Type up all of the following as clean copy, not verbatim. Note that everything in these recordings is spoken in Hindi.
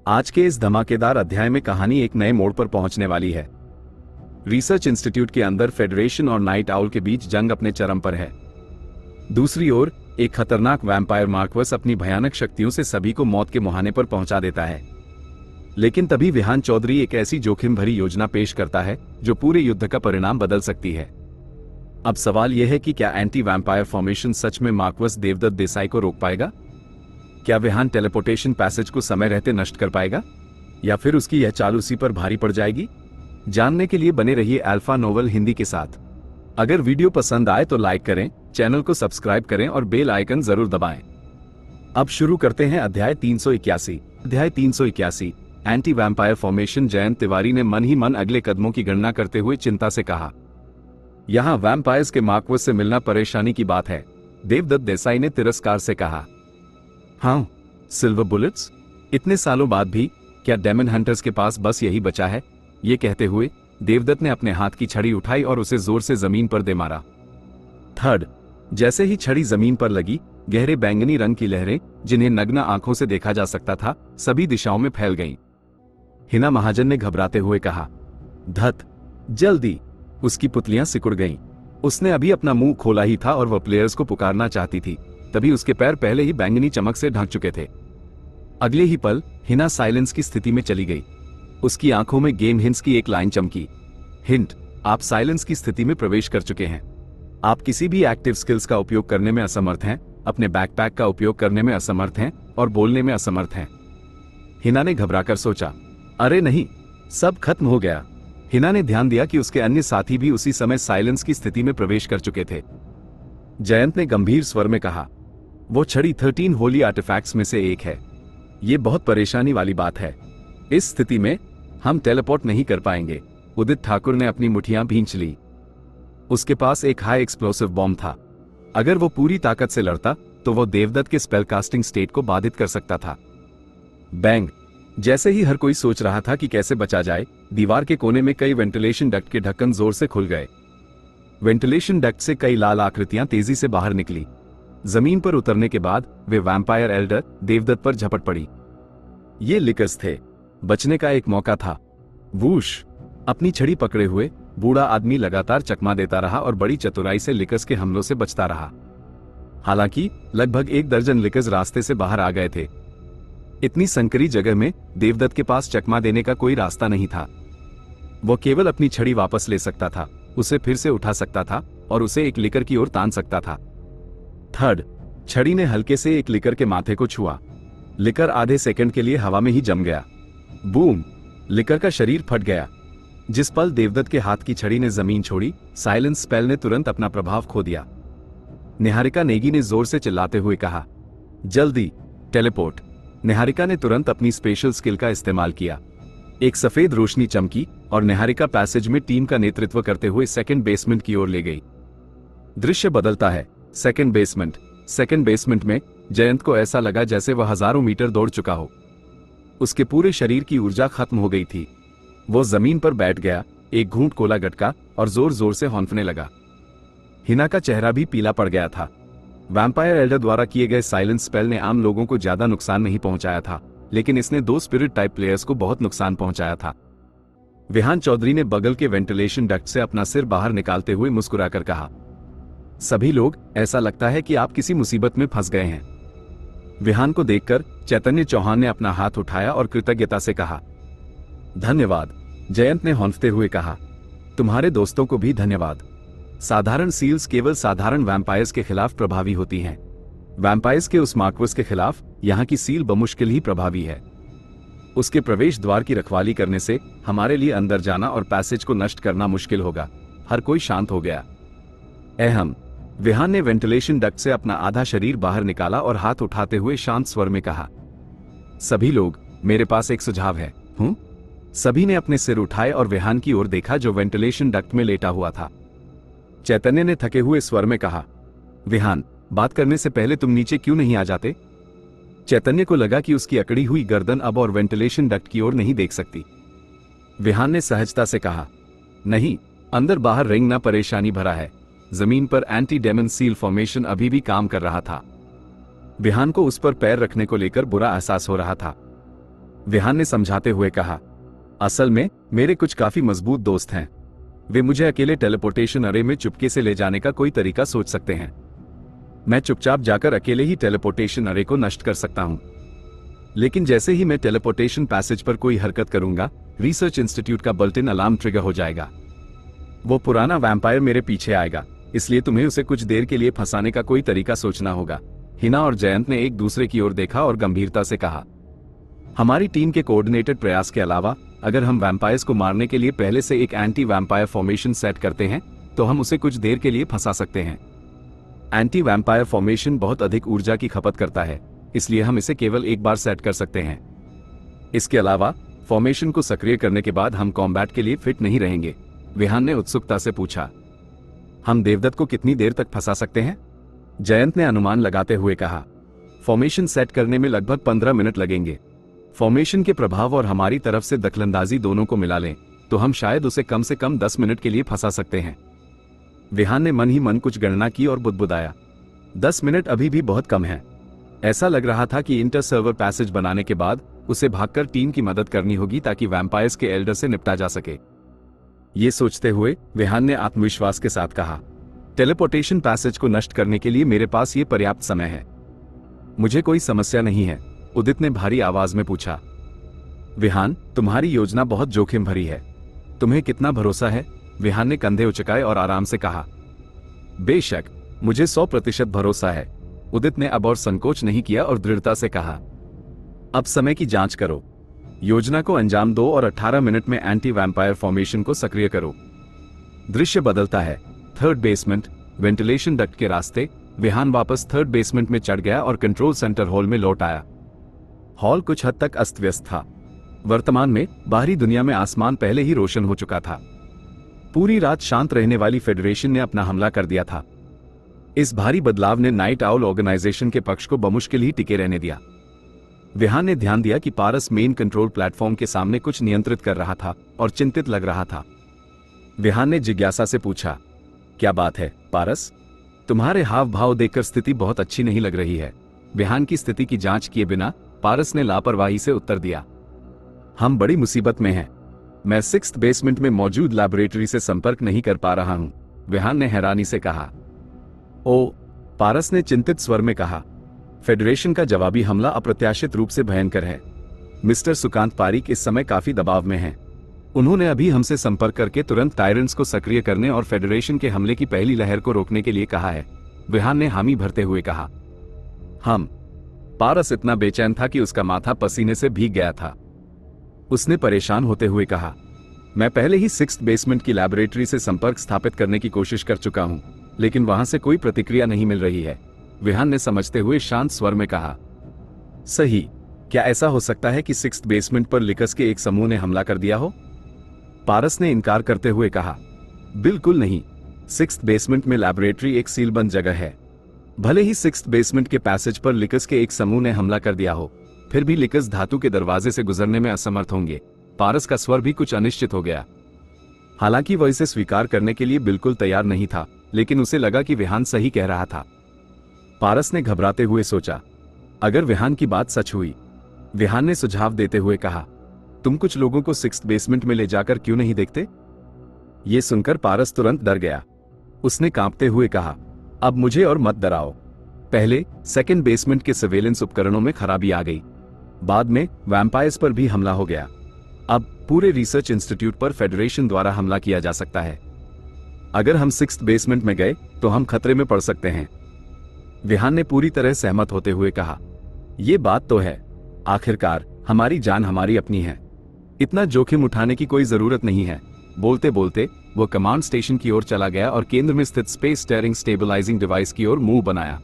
आज के इस धमाकेदार अध्याय में कहानी एक नए मोड़ पर पहुंचने वाली है। रिसर्च इंस्टीट्यूट के अंदर फेडरेशन और नाइट आउल के बीच जंग अपने चरम पर है। दूसरी ओर एक खतरनाक वैम्पायर मार्क्वस अपनी भयानक शक्तियों से सभी को मौत के मुहाने पर पहुंचा देता है। लेकिन तभी विहान चौधरी एक ऐसी जोखिम भरी योजना पेश करता है जो पूरे युद्ध का परिणाम बदल सकती है। अब सवाल यह है कि क्या एंटी वैम्पायर फॉर्मेशन सच में मार्क्वस देवदत्त देसाई को रोक पाएगा? क्या विहान टेलीपोर्टेशन पैसेज को समय रहते नष्ट कर पाएगा, या फिर उसकी यह चाल उसी पर भारी पड़ जाएगी? जानने के लिए बने रहिए अल्फा नोवेल हिंदी के साथ। अगर वीडियो पसंद आए तो लाइक करें, चैनल को सब्सक्राइब करें और बेल आइकन जरूर दबाएं। अब शुरू करते हैं अध्याय 381। अध्याय 381, anti vampire formation. Jayant Tiwari ने मन ही मन अगले कदमों की गणना करते हुए चिंता से कहा, यहां वैम्पायर्स के मार्क्वस से मिलना परेशानी की बात है। देवदत्त देसाई ने तिरस्कार से कहा, हाँ, सिल्वर बुलेट्स? इतने सालों बाद भी क्या डेमन हंटर्स के पास बस यही बचा है? ये कहते हुए देवदत्त ने अपने हाथ की छड़ी उठाई और उसे जोर से जमीन पर दे मारा। थर्ड, जैसे ही छड़ी जमीन पर लगी, गहरे बैंगनी रंग की लहरें, जिन्हें नग्न आंखों से देखा जा सकता था, सभी दिशाओं में फैल गईं। हिना महाजन ने घबराते हुए कहा, धत, जल्दी! उसकी पुतलियां सिकुड़ गईं। उसने अभी अपना मुंह खोला ही था और वह प्लेयर्स को पुकारना चाहती थी, तभी उसके पैर पहले ही बैंगनी चमक से ढक चुके थे। अगले ही पल हिना साइलेंस की स्थिति में चली गई। उसकी आंखों में गेम हिंट्स की एक लाइन चमकी, हिंट, आप साइलेंस की स्थिति में प्रवेश कर चुके हैं। आप किसी भी एक्टिव स्किल्स का उपयोग करने में असमर्थ हैं, अपने बैकपैक का उपयोग करने में असमर्थ हैं और बोलने में असमर्थ हैं। हिना ने घबराकर सोचा, अरे नहीं, सब खत्म हो गया। हिना ने ध्यान दिया कि उसके अन्य साथी भी उसी समय साइलेंस की स्थिति में प्रवेश कर चुके थे। जयंत ने गंभीर स्वर में कहा, वो छड़ी 13 होली आर्टिफैक्ट्स में से एक है। ये बहुत परेशानी वाली बात है। इस स्थिति में हम टेलीपोर्ट नहीं कर पाएंगे। उदित ठाकुर ने अपनी मुठियां भींच ली। उसके पास एक हाई एक्सप्लोसिव बॉम्ब था। अगर वो पूरी ताकत से लड़ता तो वो देवदत्त के स्पेल कास्टिंग स्टेट को बाधित कर सकता था। बैंग! जैसे ही हर कोई सोच रहा था कि कैसे बचा जाए, दीवार के कोने में कई वेंटिलेशन डक्ट के ढक्कन जोर से खुल गए। वेंटिलेशन डक्ट से कई लाल आकृतियां तेजी से बाहर निकली। जमीन पर उतरने के बाद वे वैम्पायर एल्डर देवदत्त पर झपट पड़ी। ये लिकर्स थे। बचने का एक मौका था। वूश! अपनी छड़ी पकड़े हुए बूढ़ा आदमी लगातार चकमा देता रहा और बड़ी चतुराई से लिकर्स के हमलों से बचता रहा। हालांकि लगभग 1 दर्जन लिकर्स रास्ते से बाहर आ गए थे। इतनी संकरी जगह में देवदत्त के पास चकमा देने का कोई रास्ता नहीं था। वो केवल अपनी छड़ी वापस ले सकता था, उसे फिर से उठा सकता था और उसे एक लिकर की ओर तान सकता था। थर्ड, छड़ी ने हल्के से एक लिकर के माथे को छुआ। लिकर आधे सेकंड के लिए हवा में ही जम गया। बूम! लिकर का शरीर फट गया। जिस पल देवदत्त के हाथ की छड़ी ने जमीन छोड़ी, साइलेंस स्पेल ने तुरंत अपना प्रभाव खो दिया। निहारिका नेगी ने जोर से चिल्लाते हुए कहा, जल्दी टेलीपोर्ट! निहारिका ने तुरंत अपनी स्पेशल स्किल का इस्तेमाल किया। एक सफेद रोशनी चमकी और निहारिका पैसेज में टीम का नेतृत्व करते हुए सेकंड बेसमेंट की ओर ले गई। दृश्य बदलता है। सेकंड बेसमेंट में जयंत को ऐसा लगा जैसे वह हजारों मीटर दौड़ चुका हो। उसके पूरे शरीर की ऊर्जा खत्म हो गई थी। वो जमीन पर बैठ गया, एक घूंट कोला गटका और जोर जोर से हौंफने लगा। हिना का चेहरा भी पीला पड़ गया था। वैम्पायर एल्डर द्वारा किए गए साइलेंस स्पेल ने आम लोगों को ज्यादा नुकसान नहीं पहुंचाया था, लेकिन इसने 2 स्पिरिट टाइप प्लेयर्स को बहुत नुकसान पहुंचाया था। विहान चौधरी ने बगल के वेंटिलेशन डक्ट से अपना सिर बाहर निकालते हुए मुस्कुराकर कहा, सभी लोग, ऐसा लगता है कि आप किसी मुसीबत में फंस गए हैं। विहान को देखकर चैतन्य चौहान ने अपना हाथ उठाया और कृतज्ञता से कहा, धन्यवाद। जयंत ने हौंफते हुए कहा, तुम्हारे दोस्तों को भी धन्यवाद। साधारण सील्स केवल साधारण वैम्पायर्स के खिलाफ प्रभावी होती हैं। वैम्पायर्स के उस मार्क्वस के खिलाफ यहाँ की सील बमुश्किल ही प्रभावी है। उसके प्रवेश द्वार की रखवाली करने से हमारे लिए अंदर जाना और पैसेज को नष्ट करना मुश्किल होगा। हर कोई शांत हो गया। अहम! विहान ने वेंटिलेशन डक्ट से अपना आधा शरीर बाहर निकाला और हाथ उठाते हुए शांत स्वर में कहा, सभी लोग, मेरे पास एक सुझाव है। सभी ने अपने सिर उठाए और विहान की ओर देखा जो वेंटिलेशन डक्ट में लेटा हुआ था। चैतन्य ने थके हुए स्वर में कहा, विहान, बात करने से पहले तुम नीचे क्यों नहीं आ जाते? चैतन्य को लगा कि उसकी अकड़ी हुई गर्दन अब और वेंटिलेशन डक्ट की ओर नहीं देख सकती। विहान ने सहजता से कहा, नहीं, अंदर बाहर रिंग ना परेशानी भरा है। जमीन पर एंटी डेमन सील फॉर्मेशन अभी भी काम कर रहा था। विहान को उस पर पैर रखने को लेकर बुरा एहसास हो रहा था। विहान ने समझाते हुए कहा, असल में मेरे कुछ काफी मजबूत दोस्त हैं। वे मुझे अकेले टेलीपोर्टेशन अरे में चुपके से ले जाने का कोई तरीका सोच सकते हैं। मैं चुपचाप जाकर अकेले ही टेलीपोर्टेशन अरे को नष्ट कर सकता हूं। लेकिन जैसे ही मैं टेलीपोर्टेशन पैसेज पर कोई हरकत करूंगा, रिसर्च इंस्टीट्यूट का बल्टिन अलार्म ट्रिगर हो जाएगा। वो पुराना वैम्पायर मेरे पीछे आएगा, इसलिए तुम्हें उसे कुछ देर के लिए फंसाने का कोई तरीका सोचना होगा। हिना और जयंत ने एक दूसरे की ओर देखा और गंभीरता से कहा, हमारी टीम के कोऑर्डिनेटेड प्रयास के अलावा अगर हम वैम्पायर्स को मारने के लिए पहले से एक एंटी वैम्पायर फॉर्मेशन सेट करते हैं तो हम उसे कुछ देर के लिए फंसा सकते हैं। एंटी वैम्पायर फॉर्मेशन बहुत अधिक ऊर्जा की खपत करता है, इसलिए हम इसे केवल एक बार सेट कर सकते हैं। इसके अलावा फॉर्मेशन को सक्रिय करने के बाद हम कॉम्बैट के लिए फिट नहीं रहेंगे। विहान ने उत्सुकता से पूछा, हम देवदत्त को कितनी देर तक फंसा सकते हैं? जयंत ने अनुमान लगाते हुए कहा, फॉर्मेशन सेट करने में लगभग 15 मिनट लगेंगे। फॉर्मेशन के प्रभाव और हमारी तरफ से दखलंदाजी दोनों को मिला लें तो हम शायद उसे कम से कम 10 मिनट के लिए फंसा सकते हैं। विहान ने मन ही मन कुछ गणना की और बुदबुदाया, 10 मिनट अभी भी बहुत कम है। ऐसा लग रहा था कि इंटर सर्वर पैसेज बनाने के बाद उसे भागकर टीम की मदद करनी होगी ताकि वैम्पायर्स के एल्डर से निपटा जा सके। ये सोचते हुए विहान ने आत्मविश्वास के साथ कहा, टेलीपोर्टेशन पैसेज को नष्ट करने के लिए मेरे पास ये पर्याप्त समय है। मुझे कोई समस्या नहीं है, उदित ने भारी आवाज में पूछा। विहान, तुम्हारी योजना बहुत जोखिम भरी है। तुम्हें कितना भरोसा है? विहान ने कंधे उचकाए और आराम से कहा, बेशक, मुझे 100% भरोसा है। उदित ने अब और संकोच नहीं किया और दृढ़ता से कहा, अब समय की जांच करो, योजना को अंजाम दो और 18 मिनट में एंटी वैम्पायर फॉर्मेशन को सक्रिय करो। दृश्य बदलता है। थर्ड बेसमेंट, वेंटिलेशन डक्ट के रास्ते। विहान वापस थर्ड बेसमेंट में चढ़ गया और कंट्रोल सेंटर हॉल में लौट आया। हॉल कुछ हद तक अस्त व्यस्त था। वर्तमान में बाहरी दुनिया में आसमान पहले ही रोशन हो चुका था। पूरी रात शांत रहने वाली फेडरेशन ने अपना हमला कर दिया था। इस भारी बदलाव ने नाइट आउल ऑर्गेनाइजेशन के पक्ष को बमुश्किल ही टिके रहने दिया। विहान ने ध्यान दिया कि पारस मेन कंट्रोल प्लेटफॉर्म के सामने कुछ नियंत्रित कर रहा था और चिंतित लग रहा था। विहान ने जिज्ञासा से पूछा, क्या बात है पारस? तुम्हारे हाव भाव देखकर स्थिति बहुत अच्छी नहीं लग रही है। विहान की स्थिति की जांच किए बिना पारस ने लापरवाही से उत्तर दिया, हम बड़ी मुसीबत में हैं। मैं 6th बेसमेंट में मौजूद लैबोरेटरी से संपर्क नहीं कर पा रहा हूं। विहान ने हैरानी से कहा। ओ, पारस ने चिंतित स्वर में कहा, फेडरेशन का जवाबी हमला अप्रत्याशित रूप से भयंकर है। मिस्टर सुकांत पारीक इस समय काफी दबाव में हैं। उन्होंने अभी हमसे संपर्क करके तुरंत टायरेंट्स को सक्रिय करने और फेडरेशन के हमले की पहली लहर को रोकने के लिए कहा है। विहान ने हामी भरते हुए कहा। हम। पारस इतना बेचैन था कि उसका माथा पसीने से भीग गया था। उसने परेशान होते हुए कहा, मैं पहले ही 6th बेसमेंट की लैबोरेटरी से संपर्क स्थापित करने की कोशिश कर चुका हूं, लेकिन वहां से कोई प्रतिक्रिया नहीं मिल रही है। विहान ने समझते हुए शांत स्वर में कहा, सही, क्या ऐसा हो सकता है कि 6th बेसमेंट पर लिकस के एक समूह ने हमला कर दिया हो? पारस ने इनकार करते हुए कहा, बिल्कुल नहीं। 6th बेसमेंट में लैबोरेटरी एक सीलबंद जगह है। भले ही 6th बेसमेंट के पैसेज पर लिकस के एक समूह ने हमला कर दिया हो, फिर भी लिकस धातु के दरवाजे से गुजरने में असमर्थ होंगे। पारस का स्वर भी कुछ अनिश्चित हो गया। हालांकि वह इसे स्वीकार करने के लिए बिल्कुल तैयार नहीं था, लेकिन उसे लगा कि विहान सही कह रहा था। पारस ने घबराते हुए सोचा, अगर विहान की बात सच हुई। विहान ने सुझाव देते हुए कहा, तुम कुछ लोगों को 6th बेसमेंट में ले जाकर क्यों नहीं देखते? यह सुनकर पारस तुरंत डर गया। उसने कांपते हुए कहा, अब मुझे और मत डराओ। पहले 2nd बेसमेंट के सर्वेलेंस उपकरणों में खराबी आ गई, बाद में वैम्पायर्स पर भी हमला हो गया। अब पूरे रिसर्च इंस्टीट्यूट पर फेडरेशन द्वारा हमला किया जा सकता है। अगर हम 6th बेसमेंट में गए तो हम खतरे में पड़ सकते हैं। विहान ने पूरी तरह सहमत होते हुए कहा, यह बात तो है। आखिरकार हमारी जान हमारी अपनी है, इतना जोखिम उठाने की कोई जरूरत नहीं है। बोलते बोलते वो कमांड स्टेशन की ओर चला गया और केंद्र में स्थित स्पेस स्टीयरिंग स्टेबलाइजिंग डिवाइस की ओर मुंह बनाया।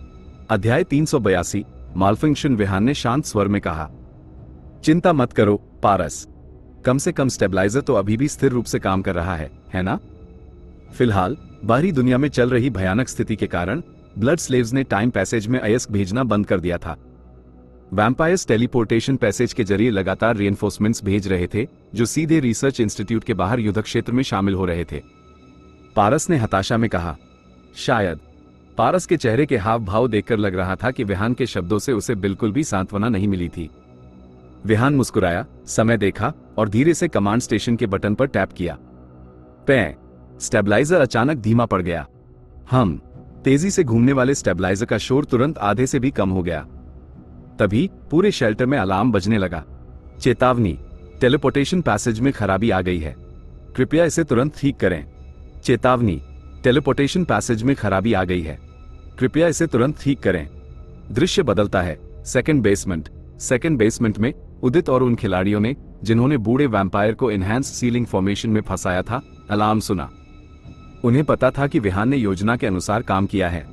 अध्याय 382, मालफंक्शन। विहान ने शांत स्वर में कहा, चिंता मत करो पारस, कम से कम स्टेबलाइजर तो अभी भी स्थिर रूप से काम कर रहा है ना? फिलहाल बाहरी दुनिया में चल रही भयानक स्थिति के कारण ब्लड स्लेव्स ने टाइम पैसेज में अयस्क भेजना बंद कर दिया था। वैम्पायर्स टेलीपोर्टेशन पैसेज के जरिए लगातार रिइंफोर्समेंट्स भेज रहे थे, जो सीधे रिसर्च इंस्टीट्यूट के बाहर युद्ध क्षेत्र में शामिल हो रहे थे। पारस ने हताशा में कहा, शायद। पारस के चेहरे के हाव भाव देखकर लग रहा था कि विहान के शब्दों से उसे बिल्कुल भी सांत्वना नहीं मिली थी। विहान मुस्कुराया, समय देखा और धीरे से कमांड स्टेशन के बटन पर टैप किया। स्टेबलाइजर अचानक धीमा पड़ गया। तेजी से घूमने वाले स्टेबलाइजर का शोर तुरंत आधे से भी कम हो गया। तभी पूरे शेल्टर में अलार्म बजने लगा। चेतावनी, टेलीपोर्टेशन पैसेज में खराबी आ गई है, कृपया इसे तुरंत ठीक करें। चेतावनी, टेलीपोर्टेशन पैसेज में खराबी आ गई है, कृपया इसे तुरंत ठीक करें। दृश्य बदलता है। सेकंड बेसमेंट में उदित और उन खिलाड़ियों ने जिन्होंने बूढ़े वैम्पायर को इनहैंस सीलिंग फॉर्मेशन में फंसाया था, अलार्म सुना। उन्हें पता था कि विहान ने योजना के अनुसार काम किया है।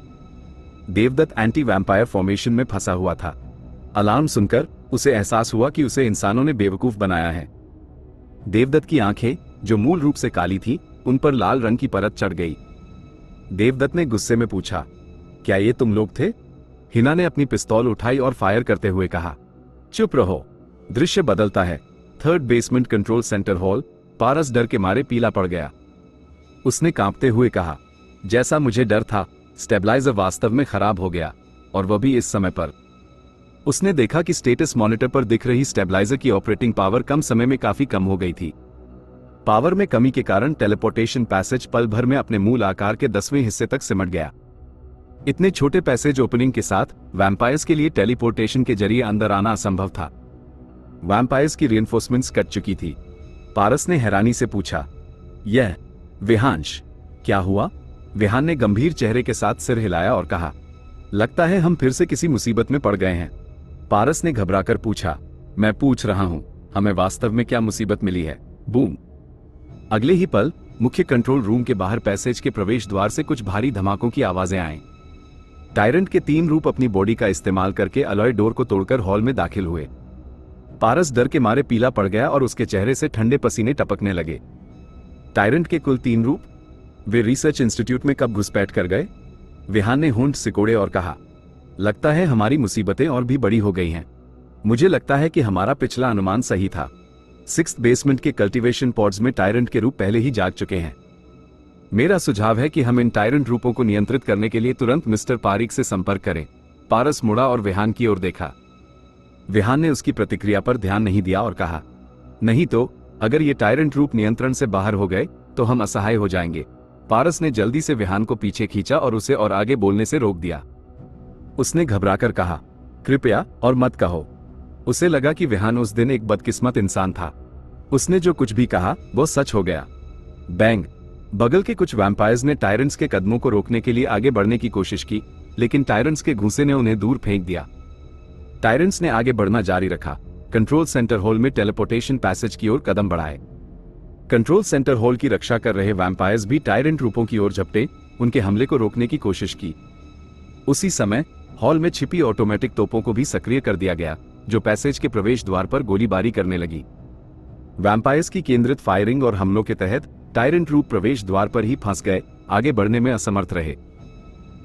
देवदत्त एंटी वैम्पायर फॉर्मेशन में फंसा हुआ था। अलार्म सुनकर उसे एहसास हुआ कि उसे इंसानों ने बेवकूफ बनाया है। देवदत्त की आंखें, जो मूल रूप से काली थी, उन पर लाल रंग की परत चढ़ गई। देवदत्त ने गुस्से में पूछा, क्या ये तुम लोग थे? हिना ने अपनी पिस्तौल उठाई और फायर करते हुए कहा, चुप रहो। दृश्य बदलता है। Third basement control centre hall. Paras डर के मारे पीला पड़ गया। उसने कांपते हुए कहा, जैसा मुझे डर था, स्टेबलाइजर वास्तव में खराब हो गया, और वह भी इस समय पर। उसने देखा कि स्टेटस मॉनिटर पर दिख रही स्टेबलाइजर की ऑपरेटिंग पावर कम समय में काफी कम हो गई थी। पावर में कमी के कारण टेलीपोर्टेशन पैसेज पल भर में अपने मूल आकार के 10वें हिस्से तक सिमट गया। इतने छोटे पैसेज ओपनिंग के साथ वैम्पायर्स के लिए टेलीपोर्टेशन के जरिए अंदर आना असंभव था। वैम्पायर्स की रिइंफोर्समेंट्स कट चुकी थी। पारस ने हैरानी से पूछा, यह विहांश, क्या हुआ? विहान ने गंभीर चेहरे के साथ सिर हिलाया और कहा, लगता है हम फिर से किसी मुसीबत में पड़ गए हैं। पारस ने घबराकर पूछा, मैं पूछ रहा हूं, हमें वास्तव में क्या मुसीबत मिली है? बूम। अगले ही पल मुख्य कंट्रोल रूम के बाहर पैसेज के प्रवेश द्वार से कुछ भारी धमाकों की आवाजें आईं। टायरेंट के 3 रूप अपनी बॉडी का इस्तेमाल करके अलॉय डोर को तोड़कर हॉल में दाखिल हुए। पारस डर के मारे पीला पड़ गया और उसके चेहरे से ठंडे पसीने टपकने लगे। टायरेंट के कुल 3 रूप? वे रिसर्च इंस्टीट्यूट में कब घुसपैठ कर गए? विहान ने होंठ सिकोड़े और कहा, लगता है हमारी मुसीबतें और भी बड़ी हो गई हैं। मुझे लगता है कि हमारा पिछला अनुमान सही था। 6th बेसमेंट के कल्टीवेशन पॉड्स में टायरेंट के रूप पहले ही जाग चुके हैं। मेरा सुझाव है कि हम इन टायरेंट रूपों को नियंत्रित करने के लिए तुरंत मिस्टर पारिक से संपर्क करें। पारस मुड़ा और विहान की ओर देखा। विहान ने उसकी प्रतिक्रिया पर ध्यान नहीं दिया और कहा, नहीं तो अगर ये टायरेंट रूप नियंत्रण से बाहर हो गए तो हम असहाय हो जाएंगे। पारस ने जल्दी से विहान को पीछे खींचा और उसे और आगे बोलने से रोक दिया। उसने घबराकर कहा, कृपया और मत कहो। उसे लगा कि विहान उस दिन एक बदकिस्मत इंसान था। उसने जो कुछ भी कहा वो सच हो गया। बैंग। बगल के कुछ वैम्पायर्स ने टायरेंट्स के कदमों को रोकने के लिए आगे बढ़ने की कोशिश की, लेकिन टायरेंट्स के घूंसे ने उन्हें दूर फेंक दिया। टायरेंट्स ने आगे बढ़ना जारी रखा। कंट्रोल सेंटर हॉल में टेलीपोर्टेशन पैसेज की ओर कदम बढ़ाए। कंट्रोल सेंटर हॉल की रक्षा कर रहे वैम्पायर्स भी टायरेंट रूपों की ओर झपटे, उनके हमले को रोकने की कोशिश की। उसी समय हॉल में छिपी ऑटोमेटिक तोपों को भी सक्रिय कर दिया गया, जो पैसेज के प्रवेश द्वार पर गोलीबारी करने लगी। वैम्पायर्स की केंद्रित फायरिंग और हमलों के तहत टायरेंट रूप प्रवेश द्वार पर ही फंस गए, आगे बढ़ने में असमर्थ रहे।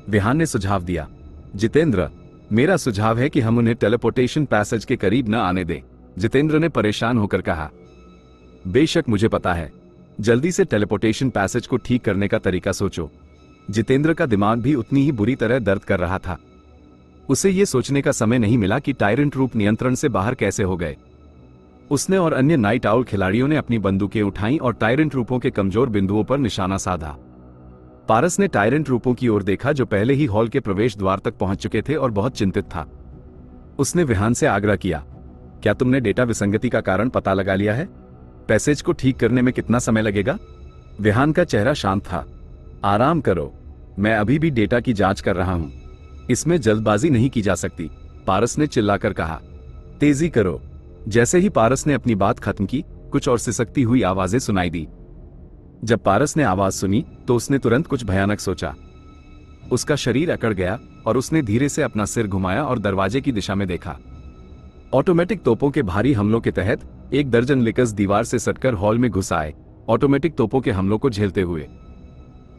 विहान ने सुझाव दिया, जितेंद्र, मेरा सुझाव है कि हम उन्हें टेलीपोर्टेशन पैसेज के करीब न आने दें। जितेंद्र ने परेशान होकर कहा, बेशक मुझे पता है, जल्दी से टेलीपोर्टेशन पैसेज को ठीक करने का तरीका सोचो। जितेंद्र का दिमाग भी उतनी ही बुरी तरह दर्द कर रहा था। उसे यह सोचने का समय नहीं मिला कि टायरेंट रूप नियंत्रण से बाहर कैसे हो गए। उसने और अन्य नाइट आउल खिलाड़ियों ने अपनी बंदूकें उठाईं और टायरेंट रूपों के कमजोर बिंदुओं पर निशाना साधा। पारस ने टायरेंट रूपों की ओर देखा, जो पहले ही हॉल के प्रवेश द्वार तक पहुंच चुके थे और बहुत चिंतित था। उसने विहान से आग्रह किया, क्या तुमने डेटा विसंगति का कारण पता लगा लिया है? पैसेज को ठीक करने में कितना समय लगेगा? विहान का चेहरा शांत था। आराम करो, मैं अभी भी डेटा की जांच कर रहा हूं। इसमें जल्दबाजी नहीं की जा सकती, पारस ने चिल्लाकर कहा। तेजी करो। जैसे ही पारस ने अपनी बात खत्म की, कुछ और सिसकती हुई आवाजें सुनाई दी। जब पारस ने आवाज सुनी तो उसने तुरंत कुछ भयानक सोचा। उसका शरीर अकड़ गया और उसने धीरे से अपना सिर घुमाया और दरवाजे की दिशा में देखा। ऑटोमेटिक तोपों के भारी हमलों के तहत 1 दर्जन लिकर्स दीवार से सटकर हॉल में घुस आए, ऑटोमेटिक तोपों के हमलों को झेलते हुए।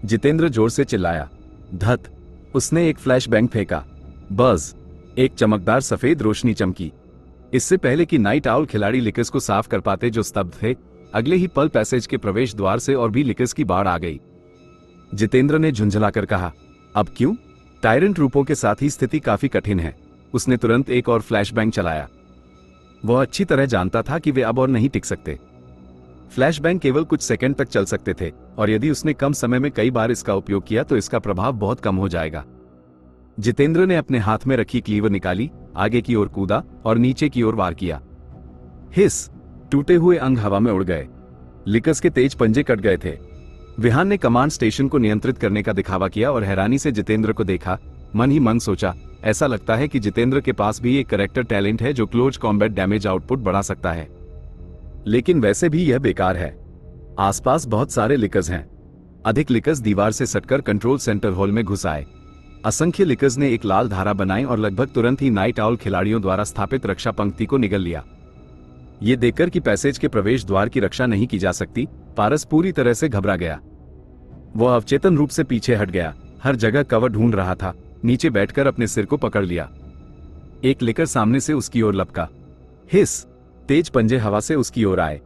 जितेंद्र जोर से चिल्लाया, धत। उसने एक फ्लैश बैंग फेंका। बज़। एक चमकदार सफेद रोशनी चमकी। इससे पहले कि नाइट आउल खिलाड़ी लिकर्स को साफ कर पाते जो स्तब्ध थे, अगले ही पल पैसेज के प्रवेश द्वार से और भी लिकर्स की बाढ़ आ गई। जितेंद्र ने झुंझलाकर कहा, अब क्यों? टायरेंट रूपों के साथ ही स्थिति काफी कठिन है। उसने तुरंत एक और फ्लैशबैंग चलाया। वह अच्छी तरह जानता था कि वे अब और नहीं टिक सकते। फ्लैशबैंग केवल कुछ सेकंड तक चल सकते थे, और यदि उसने कम समय में कई बार इसका उपयोग किया तो इसका प्रभाव बहुत कम हो जाएगा। जितेंद्र ने अपने हाथ में रखी क्लीवर निकाली, आगे की ओर कूदा और नीचे की ओर वार किया। हिस, टूटे हुए अंग हवा में उड़ गए। लिकस के तेज पंजे कट गए थे। विहान ने कमांड स्टेशन को नियंत्रित करने का दिखावा किया और हैरानी से जितेंद्र को देखा। मन ही मन सोचा, ऐसा लगता है कि जितेंद्र के पास भी एक करेक्टर टैलेंट है जो क्लोज कॉम्बैट डैमेज आउटपुट बढ़ा सकता है। लेकिन वैसे भी यह बेकार है। आसपास बहुत सारे लिकस हैं। अधिक लिकस दीवार से सटकर कंट्रोल सेंटर हॉल में घुस आए। असंख्य लिकस ने एक लाल धारा बनाई और लगभग तुरंत ही नाइट आउल खिलाड़ियों द्वारा स्थापित रक्षा पंक्ति को निगल लिया। ये देखकर कि पैसेज के प्रवेश द्वार की रक्षा नहीं की जा सकती, पारस पूरी तरह से घबरा गया। वह अवचेतन रूप से पीछे हट गया, हर जगह कवर ढूंढ रहा था। नीचे बैठकर अपने सिर को पकड़ लिया। एक लिकर सामने से उसकी ओर लपका। हिस, तेज पंजे हवा से उसकी ओर आए।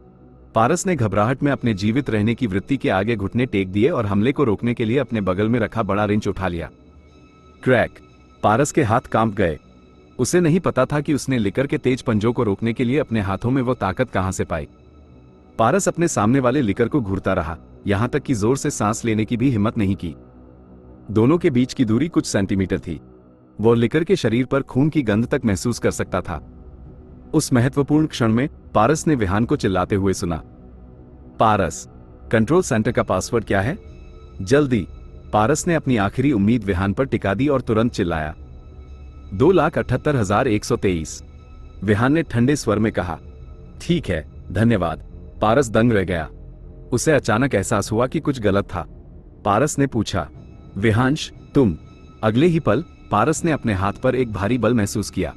पारस ने घबराहट में अपने जीवित रहने की वृत्ति के आगे घुटने टेक दिए और हमले को रोकने के लिए अपने बगल में रखा बड़ा रिंच उठा लिया। क्रैक, पारस के हाथ कांप गए। उसे नहीं पता था कि उसने लिकर के तेज पंजों को रोकने के लिए अपने हाथों में वो ताकत कहां से पाई। पारस अपने सामने वाले लिकर को घूरता रहा, यहां तक कि जोर से सांस लेने की भी हिम्मत नहीं की। दोनों के बीच की दूरी कुछ सेंटीमीटर थी। वो लिकर के शरीर पर खून की गंध तक महसूस कर सकता था। उस महत्वपूर्ण क्षण में पारस ने विहान को चिल्लाते हुए सुना, पारस, कंट्रोल सेंटर का पासवर्ड क्या है? जल्दी। पारस ने अपनी आखिरी उम्मीद विहान पर टिका दी और तुरंत चिल्लाया, 2,78,123। विहान ने ठंडे स्वर में कहा, ठीक है, धन्यवाद। पारस दंग रह गया। उसे अचानक एहसास हुआ कि कुछ गलत था। पारस ने पूछा, विहांश, तुम? अगले ही पल पारस ने अपने हाथ पर एक भारी बल महसूस किया।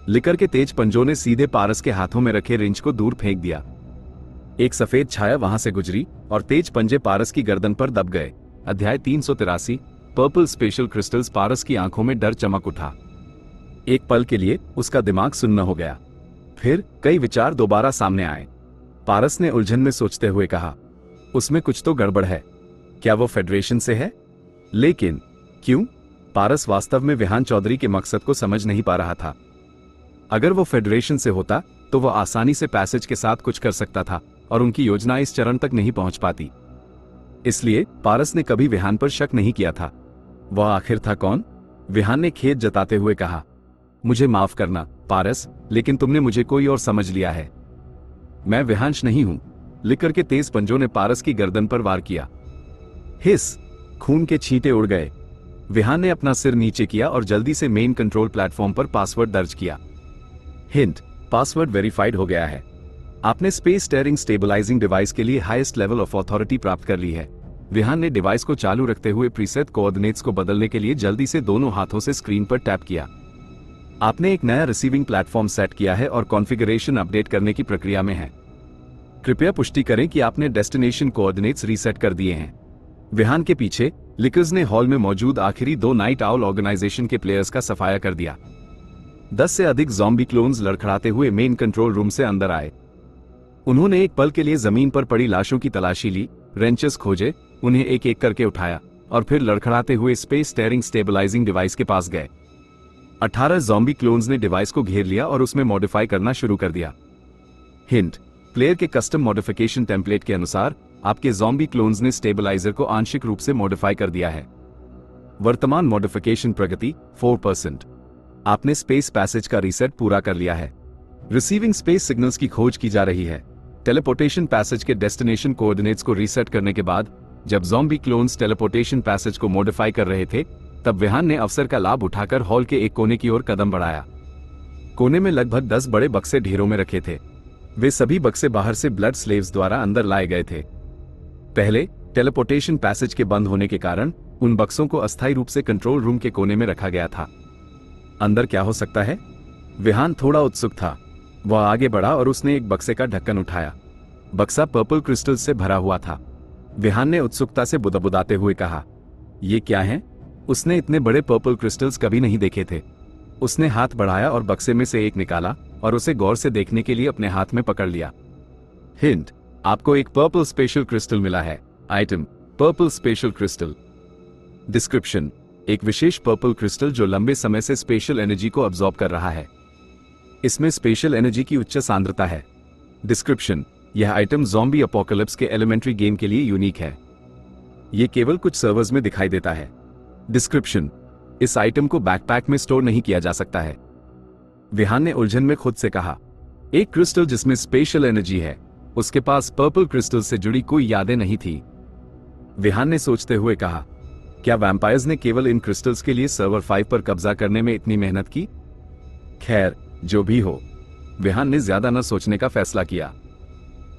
लिकर के तेज पंजों ने सीधे पारस के हाथों में रखे रिंच को दूर फेंक दिया। एक सफेद छाया वहां से गुजरी और तेज पंजे पारस की गर्दन पर दब गए। अध्याय 383, पर्पल स्पेशल क्रिस्टल्स। पारस की आंखों में डर चमक उठा। एक पल के लिए उसका दिमाग सुन्न हो गया। फिर कई विचार दोबारा सामने आए। पारस ने उलझन में सोचते हुए कहा, उसमें कुछ तो गड़बड़ है। क्या वो फेडरेशन से है? लेकिन क्यों? पारस वास्तव में विहान चौधरी के मकसद को समझ नहीं पा रहा था। अगर वो फेडरेशन से होता तो वह आसानी से पैसेज के साथ कुछ कर सकता था और उनकी योजना इस चरण तक नहीं पहुंच पाती। इसलिए पारस ने कभी विहान पर शक नहीं किया था। वह आखिर था कौन? विहान ने खेद जताते हुए कहा, मुझे माफ करना पारस, लेकिन तुमने मुझे कोई और समझ लिया है। मैं विहांश नहीं हूं। लिकर के तेज पंजों ने पारस की गर्दन पर वार किया। हिस, खून के छींटे उड़ गए। विहान ने अपना सिर नीचे किया और जल्दी से मेन कंट्रोल प्लेटफॉर्म पर पासवर्ड दर्ज किया। हिंट, पासवर्ड वेरीफाइड हो गया है। आपने स्पेस स्टीयरिंग स्टेबलाइजिंग डिवाइस के लिए हाईएस्ट लेवल ऑफ अथॉरिटी प्राप्त कर ली है। विहान ने डिवाइस को चालू रखते हुए प्रीसेट कोऑर्डिनेट्स को बदलने के लिए जल्दी से दोनों हाथों से स्क्रीन पर टैप किया। आपने एक नया रिसीविंग प्लेटफॉर्म सेट किया है और कॉन्फ़िगरेशन अपडेट करने की प्रक्रिया में है। कृपया पुष्टि करें कि आपने डेस्टिनेशन कोऑर्डिनेट्स रीसेट कर दिए हैं। विहान के पीछे लिकर्स ने हॉल में मौजूद आखिरी 2 नाइट आउल ऑर्गेनाइजेशन के प्लेयर्स का सफाया कर दिया। 10 से अधिक ज़ॉम्बी क्लोन्स लड़खड़ाते हुए मेन कंट्रोल रूम से अंदर आए। उन्होंने एक पल के लिए जमीन पर पड़ी लाशों की तलाशी ली, रेंचेस खोजे, उन्हें एक एक करके उठाया और फिर लड़खड़ाते हुए स्पेस स्टीयरिंग स्टेबलाइजिंग डिवाइस के पास गए। 18 ज़ॉम्बी क्लोन्स ने डिवाइस को घेर लिया और उसमें मॉडिफाई करना शुरू कर दिया। हिंट, प्लेयर के कस्टम मॉडिफिकेशन टेम्पलेट के अनुसार आपके ज़ॉम्बी क्लोन्स ने स्टेबलाइजर को आंशिक रूप से मॉडिफाई कर दिया है। वर्तमान मॉडिफिकेशन प्रगति 4%। आपने स्पेस पैसेज का रीसेट पूरा कर लिया है। रिसीविंग स्पेस सिग्नल्स की खोज की जा रही है। टेलीपोर्टेशन पैसेज के डेस्टिनेशन कोऑर्डिनेट्स को रीसेट करने के बाद जब ज़ॉम्बी क्लोन्स टेलीपोर्टेशन पैसेज को मॉडिफाई कर रहे थे, तब विहान ने अवसर का लाभ उठाकर हॉल के एक कोने की ओर कदम बढ़ाया। कोने में लगभग 10 बड़े बक्से ढेरों में रखे थे। वे सभी बक्से बाहर से ब्लड स्लेव्स द्वारा अंदर लाए गए थे। पहले टेलीपोर्टेशन पैसेज के बंद होने के कारण उन बक्सों को अस्थायी रूप से कंट्रोल रूम के कोने में रखा गया था। अंदर क्या हो सकता है? विहान थोड़ा उत्सुक था। वह आगे बढ़ा और उसने एक बक्से का ढक्कन उठाया। बक्सा पर्पल क्रिस्टल से भरा हुआ था। विहान ने उत्सुकता से बुदबुदाते हुए कहा, ये क्या है? उसने इतने बड़े पर्पल क्रिस्टल्स कभी नहीं देखे थे। उसने हाथ बढ़ाया और बक्से में से एक निकाला और उसे गौर से देखने के लिए अपने हाथ में पकड़ लिया। हिंट, आपको एक पर्पल स्पेशल क्रिस्टल मिला है। Item, purple special crystal. Description, एक विशेष पर्पल क्रिस्टल जो लंबे समय से स्पेशल एनर्जी को अब्सॉर्ब कर रहा है। इसमें स्पेशल एनर्जी की उच्च सांद्रता है। डिस्क्रिप्शन, यह आइटम ज़ॉम्बी अपोकलिप्स के एलिमेंट्री गेम के लिए यूनिक है। यह केवल कुछ सर्वर्स में दिखाई देता है। डिस्क्रिप्शन, इस आइटम को बैकपैक में स्टोर नहीं किया जा सकता है। विहान ने उलझन में खुद से कहा, एक क्रिस्टल जिसमें स्पेशल एनर्जी है, उसके पास पर्पल क्रिस्टल से जुड़ी कोई यादें नहीं थी। विहान ने सोचते हुए कहा, क्या वैम्पायर्स ने केवल इन क्रिस्टल्स के लिए सर्वर 5 पर कब्जा करने में इतनी मेहनत की? खैर, जो भी हो, विहान ने ज्यादा न सोचने का फैसला किया।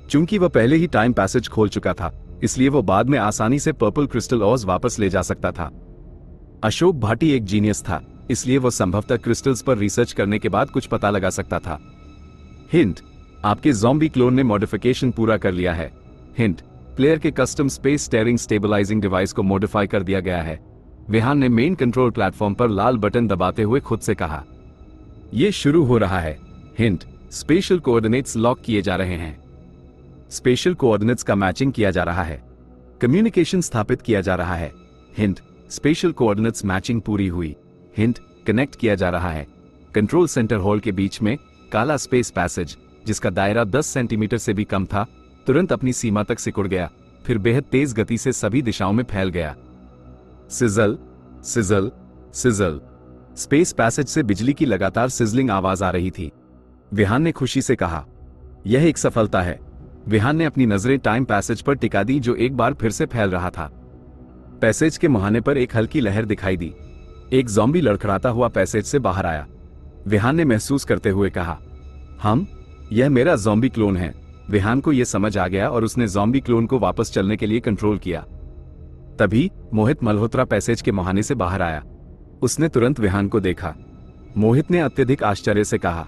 चूंकि वह पहले ही टाइम पैसेज खोल चुका था, इसलिए वो बाद में आसानी से पर्पल क्रिस्टल ऑज वापस ले जा सकता था। अशोक भाटी एक जीनियस था, इसलिए वो संभवतः क्रिस्टल्स पर रिसर्च करने के बाद कुछ पता लगा सकता था। हिंट, आपके ज़ॉम्बी क्लोन ने मॉडिफिकेशन पूरा कर लिया है। हिंट, प्लेयर के custom space steering stabilising device को मॉडिफाई कर दिया गया है। विहान ने मेन कंट्रोल प्लेटफॉर्म पर लाल बटन दबाते हुए खुद से कहा, यह शुरू हो रहा है। हिंट, स्पेशल कोऑर्डिनेट्स लॉक किए जा रहे हैं। स्पेशल कोऑर्डिनेट्स का मैचिंग किया जा रहा है। कम्युनिकेशन स्थापित किया जा रहा है। हिंट, स्पेशल कोऑर्डिनेट्स मैचिंग पूरी हुई। हिंट, कनेक्ट किया जा रहा है। कंट्रोल सेंटर हॉल के बीच में काला स्पेस पैसेज, जिसका दायरा 10 सेंटीमीटर से भी कम था, तुरंत अपनी सीमा तक सिकुड़ गया, फिर बेहद तेज गति से सभी दिशाओं में फैल गया। Sizzle, sizzle, sizzle. Space passage से बिजली की लगातार सिजलिंग आवाज आ रही थी। विहान ने खुशी से कहा, यह एक सफलता है। विहान ने अपनी नजरें टाइम पैसेज पर टिका दी, जो एक बार फिर से फैल रहा था। पैसेज के मुहाने पर एक हल्की लहर दिखाई दी। एक ज़ॉम्बी लड़खड़ाता हुआ पैसेज से बाहर आया। विहान ने महसूस करते हुए कहा, यह मेरा ज़ॉम्बी क्लोन है। विहान को यह समझ आ गया और उसने ज़ॉम्बी क्लोन को वापस चलने के लिए कंट्रोल किया। तभी मोहित मल्होत्रा पैसेज के मुहाने से बाहर आया। उसने तुरंत विहान को देखा। मोहित ने अत्यधिक आश्चर्य से कहा,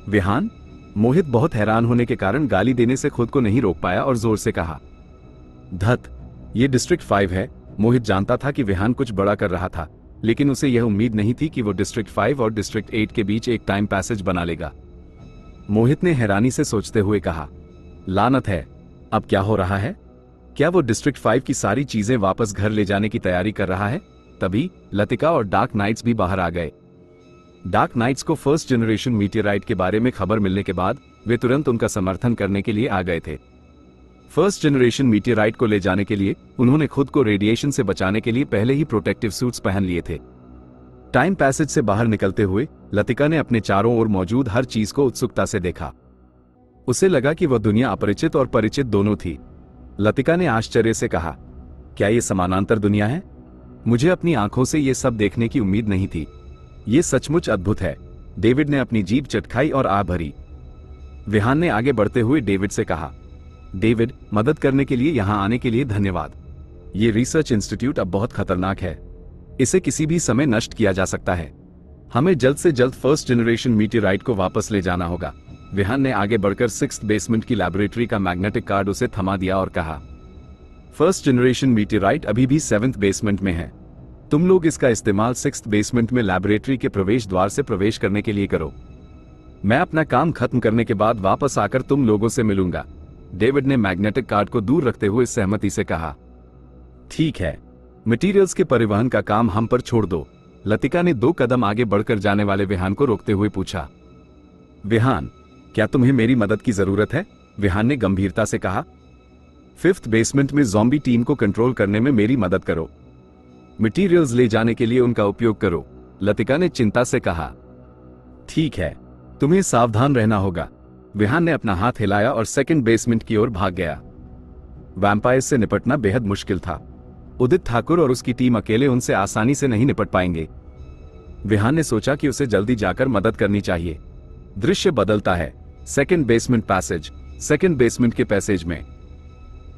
विहान? मोहित बहुत हैरान होने के कारण गाली देने से खुद को नहीं रोक पाया और जोर से कहा, धत, ये डिस्ट्रिक्ट 5 है। मोहित जानता था कि विहान कुछ बड़ा कर रहा था, लेकिन उसे यह उम्मीद नहीं थी कि वो डिस्ट्रिक्ट 5 और डिस्ट्रिक्ट 8 के बीच एक टाइम पैसेज बना लेगा। मोहित ने हैरानी से सोचते हुए कहा, लानत है, अब क्या हो रहा है? क्या वो डिस्ट्रिक्ट 5 की सारी चीजें वापस घर ले जाने की तैयारी कर रहा है? तभी लतिका और डार्क नाइट्स भी बाहर आ गए। डार्क नाइट्स को फर्स्ट जनरेशन मीटियोराइट के बारे में खबर मिलने के बाद वे तुरंत उनका समर्थन करने के लिए आ गए थे। फर्स्ट जनरेशन मीटियोराइट को ले जाने के लिए उन्होंने खुद को रेडिएशन से बचाने के लिए पहले ही प्रोटेक्टिव सूट्स पहन लिए थे। टाइम पैसेज से बाहर निकलते हुए लतिका ने अपने चारों ओर मौजूद हर चीज को उत्सुकता से देखा। उसे लगा कि वह दुनिया अपरिचित और परिचित दोनों थी। लतिका ने आश्चर्य से कहा, क्या ये समानांतर दुनिया है? मुझे अपनी आंखों से ये सब देखने की उम्मीद नहीं थी। ये सचमुच अद्भुत है। डेविड ने अपनी जीभ चटखाई और आ भरी। विहान ने आगे बढ़ते हुए डेविड से कहा, डेविड, मदद करने के लिए यहां आने के लिए धन्यवाद। ये रिसर्च इंस्टीट्यूट अब बहुत खतरनाक है। इसे किसी भी समय नष्ट किया जा सकता है। हमें जल्द से जल्द फर्स्ट जनरेशन मीटियोराइट को वापस ले जाना होगा। विहान ने आगे बढ़कर 6th बेसमेंट की लैबोरेटरी का मैग्नेटिक कार्ड उसे थमा दिया और कहा, फर्स्ट जनरेशन मीटियोराइट अभी भी 7th बेसमेंट में है। तुम लोग इसका इस्तेमाल 6th बेसमेंट में लैबोरेटरी के प्रवेश द्वार से प्रवेश करने के लिए करो। मैं अपना काम खत्म करने के बाद वापस आकर तुम लोगों से मिलूंगा। डेविड ने मैग्नेटिक कार्ड को दूर रखते हुए सहमति से कहा, ठीक है, मटेरियल्स के परिवहन का काम हम पर छोड़ दो। लतिका ने 2 कदम आगे बढ़कर जाने वाले विहान को रोकते हुए पूछा, विहान, क्या तुम्हें मेरी मदद की जरूरत है? विहान ने गंभीरता से कहा, 5th बेसमेंट में ज़ॉम्बी टीम को कंट्रोल करने में मेरी मदद करो। मटेरियल्स ले जाने के लिए उनका उपयोग करो। लतिका ने चिंता से कहा, ठीक है, तुम्हें सावधान रहना होगा। विहान ने अपना हाथ हिलाया और 2nd बेसमेंट की ओर भाग गया। वैम्पायर से निपटना बेहद मुश्किल था। उदित ठाकुर और उसकी टीम अकेले उनसे आसानी से नहीं निपट पाएंगे। विहान ने सोचा कि उसे जल्दी जाकर मदद करनी चाहिए। दृश्य बदलता है। 2nd basement passage. 2nd basement के पैसेज में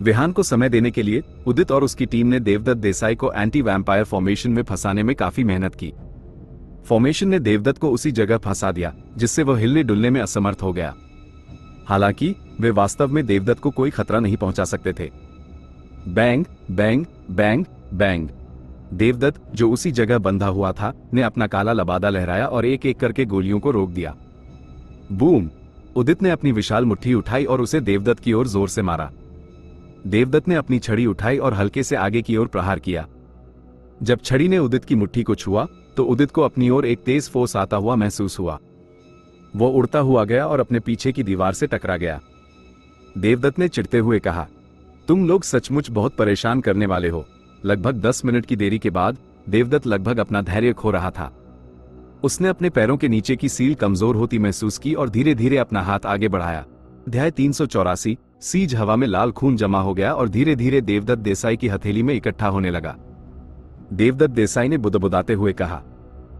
विहान को समय देने के लिए उदित और उसकी टीम ने देवदत्त देसाई को एंटी वैम्पायर फॉर्मेशन में फंसाने में काफी मेहनत की। फॉर्मेशन ने देवदत्त को उसी जगह फंसा दिया जिससे वह हिलने डुलने में असमर्थ हो गया। हालांकि वे वास्तव में देवदत्त को कोई खतरा नहीं पहुंचा सकते थे। Bang bang bang bang. Devdutt, जो उसी जगह बंधा हुआ था, ने अपना काला लबादा लहराया और एक एक करके गोलियों को रोक दिया। बूम! उदित ने अपनी विशाल मुट्ठी उठाई और उसे देवदत्त की ओर जोर से मारा। देवदत्त ने अपनी छड़ी उठाई और हल्के से आगे की ओर प्रहार किया। जब छड़ी ने उदित की मुट्ठी को छुआ तो उदित को अपनी ओर एक तेज फोर्स आता हुआ महसूस हुआ। वो उड़ता हुआ गया और अपने पीछे की दीवार से टकरा गया। देवदत्त ने चिढ़ते हुए कहा, तुम लोग सचमुच बहुत परेशान करने वाले हो। लगभग 10 मिनट की देरी के बाद देवदत्त लगभग अपना धैर्य खो रहा था। उसने अपने पैरों के नीचे की सील कमजोर होती महसूस की और धीरे धीरे अपना हाथ आगे बढ़ाया। अध्याय 384। सीज हवा में लाल खून जमा हो गया और धीरे धीरे देवदत्त देसाई की हथेली में इकट्ठा होने लगा। देवदत्त देसाई ने बुदबुदाते हुए कहा,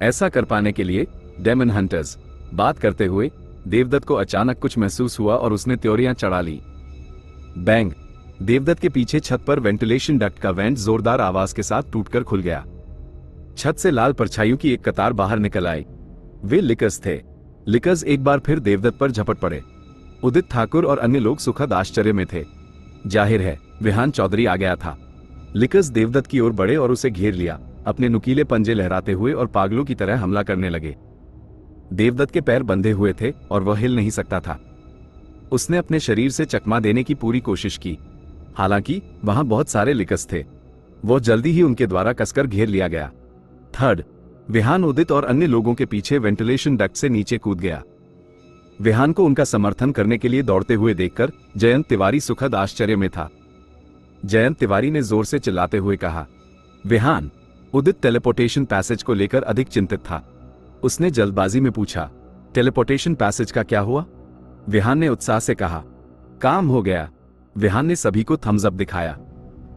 ऐसा कर पाने के लिए डेमन हंटर्स। बात करते हुए देवदत्त को अचानक कुछ महसूस हुआ और उसने त्योरियां चढ़ा ली। बैंग। देवदत्त के पीछे छत पर वेंटिलेशन डक्ट का वेंट जोरदार आवाज के साथ टूटकर खुल गया। छत से लाल परछाइयों की एक कतार बाहर निकल आई। वे लिकर्स थे। लिकर्स एक बार फिर देवदत्त पर झपट पड़े। उदित ठाकुर और अन्य लोग सुखद आश्चर्य में थे। जाहिर है विहान चौधरी आ गया था। लिकर्स देवदत्त की ओर बढ़े और उसे घेर लिया, अपने नुकीले पंजे लहराते हुए और पागलों की तरह हमला करने लगे। देवदत्त के पैर बंधे हुए थे और वह हिल नहीं सकता था। उसने अपने शरीर से चकमा देने की पूरी कोशिश की, हालांकि वहां बहुत सारे लिकर्स थे। वो जल्दी ही उनके द्वारा कसकर घेर लिया गया। थर्ड, विहान उदित और अन्य लोगों के पीछे वेंटिलेशन डक्ट से नीचे कूद गया। विहान को उनका समर्थन करने के लिए दौड़ते हुए देखकर जयंत तिवारी सुखद आश्चर्य में था। जयंत तिवारी ने जोर से चिल्लाते हुए कहा, विहान। उदित टेलीपोर्टेशन पैसेज को लेकर अधिक चिंतित था। उसने जल्दबाजी में पूछा, टेलीपोर्टेशन पैसेज का क्या हुआ? विहान ने उत्साह से कहा, काम हो गया। विहान ने सभी को थम्स अप दिखाया।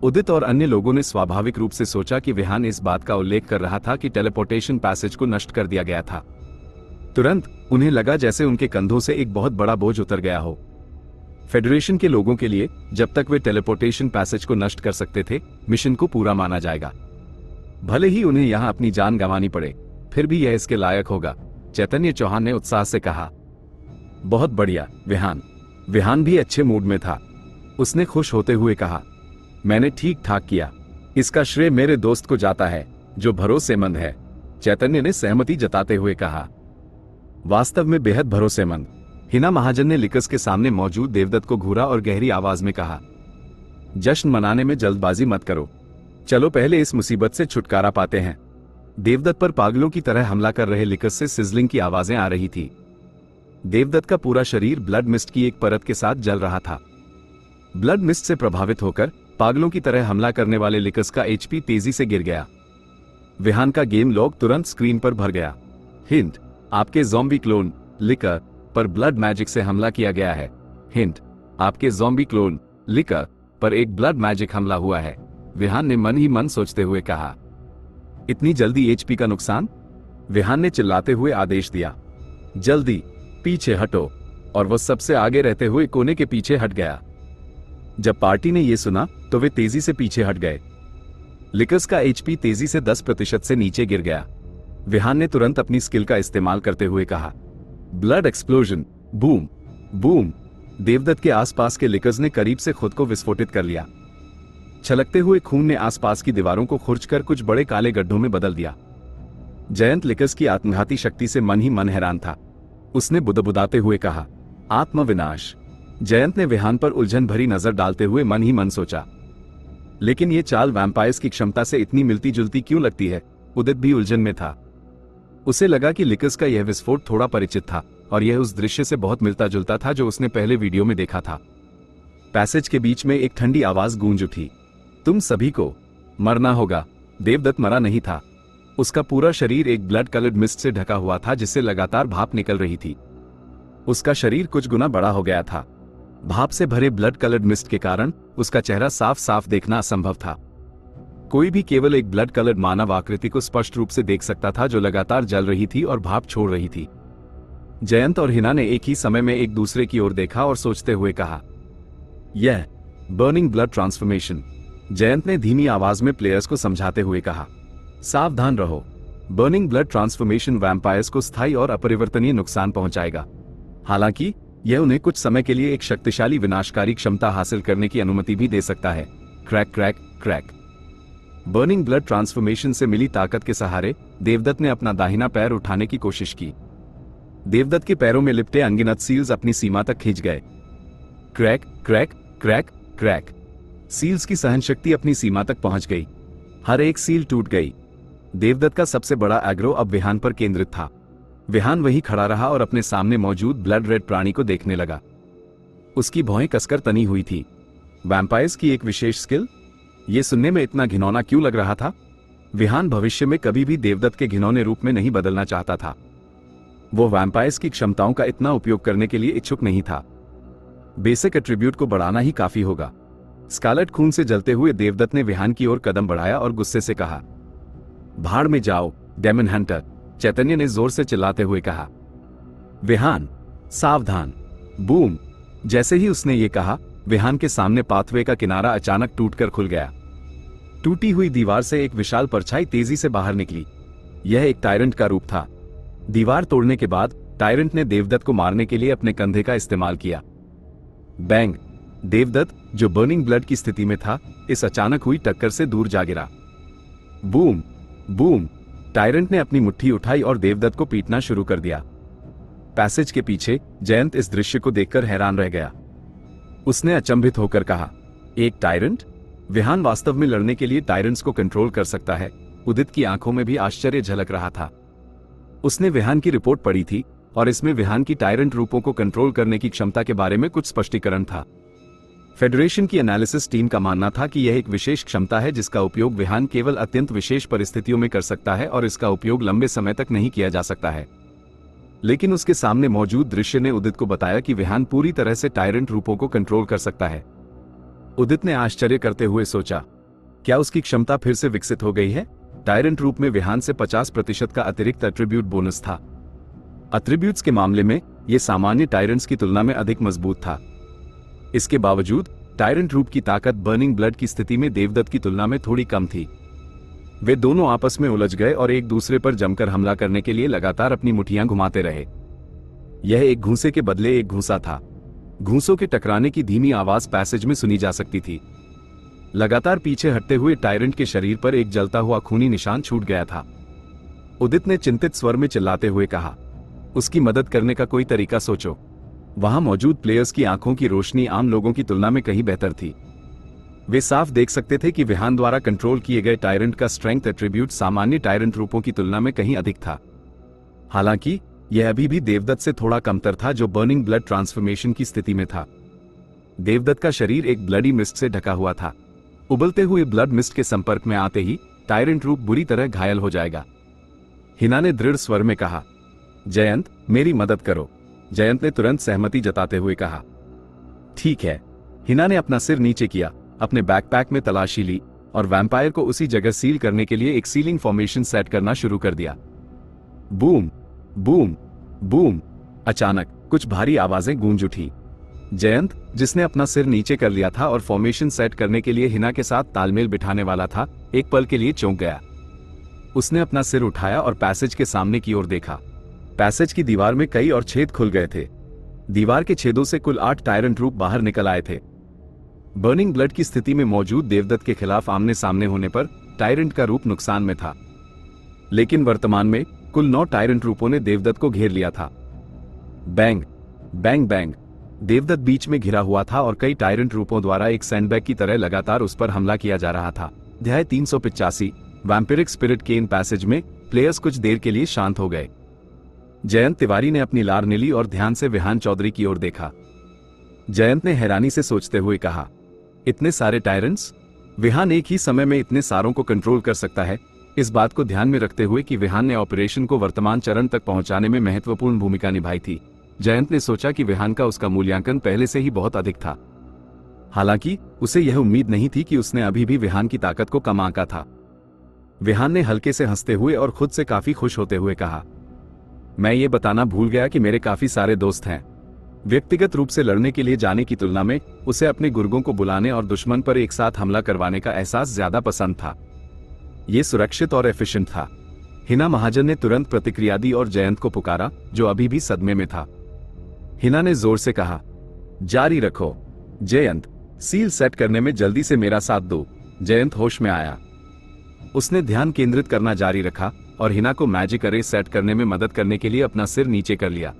उदित और अन्य लोगों ने स्वाभाविक रूप से सोचा कि विहान इस बात का उल्लेख कर रहा था कि टेलीपोर्टेशन पैसेज को नष्ट कर दिया गया था। तुरंत उन्हें लगा जैसे उनके कंधों से एक बहुत बड़ा बोझ उतर गया हो। फेडरेशन के लोगों के लिए जब तक वे टेलीपोर्टेशन पैसेज को नष्ट कर सकते थे, मिशन को पूरा माना जाएगा। भले ही उन्हें यहां अपनी जान गंवानी पड़े, फिर भी यह इसके लायक होगा, चैतन्य चौहान ने उत्साह से कहा। बहुत बढ़िया विहान। विहान भी अच्छे मूड में था। उसने खुश होते हुए कहा, मैंने ठीक ठाक किया। इसका श्रेय मेरे दोस्त को जाता है जो भरोसेमंद है, चैतन्य ने सहमति जताते हुए कहा। वास्तव में बेहद भरोसेमंद। हिना महाजन ने लिकर्स के सामने मौजूद देवदत्त को घूरा और गहरी आवाज में कहा, जश्न मनाने में जल्दबाजी मत करो, चलो पहले इस मुसीबत से छुटकारा पाते हैं। देवदत्त पर पागलों की तरह हमला कर रहे लिकर्स से सिजलिंग की आवाजें आ रही थी। देवदत्त का पूरा शरीर ब्लड मिस्ट की एक परत के साथ जल रहा था। ब्लड मिस्ट से प्रभावित होकर पागलों की तरह हमला करने वाले लिकर्स का एचपी तेजी से गिर गया। विहान का गेम लॉग तुरंत स्क्रीन पर भर गया। हिंट, आपके ज़ॉम्बी क्लोन लिकर पर ब्लड मैजिक से हमला किया गया है। हिंट, आपके ज़ॉम्बी क्लोन लिकर पर एक ब्लड मैजिक हमला हुआ है। विहान ने मन ही मन सोचते हुए कहा, इतनी जल्दी एचपी का नुकसान? विहान ने चिल्लाते हुए आदेश दिया, जल्दी पीछे हटो, और वो सबसे आगे रहते हुए कोने के पीछे हट गया। जब पार्टी ने यह सुना तो वे तेजी से पीछे हट गए। लिकर्स का एचपी तेजी से 10% से नीचे गिर गया। विहान ने तुरंत अपनी स्किल का इस्तेमाल करते हुए कहा, blood explosion, boom boom. Devdutt के आसपास के लिकर्स ने करीब से खुद को विस्फोटित कर लिया। छलकते हुए खून ने आसपास की दीवारों को खुरचकर कुछ बड़े काले गड्ढों में बदल दिया। जयंत लिकर्स की आत्मघाती शक्ति से मन ही मन हैरान था। उसने बुदबुदाते हुए कहा, आत्मविनाश। जयंत ने विहान पर उलझन भरी नजर डालते हुए मन ही मन सोचा, लेकिन ये चाल वैम्पायर्स की क्षमता से इतनी मिलती जुलती क्यों लगती है? उदित भी उलझन में था। उसे लगा कि लिकर्स का यह विस्फोट थोड़ा परिचित था और यह उस दृश्य से बहुत मिलता जुलता था जो उसने पहले वीडियो में देखा था। पैसेज के बीच में एक ठंडी आवाज गूंज उठी, तुम सभी को मरना होगा। देवदत्त मरा नहीं था। उसका पूरा शरीर एक ब्लड कलर्ड मिस्ट से ढका हुआ था जिससे लगातार भाप निकल रही थी। उसका शरीर कुछ गुना बड़ा हो गया था। भाप से भरे ब्लड कलर्ड मिस्ट के कारण उसका चेहरा साफ साफ देखना असंभव था। कोई भी केवल एक ब्लड कलर्ड मानव आकृति को स्पष्ट रूप से देख सकता था जो लगातार जल रही थी और भाप छोड़ रही थी। जयंत और हिना ने एक ही समय में एक दूसरे की ओर देखा और सोचते हुए कहा, यह बर्निंग ब्लड ट्रांसफॉर्मेशन। जयंत ने धीमी आवाज में प्लेयर्स को समझाते हुए कहा, सावधान रहो, बर्निंग ब्लड ट्रांसफॉर्मेशन वैम्पायर्स को स्थायी और अपरिवर्तनीय नुकसान पहुंचाएगा। हालांकि यह उन्हें कुछ समय के लिए एक शक्तिशाली विनाशकारी क्षमता हासिल करने की अनुमति भी दे सकता है। Crack crack crack. Burning blood transformation से मिली ताकत के सहारे देवदत्त ने अपना दाहिना पैर उठाने की कोशिश की। देवदत्त के पैरों में लिपटे अनगिनत सील्स अपनी सीमा तक खींच गए। Crack crack crack crack. Seals की सहनशक्ति अपनी सीमा तक पहुंच गई। हर एक सील टूट गई। देवदत्त का सबसे बड़ा एग्रो अब विहान पर केंद्रित था। विहान वहीं खड़ा रहा और अपने सामने मौजूद ब्लड रेड प्राणी को देखने लगा। उसकी भौहें कसकर तनी हुई थी। वैम्पायर्स की एक विशेष स्किल? यह सुनने में इतना घिनौना क्यों लग रहा था? विहान भविष्य में कभी भी देवदत्त के घिनौने रूप में नहीं बदलना चाहता था। वो वैम्पायर्स की क्षमताओं का इतना उपयोग करने के लिए इच्छुक नहीं था। बेसिक एट्रीब्यूट को बढ़ाना ही काफी होगा। स्कारलेट खून से जलते हुए देवदत्त ने विहान की ओर कदम बढ़ाया और गुस्से से कहा, भाड़ में जाओ डेमन हंटर, चैतन्य ने जोर से चिल्लाते हुए कहा। विहान, सावधान। बूम। जैसे ही उसने ये कहा, विहान के सामने पाथवे का किनारा अचानक टूटकर खुल गया। टूटी हुई दीवार से एक विशाल परछाई तेजी से बाहर निकली। यह एक टायरेंट का रूप था। दीवार तोड़ने के बाद टायरेंट ने देवदत्त को मारने के लिए अपने कंधे का इस्तेमाल किया। बैंग। देवदत्त, जो बर्निंग ब्लड की स्थिति में था, इस अचानक हुई टक्कर से दूर जा गिरा। Boom boom. टायरेंट ने अपनी मुट्ठी उठाई और देवदत्त को पीटना शुरू कर दिया। पैसेज के पीछे जयंत इस दृश्य को देखकर हैरान रह गया। उसने अचंभित होकर कहा, एक टायरेंट? विहान वास्तव में लड़ने के लिए टायरेंट्स को कंट्रोल कर सकता है। उदित की आंखों में भी आश्चर्य झलक रहा था। उसने विहान की रिपोर्ट पढ़ी थी और इसमें विहान की टायरेंट रूपों को कंट्रोल करने की क्षमता के बारे में कुछ स्पष्टीकरण था। फेडरेशन की एनालिसिस टीम का मानना था कि यह एक विशेष क्षमता है जिसका उपयोग विहान केवल अत्यंत विशेष परिस्थितियों में कर सकता है और इसका उपयोग लंबे समय तक नहीं किया जा सकता है। लेकिन उसके सामने मौजूद दृश्य ने उदित को बताया कि विहान पूरी तरह से टायरेंट रूपों को कंट्रोल कर सकता है। उदित ने आश्चर्य करते हुए सोचा, क्या उसकी क्षमता फिर से विकसित हो गई है? टायरेंट रूप में विहान से 50% का अतिरिक्त एट्रीब्यूट बोनस था। एट्रीब्यूट्स के मामले में यह सामान्य टायरेंट्स की तुलना में अधिक मजबूत था। इसके बावजूद टायरेंट रूप की ताकत बर्निंग ब्लड की स्थिति में देवदत्त की तुलना में थोड़ी कम थी। वे दोनों आपस में उलझ गए और एक दूसरे पर जमकर हमला करने के लिए लगातार अपनी मुट्ठियां घुमाते रहे। यह एक घूंसे के बदले एक घूंसा था। घूंसों के टकराने की धीमी आवाज पैसेज में सुनी जा सकती थी। लगातार पीछे हटते हुए टायरेंट के शरीर पर एक जलता हुआ खूनी निशान छूट गया था। उदित ने चिंतित स्वर में चिल्लाते हुए कहा, उसकी मदद करने का कोई तरीका सोचो। वहां मौजूद प्लेयर्स की आंखों की रोशनी आम लोगों की तुलना में कहीं बेहतर थी। वे साफ देख सकते थे कि विहान द्वारा कंट्रोल किए गए टायरेंट का स्ट्रेंथ एट्रीब्यूट सामान्य टायरेंट रूपों की तुलना में कहीं अधिक था। हालांकि यह अभी भी देवदत्त से थोड़ा कमतर था, जो बर्निंग ब्लड ट्रांसफॉर्मेशन की स्थिति में था। देवदत्त का शरीर एक ब्लडी मिस्ट से ढका हुआ था। उबलते हुए ब्लड मिस्ट के संपर्क में आते ही टायरेंट रूप बुरी तरह घायल हो जाएगा। हिना ने दृढ़ स्वर में कहा, जयंत, मेरी मदद करो। जयंत ने तुरंत सहमति जताते हुए कहा, ठीक है। हिना ने अपना सिर नीचे किया, अपने बैकपैक में तलाशी ली और वैम्पायर को उसी जगह सील करने के लिए एक सीलिंग फॉर्मेशन सेट करना शुरू कर दिया। Boom boom boom. अचानक कुछ भारी आवाजें गूंज उठी। जयंत, जिसने अपना सिर नीचे कर लिया था और फॉर्मेशन सेट करने के लिए हिना के साथ तालमेल बिठाने वाला था, एक पल के लिए चौंक गया। उसने अपना सिर उठाया और पैसेज के सामने की ओर देखा। पैसेज की दीवार में कई और छेद खुल गए थे। दीवार के छेदों से कुल 8 टायरेंट रूप बाहर निकल आए थे। बर्निंग ब्लड की स्थिति में मौजूद देवदत्त के खिलाफ आमने सामने होने पर टायरेंट का रूप नुकसान में था। लेकिन वर्तमान में कुल 9 टायरेंट रूपों ने देवदत्त को घेर लिया था। Bang bang bang. देवदत्त बीच में घिरा हुआ था और कई टायरेंट रूपों द्वारा एक सैंडबैग की तरह लगातार उस पर हमला किया जा रहा था। अध्याय 385। वैम्पिरिक स्पिरिट के इन पैसेज में प्लेयर्स कुछ देर के लिए शांत हो गए। जयंत तिवारी ने अपनी लार नीली और ध्यान से विहान चौधरी की ओर देखा। जयंत ने हैरानी से सोचते हुए कहा, इतने सारे टायरेंट्स? विहान एक ही समय में इतने सारों को कंट्रोल कर सकता है? इस बात को ध्यान में रखते हुए कि विहान ने ऑपरेशन को वर्तमान चरण तक पहुंचाने में महत्वपूर्ण भूमिका निभाई थी, जयंत ने सोचा कि विहान का उसका मूल्यांकन पहले से ही बहुत अधिक था। हालांकि उसे यह उम्मीद नहीं थी कि उसने अभी भी विहान की ताकत को कम आंका था। विहान ने हल्के से हंसते हुए और खुद से काफी खुश होते हुए कहा, मैं ये बताना भूल गया कि मेरे काफी सारे दोस्त हैं। व्यक्तिगत रूप से लड़ने के लिए जाने की तुलना में उसे अपने गुर्गों को बुलाने और दुश्मन पर एक साथ हमला करवाने का एहसास ज्यादा पसंद था। ये सुरक्षित और एफिशिएंट था। हिना महाजन ने तुरंत प्रतिक्रिया दी और जयंत को पुकारा, जो अभी भी सदमे में था। हिना ने जोर से कहा, जारी रखो। जयंत, सील सेट करने में जल्दी से मेरा साथ दो। जयंत होश में आया। उसने ध्यान केंद्रित करना जारी रखा और हिना को मैजिक अरे सेट करने में मदद करने के लिए अपना सिर नीचे कर लिया।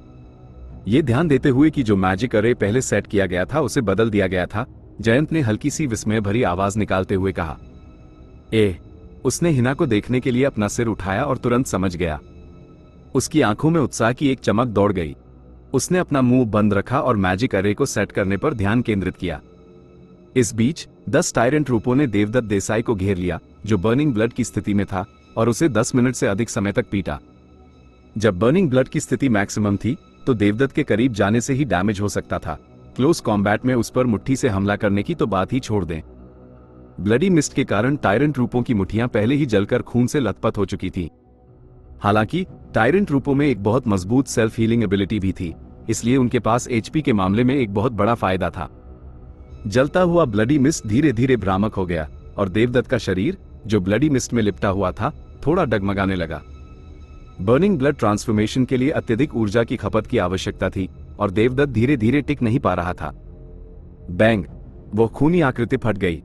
ये ध्यान देते हुए कि जो मैजिक अरे पहले सेट किया गया था उसे बदल दिया गया था, जयंत ने हल्की सी विस्मय भरी आवाज निकालते हुए कहा, उसने हिना को देखने के लिए अपना सिर उठाया और तुरंत समझ गया। उसकी आंखों में उत्साह की एक चमक दौड़ गई। उसने अपना मुंह बंद रखा और मैजिक अरे को सेट करने पर ध्यान केंद्रित किया। इस बीच 10 टायरेंट रूपों ने देवदत्त देसाई को घेर लिया, जो बर्निंग ब्लड की स्थिति में था, और उसे 10 मिनट से अधिक समय तक पीटा। जब बर्निंग ब्लड की स्थिति मैक्सिमम थी तो देवदत्त के करीब जाने से ही डैमेज हो सकता था। क्लोज कॉम्बैट में उस पर मुट्ठी से हमला करने की तो बात ही छोड़ दें। ब्लडी मिस्ट के कारण टायरेंट रूपों की मुट्ठियां पहले ही जलकर खून से लथपथ हो चुकी थी। हालांकि टायरेंट रूपों में एक बहुत मजबूत सेल्फ हीलिंग एबिलिटी भी थी, इसलिए उनके पास एचपी के मामले में एक बहुत बड़ा फायदा था। जलता हुआ ब्लडी मिस्ट धीरे धीरे भ्रामक हो गया और देवदत्त का शरीर, जो ब्लडी मिस्ट में लिपटा हुआ था, थोड़ा डगमगाने लगा। बर्निंग ब्लड ट्रांसफॉर्मेशन के लिए अत्यधिक ऊर्जा की खपत की आवश्यकता थी और देवदत्त धीरे धीरे टिक नहीं पा रहा था। बैंग, वो खूनी आकृति फट गई।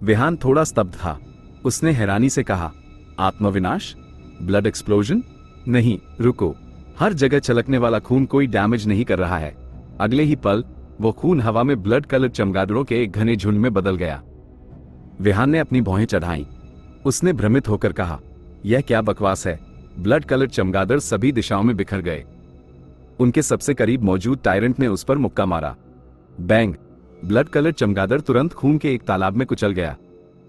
विहान थोड़ा स्तब्ध था। उसने हैरानी से कहा, आत्मविनाश? Blood explosion? नहीं, रुको। हर जगह छलकने वाला खून कोई डैमेज नहीं कर रहा है। अगले ही पल वो खून हवा में ब्लड कलर चमगादड़ों के एक घने झुंड में बदल गया। विहान ने अपनी भौहें चढ़ाईं। उसने भ्रमित होकर कहा, यह क्या बकवास है? ब्लड कलर चमगादड़ सभी दिशाओं में बिखर गए। उनके सबसे करीब मौजूद टायरेंट ने उस पर मुक्का मारा। बैंग, ब्लड कलर चमगादड़ तुरंत खून के एक तालाब में कुचल गया।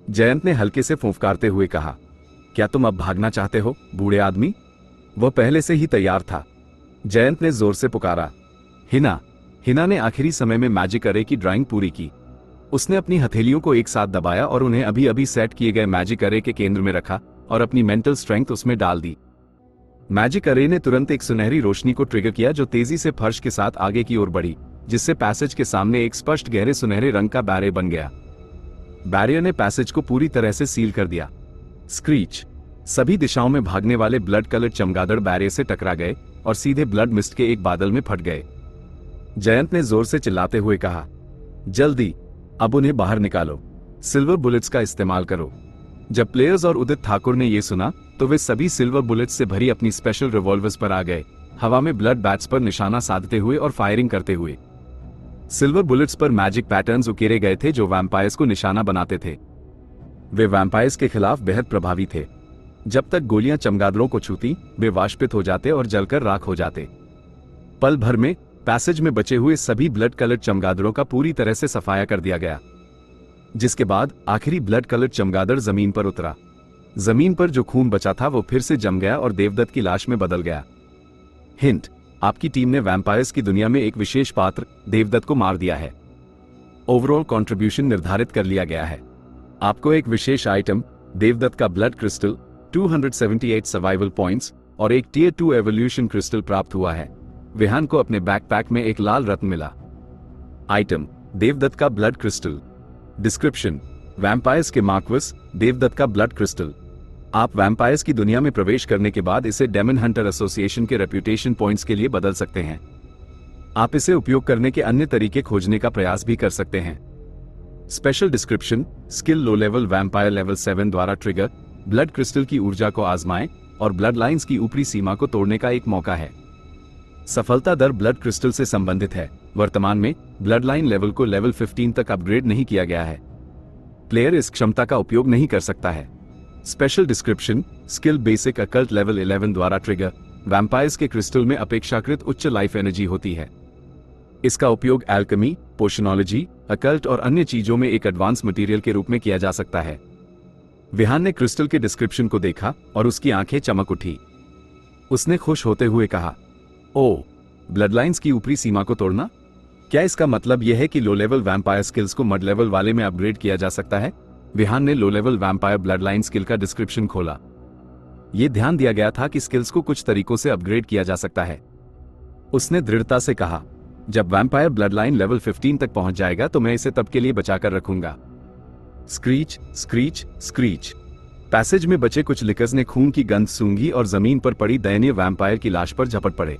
जयंत ने हल्के से फूंफकारते हुए कहा, क्या तुम अब भागना चाहते हो, बूढ़े आदमी? वह पहले से ही तैयार था। जयंत ने जोर से पुकारा, हिना। हिना ने आखिरी समय में मैजिक अरे की ड्राइंग पूरी की। उसने अपनी हथेलियों को एक साथ दबाया और उन्हें अभी अभी सेट किए गए मैजिक अरे के केंद्र में रखा और अपनी मेंटल स्ट्रेंथ उसमें डाल दी। मैजिक अरे ने तुरंत एक सुनहरी रोशनी को ट्रिगर किया जो तेजी से फर्श के साथ आगे की ओर बढ़ी, जिससे पैसेज के सामने एक स्पष्ट गहरे सुनहरे रंग का बैरियर बन गया। बैरियर ने पैसेज को पूरी तरह से सील कर दिया। स्क्रीच, सभी दिशाओं में भागने वाले ब्लड कलर चमगादड़ बैरियर से टकरा गए और सीधे ब्लड मिस्ट के एक बादल में फट गए। जयंत ने जोर से चिल्लाते हुए कहा, जल्दी, अब उन्हें बाहर निकालो। सिल्वर बुलेट्स का इस्तेमाल करो। जब प्लेयर्स और उदित ठाकुर ने यह सुना तो वे सभी सिल्वर बुलेट्स से भरी अपनी स्पेशल रिवॉल्वर्स पर आ गए, हवा में ब्लड बैट्स पर निशाना साधते हुए और फायरिंग करते हुए। सिल्वर बुलेट्स पर मैजिक पैटर्न्स उकेरे गए थे जो वैम्पायर्स को निशाना बनाते थे। वे वैम्पायर्स के खिलाफ बेहद प्रभावी थे। जब तक गोलियां चमगादड़ों को छूती, वे वाष्पित हो जाते और जलकर राख हो जाते। पल भर में पैसेज में बचे हुए सभी ब्लड कलर चमगादड़ों का पूरी तरह से सफाया कर दिया गया, जिसके बाद आखिरी ब्लड कलर चमगादड़ जमीन पर उतरा। जमीन पर जो खून बचा था वो फिर से जम गया और देवदत्त की लाश में बदल गया। हिंट, आपकी टीम ने वैम्पायर्स की दुनिया में एक विशेष पात्र देवदत्त को मार दिया है। ओवरऑल कंट्रीब्यूशन निर्धारित कर लिया गया है। आपको एक विशेष आइटम, देवदत्त का ब्लड क्रिस्टल, 278 सर्वाइवल पॉइंट्स और एक टियर 2 एवोल्यूशन क्रिस्टल प्राप्त हुआ है। विहान को अपने बैकपैक में एक लाल रत्न मिला। आइटम, देवदत्त का ब्लड क्रिस्टल। डिस्क्रिप्शन, वैम्पायर्स के मार्क्वस, देवदत्त का ब्लड क्रिस्टल। आप वैम्पायर्स की दुनिया में प्रवेश करने के बाद इसे डेमन हंटर एसोसिएशन के रेप्यूटेशन पॉइंट्स के लिए बदल सकते हैं। आप इसे उपयोग करने के अन्य तरीके खोजने का प्रयास भी कर सकते हैं। Special description, skill low level vampire level 7 द्वारा ट्रिगर, ब्लड क्रिस्टल की ऊर्जा को आजमाएं और ब्लड लाइंस की ऊपरी सीमा को तोड़ने का एक मौका है। सफलता दर ब्लड क्रिस्टल से संबंधित है। वर्तमान में ब्लड लाइन लेवल को लेवल 15 तक अपग्रेड नहीं किया गया है। प्लेयर इस क्षमता का उपयोग नहीं कर सकता है। Special description, skill basic occult level 11 द्वारा ट्रिगर, वैम्पायर्स के क्रिस्टल में अपेक्षाकृत उच्च लाइफ एनर्जी होती है। इसका उपयोग एल्केमी, पोशनोलॉजी, अकल्ट और अन्य चीजों में एक एडवांस मटेरियल के रूप में किया जा सकता है। विहान ने क्रिस्टल के डिस्क्रिप्शन को देखा और उसकी आंखें चमक उठी। उसने खुश होते हुए कहा, ओह, ब्लड लाइंस की ऊपरी सीमा को तोड़ना? क्या इसका मतलब यह है कि लो लेवल वैम्पायर स्किल्स को मड लेवल वाले में अपग्रेड किया जा सकता है? विहान ने low level vampire blood line skill का डिस्क्रिप्शन खोला। यह ध्यान दिया गया था कि स्किल्स को कुछ तरीकों से अपग्रेड किया जा सकता है। उसने दृढ़ता से कहा, जब वैम्पायर ब्लड लाइन लेवल 15 तक पहुंच जाएगा तो मैं इसे तब के लिए बचाकर रखूंगा। Screech, screech, screech. पैसेज में बचे कुछ लिकर्स ने खून की गंध सूंघी और जमीन पर पड़ी दयनीय वैम्पायर की लाश पर झपट पड़े।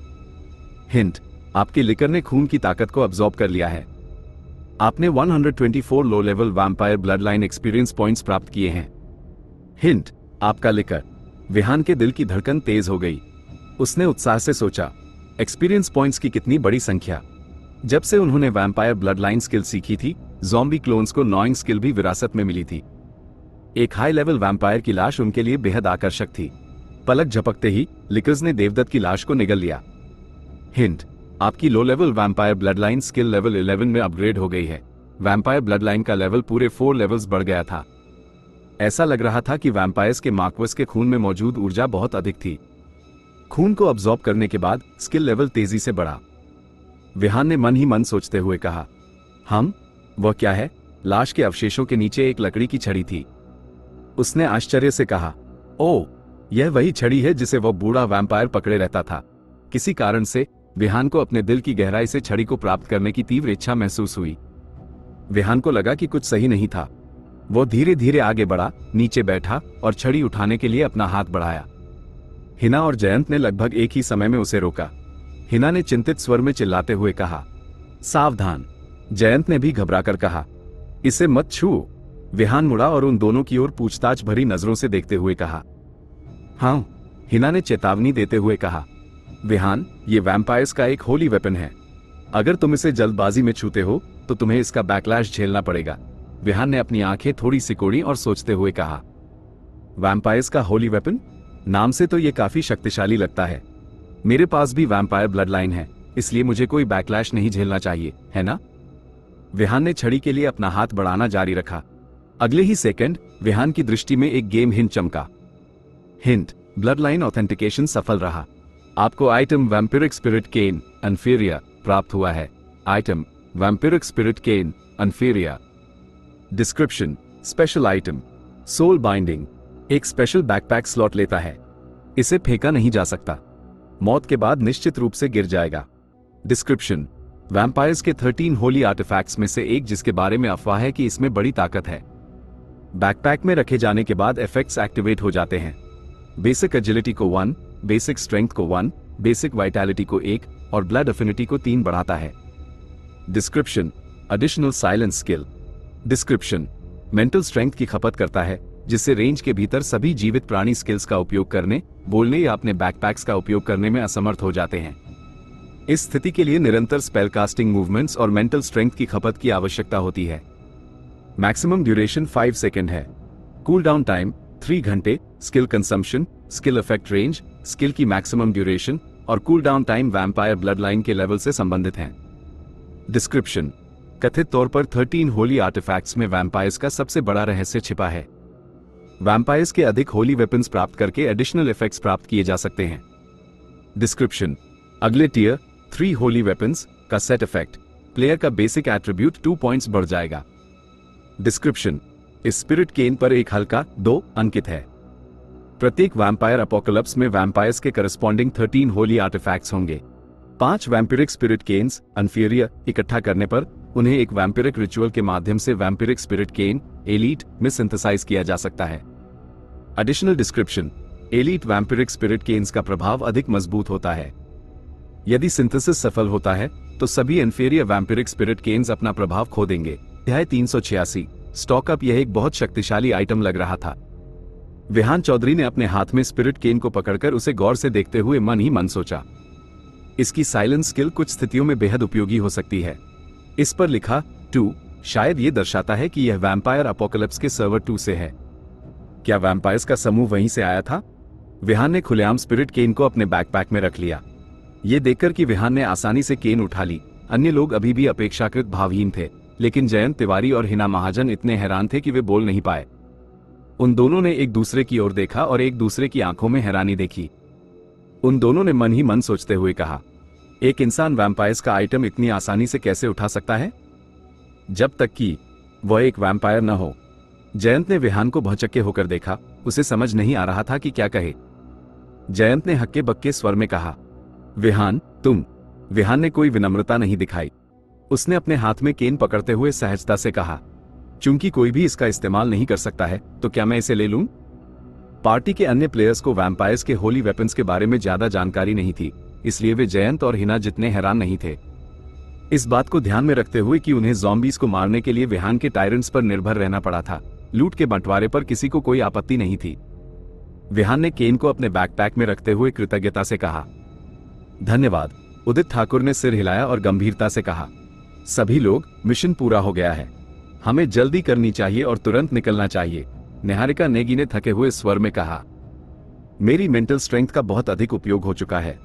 हिंट, आपके लिकर ने खून की ताकत को अब्सॉर्ब कर लिया है। आपने 124 low level vampire blood line experience points प्राप्त किए हैं। हिंट, आपका लिकर। विहान के दिल की धड़कन तेज हो गई। उसने उत्साह से सोचा, एक्सपीरियंस पॉइंट्स की कितनी बड़ी संख्या। जब से उन्होंने वैम्पायर ब्लड लाइन स्किल सीखी थी, ज़ॉम्बी क्लोन्स को नॉइंग स्किल भी विरासत में मिली थी। एक हाई लेवल वैम्पायर की लाश उनके लिए बेहद आकर्षक थी, पलक झपकते ही लिकर्स ने देवदत्त की लाश को निगल लिया। हिंट, आपकी low level vampire blood line skill level 11 में अपग्रेड हो गई है। वैम्पायर ब्लड लाइन का लेवल पूरे 4 लेवल्स बढ़ गया था। ऐसा लग रहा था कि वैम्पायर्स के मार्क्वेस के खून में मौजूद ऊर्जा बहुत अधिक थी। खून को अब्सॉर्ब करने के बाद स्किल लेवल तेजी से बढ़ा। विहान ने मन ही मन सोचते हुए कहा, वह क्या है? लाश के अवशेषों के नीचे एक लकड़ी की छड़ी थी। उसने आश्चर्य से कहा, ओह, यह वही छड़ी है जिसे वह बूढ़ा वैम्पायर पकड़े रहता था। किसी कारण से विहान को अपने दिल की गहराई से छड़ी को प्राप्त करने की तीव्र इच्छा महसूस हुई। विहान को लगा कि कुछ सही नहीं था। वो धीरे धीरे आगे बढ़ा, नीचे बैठा और छड़ी उठाने के लिए अपना हाथ बढ़ाया। हिना और जयंत ने लगभग एक ही समय में उसे रोका। हिना ने चिंतित स्वर में चिल्लाते हुए कहा, सावधान। जयंत ने भी घबराकर कहा, इसे मत छूओ। विहान मुड़ा और उन दोनों की ओर पूछताछ भरी नजरों से देखते हुए कहा, हाँ। हिना ने चेतावनी देते हुए कहा, विहान, ये वैम्पायर्स का एक होली वेपन है। अगर तुम इसे जल्दबाजी में छूते हो तो तुम्हें इसका बैकलैश झेलना पड़ेगा। विहान ने अपनी आंखें थोड़ी सिकोड़ी और सोचते हुए कहा, वैम्पायर्स का होली वेपन? नाम से तो ये काफी शक्तिशाली लगता है। मेरे पास भी वैम्पायर ब्लड लाइन है, इसलिए मुझे कोई बैकलैश नहीं झेलना चाहिए, है ना? विहान ने छड़ी के लिए अपना हाथ बढ़ाना जारी रखा। अगले ही सेकंड विहान की दृष्टि में एक गेम हिंट चमका। हिंट, ब्लड लाइन ऑथेंटिकेशन सफल रहा। आपको आइटम वैम्पिरिक स्पिरिट केन अनफेरिया प्राप्त हुआ है। Item vampiric spirit cane Anferia. Description, special item soul binding, एक स्पेशल बैकपैक स्लॉट लेता है। इसे फेंका नहीं जा सकता, मौत के बाद निश्चित रूप से गिर जाएगा। डिस्क्रिप्शन, वैम्पायर्स के 13 होली आर्टिफैक्ट्स में से एक जिसके बारे में अफवाह है कि इसमें बड़ी ताकत है। बैकपैक में रखे जाने के बाद इफेक्ट्स एक्टिवेट हो जाते हैं। बेसिक एजिलिटी को 1, बेसिक स्ट्रेंथ को 1, बेसिक वाइटैलिटी को 1 और ब्लड अफिनिटी को 3 बढ़ाता है। Description, additional silence skill. Description, mental strength की खपत करता है जिससे रेंज के भीतर सभी जीवित प्राणी स्किल्स का उपयोग करने, बोलने या अपने बैकपैक्स का उपयोग करने में असमर्थ हो जाते हैं। इस स्थिति के लिए निरंतर स्पेल कास्टिंग मूवमेंट्स और मेंटल स्ट्रेंथ की खपत की आवश्यकता होती है। मैक्सिमम ड्यूरेशन 5 सेकेंड है। कूल डाउन टाइम 3 घंटे। Skill consumption, skill effect range, skill की मैक्सिमम ड्यूरेशन और cool down time vampire blood line के लेवल से संबंधित हैं। डिस्क्रिप्शन, कथित तौर पर 13 होली आर्टिफैक्ट्स में वैम्पायर्स का सबसे बड़ा रहस्य छिपा है। वैम्पायर्स के अधिक होली वेपन्स प्राप्त करके एडिशनल इफेक्ट्स प्राप्त किए जा सकते हैं। डिस्क्रिप्शन, अगले टियर 3 होली वेपन्स का सेट इफेक्ट, प्लेयर का बेसिक एट्रीब्यूट 2 पॉइंट्स बढ़ जाएगा। डिस्क्रिप्शन, इस स्पिरिट केन पर एक हल्का 2 अंकित है। प्रत्येक वैम्पायर अपोकलिप्स में वैम्पायर्स के करस्पॉन्डिंग 13 होली आर्टिफैक्ट्स होंगे। 5 वैम्पिरिक स्पिरिट केन्स अनफेरियर इकट्ठा करने पर उन्हें एक वैम्पिरिक रिचुअल के माध्यम से वैम्पिरिक स्पिरिट केन एलीट में सिंथेसाइज किया जा सकता है। Additional description, elite vampiric spirit canes का प्रभाव अधिक मजबूत होता है। यदि सिंथेसिस सफल होता है तो सभी इन्फेरियर वैम्पिरिक स्पिरिट केन्स अपना प्रभाव खो देंगे। अध्याय 386, स्टॉक अप। यह एक बहुत शक्तिशाली आइटम लग रहा था। विहान चौधरी ने अपने हाथ में स्पिरिट केन को पकड़कर उसे गौर से देखते हुए मन ही मन सोचा, इसकी साइलेंस स्किल कुछ स्थितियों में बेहद उपयोगी हो सकती है। इस पर लिखा 2 शायद यह दर्शाता है कि यह वैम्पायर अपोकलिप्स के सर्वर 2 से है। क्या वैम्पायर्स का समूह वहीं से आया था? विहान ने खुलेआम स्पिरिट केन को अपने बैकपैक में रख लिया। यह देखकर कि विहान ने आसानी से केन उठा ली, अन्य लोग अभी भी अपेक्षाकृत भावहीन थे, लेकिन जयंत तिवारी और हिना महाजन इतने हैरान थे कि वे बोल नहीं पाए। उन दोनों ने एक दूसरे की ओर देखा और एक दूसरे की आंखों में हैरानी देखी। उन दोनों ने मन ही मन सोचते हुए कहा, एक इंसान वैम्पायर्स का आइटम इतनी आसानी से कैसे उठा सकता है, जब तक कि वह एक वैम्पायर न हो। जयंत ने विहान को भौचक्के होकर देखा, उसे समझ नहीं आ रहा था कि क्या कहे। जयंत ने हक्के बक्के स्वर में कहा, विहान, तुम। विहान ने कोई विनम्रता नहीं दिखाई। उसने अपने हाथ में केन पकड़ते हुए सहजता से कहा, चूंकि कोई भी इसका इस्तेमाल नहीं कर सकता है तो क्या मैं इसे ले लूं? पार्टी के अन्य प्लेयर्स को वैम्पायर्स के होली वेपन्स के बारे में ज्यादा जानकारी नहीं थी, इसलिए वे जयंत और हिना जितने हैरान नहीं थे। इस बात को ध्यान में रखते हुए कि उन्हें ज़ॉम्बीज को मारने के लिए विहान के टायरेंट्स पर निर्भर रहना पड़ा था, लूट के बंटवारे पर किसी को कोई आपत्ति नहीं थी। विहान ने केन को अपने बैकपैक में रखते हुए कृतज्ञता से कहा, धन्यवाद। उदित ठाकुर ने सिर हिलाया और गंभीरता से कहा, सभी लोग, मिशन पूरा हो गया है। हमें जल्दी करनी चाहिए और तुरंत निकलना चाहिए। निहारिका नेगी ने थके हुए स्वर में कहा। मेरी मेंटल स्ट्रेंथ का बहुत अधिक उपयोग हो चुका है।